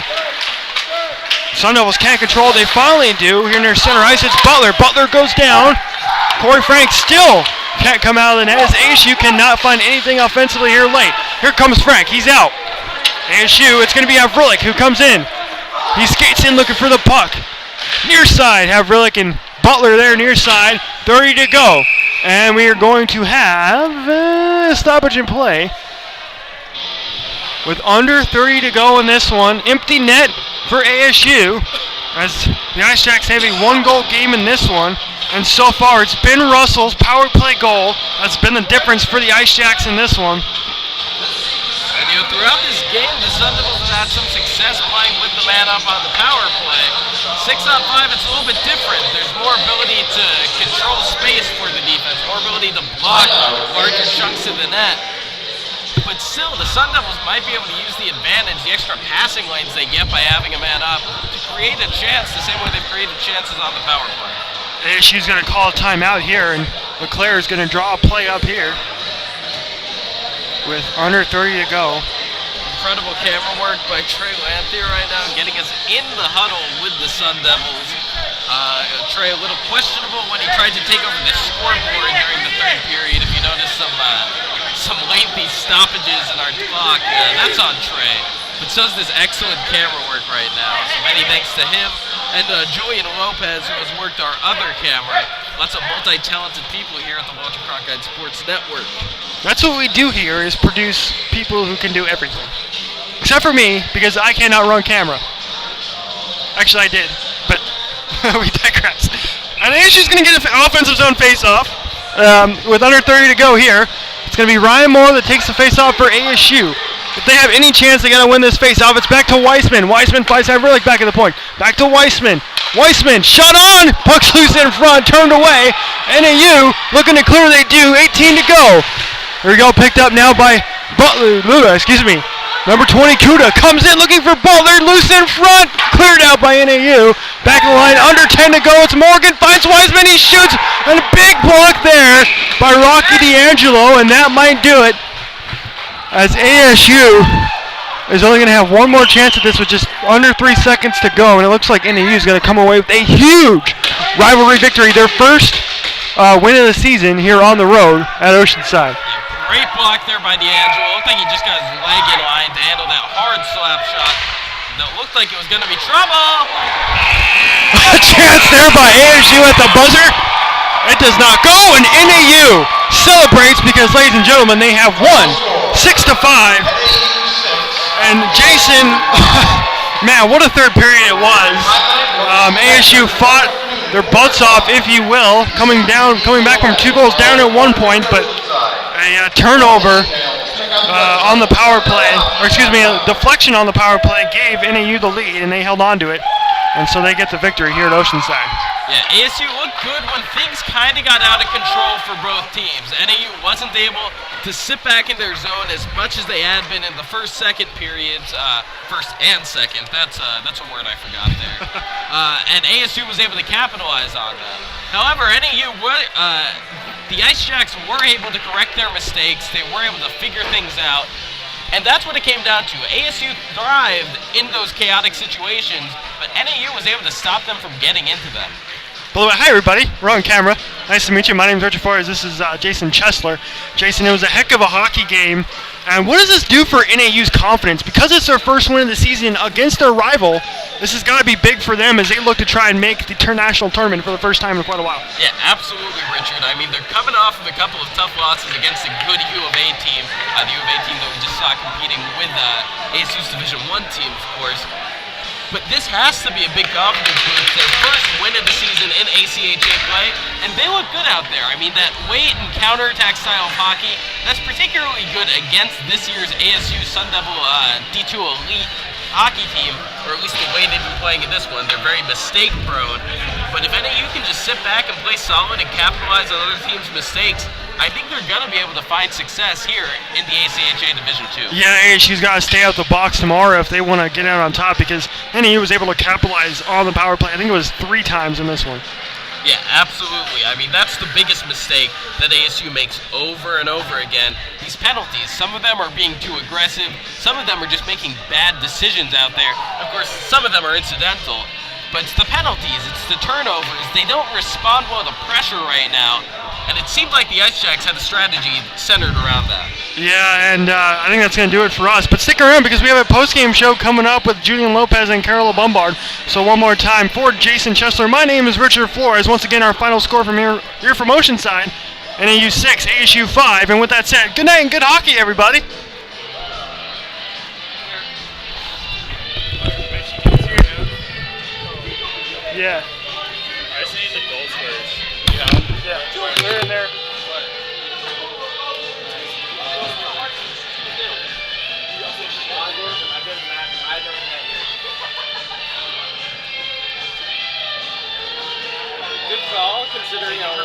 Sun Devils can't control it. They finally do. Here near center ice, it's Butler. Butler goes down. Corey Frank still can't come out of the net as ASU cannot find anything offensively here late. Here comes Frank. He's out. ASU, it's going to be Havrilik who comes in. He skates in looking for the puck. Near side, Havrilik and Butler there near side. 30 to go. And we are going to have a stoppage in play. With under 30 to go in this one. Empty net for ASU as the Ice Jacks have a 1-goal game in this one. And so far it's Ben Russell's power play goal that's been the difference for the Ice Jacks in this one. And throughout this game, the Sun Devils have had some success playing with the man up on the power play. 6-on-5, it's a little bit different. There's more ability to control space for the defense, more ability to block larger chunks of the net. But still, the Sun Devils might be able to use the advantage, the extra passing lanes they get by having a man up to create a chance the same way they've created chances on the power play. ASU's going to call a timeout here, and LeClaire is going to draw a play up here with under 30 to go. Incredible camera work by Trey Lanthier right now, getting us in the huddle with the Sun Devils. Trey a little questionable when he tried to take over the scoreboard during the third period. If you notice some lengthy stoppages in our clock, that's on Trey. But so is this excellent camera work right now. So many thanks to him and Julian Lopez, who has worked our other camera. Lots of multi-talented people here at the Walter Cronkite Sports Network. That's what we do here, is produce people who can do everything. Except for me, because I cannot run camera. Actually, I did, but we digress. And ASU's going to get an offensive zone face-off with under 30 to go here. It's going to be Ryan Moore that takes the face-off for ASU. If they have any chance, they got to win this face-off. It's back to Weissman. Weissman fights Havrilik back at the point. Back to Weissman. Weissman, shot on! Puck's loose in front, turned away. NAU looking to clear, they do. 18 to go. Here we go, picked up now by Butler. Number 20, Kuda comes in looking for Butler, loose in front, cleared out by NAU. Back of the line, under 10 to go. It's Morgan, finds Wiseman, he shoots, and a big block there by Rocky D'Angelo, and that might do it. As ASU is only going to have one more chance at this with just under 3 seconds to go, and it looks like NAU is going to come away with a huge rivalry victory, their first win of the season here on the road at Oceanside. Great block there by D'Angelo. Looked like he just got his leg in line to handle that hard slap shot. That looked like it was going to be trouble. A chance there by ASU at the buzzer. It does not go, and NAU celebrates because, ladies and gentlemen, they have won 6-5. And Jason, man, what a third period it was. ASU fought their butts off, if you will, coming back from 2 goals down at one point, but a turnover on the power play, or excuse me, a deflection on the power play gave NAU the lead, and they held on to it, and so they get the victory here at Oceanside. Yeah, ASU looked good when things kind of got out of control for both teams. NAU wasn't able to sit back in their zone as much as they had been in the first, second periods. First and second, that's a word I forgot there. And ASU was able to capitalize on that. However, NAU the Ice Jacks were able to correct their mistakes. They were able to figure things out. And that's what it came down to. ASU thrived in those chaotic situations, but NAU was able to stop them from getting into them. By the way, hi everybody, we're on camera. Nice to meet you. My name is Richard Flores. This is Jason Chesler. Jason, it was a heck of a hockey game. And what does this do for NAU's confidence? Because it's their first win of the season against their rival, this has got to be big for them as they look to try and make the international tournament for the first time in quite a while. Yeah, absolutely, Richard. I mean, they're coming off of a couple of tough losses against a good U of A team. The U of A team that we just saw competing with ASU's Division I team, of course. But this has to be a big confidence boost. Their first win of the season in ACHA play, and they look good out there. I mean, that weight and counterattack style of hockey, that's particularly good against this year's ASU Sun Devil D2 Elite hockey team, or at least the way they've been playing in this one. They're very mistake prone. But if any of you can just sit back and play solid and capitalize on other teams' mistakes, I think they're going to be able to find success here in the ACHA Division II. Yeah, ASU's got to stay out the box tomorrow if they want to get out on top, because NAU was able to capitalize on the power play. I think it was 3 times in this one. Yeah, absolutely. I mean, that's the biggest mistake that ASU makes over and over again. These penalties, some of them are being too aggressive. Some of them are just making bad decisions out there. Of course, some of them are incidental. But it's the penalties, it's the turnovers. They don't respond well to pressure right now. And it seemed like the Ice Jacks had a strategy centered around that. Yeah, and I think that's going to do it for us. But stick around because we have a post-game show coming up with Julian Lopez and Carola Bombard. So one more time, for Jason Chesler, my name is Richard Flores. Once again, our final score from here from Oceanside, NAU 6, ASU 5. And with that said, good night and good hockey, everybody. Yeah. I see the goal scorers. Yeah, we're in there. Good call, considering how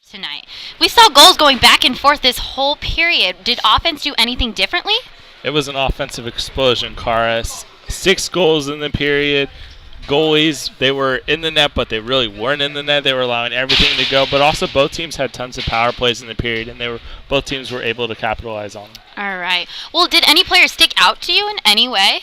tonight. We saw goals going back and forth this whole period. Did offense do anything differently? It was an offensive explosion, Cara. 6 goals in the period. Goalies, they were in the net, but they really weren't in the net. They were allowing everything to go. But also both teams had tons of power plays in the period, and both teams were able to capitalize on them. All right. Well, did any player stick out to you in any way?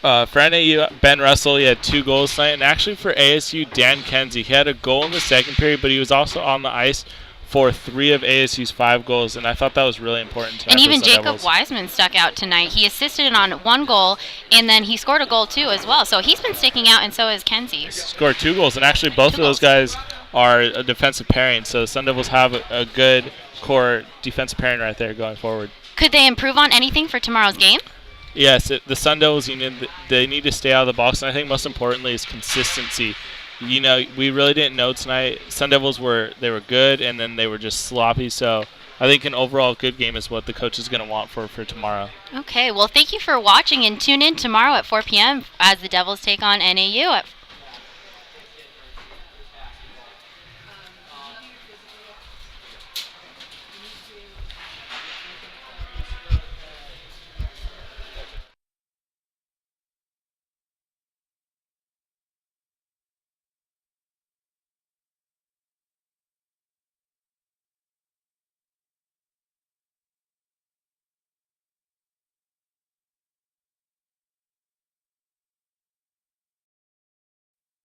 For NAU, Ben Russell, he had 2 goals tonight. And actually for ASU, Dan Kenzie, he had a goal in the second period, but he was also on the ice for 3 of ASU's 5 goals, and I thought that was really important tonight. And even Jacob Wiseman stuck out tonight. He assisted on 1 goal, and then he scored a goal too as well. So he's been sticking out, and so has Kenzie. Scored 2 goals, and actually both of those guys are a defensive pairing. So the Sun Devils have a good core defensive pairing right there going forward. Could they improve on anything for tomorrow's game? Yes, the Sun Devils, they need to stay out of the box, and I think most importantly is consistency. We really didn't know tonight. Sun Devils were good, and then they were just sloppy. So I think an overall good game is what the coach is going to want for tomorrow. Okay, well, thank you for watching, and tune in tomorrow at 4 p.m. as the Devils take on NAU at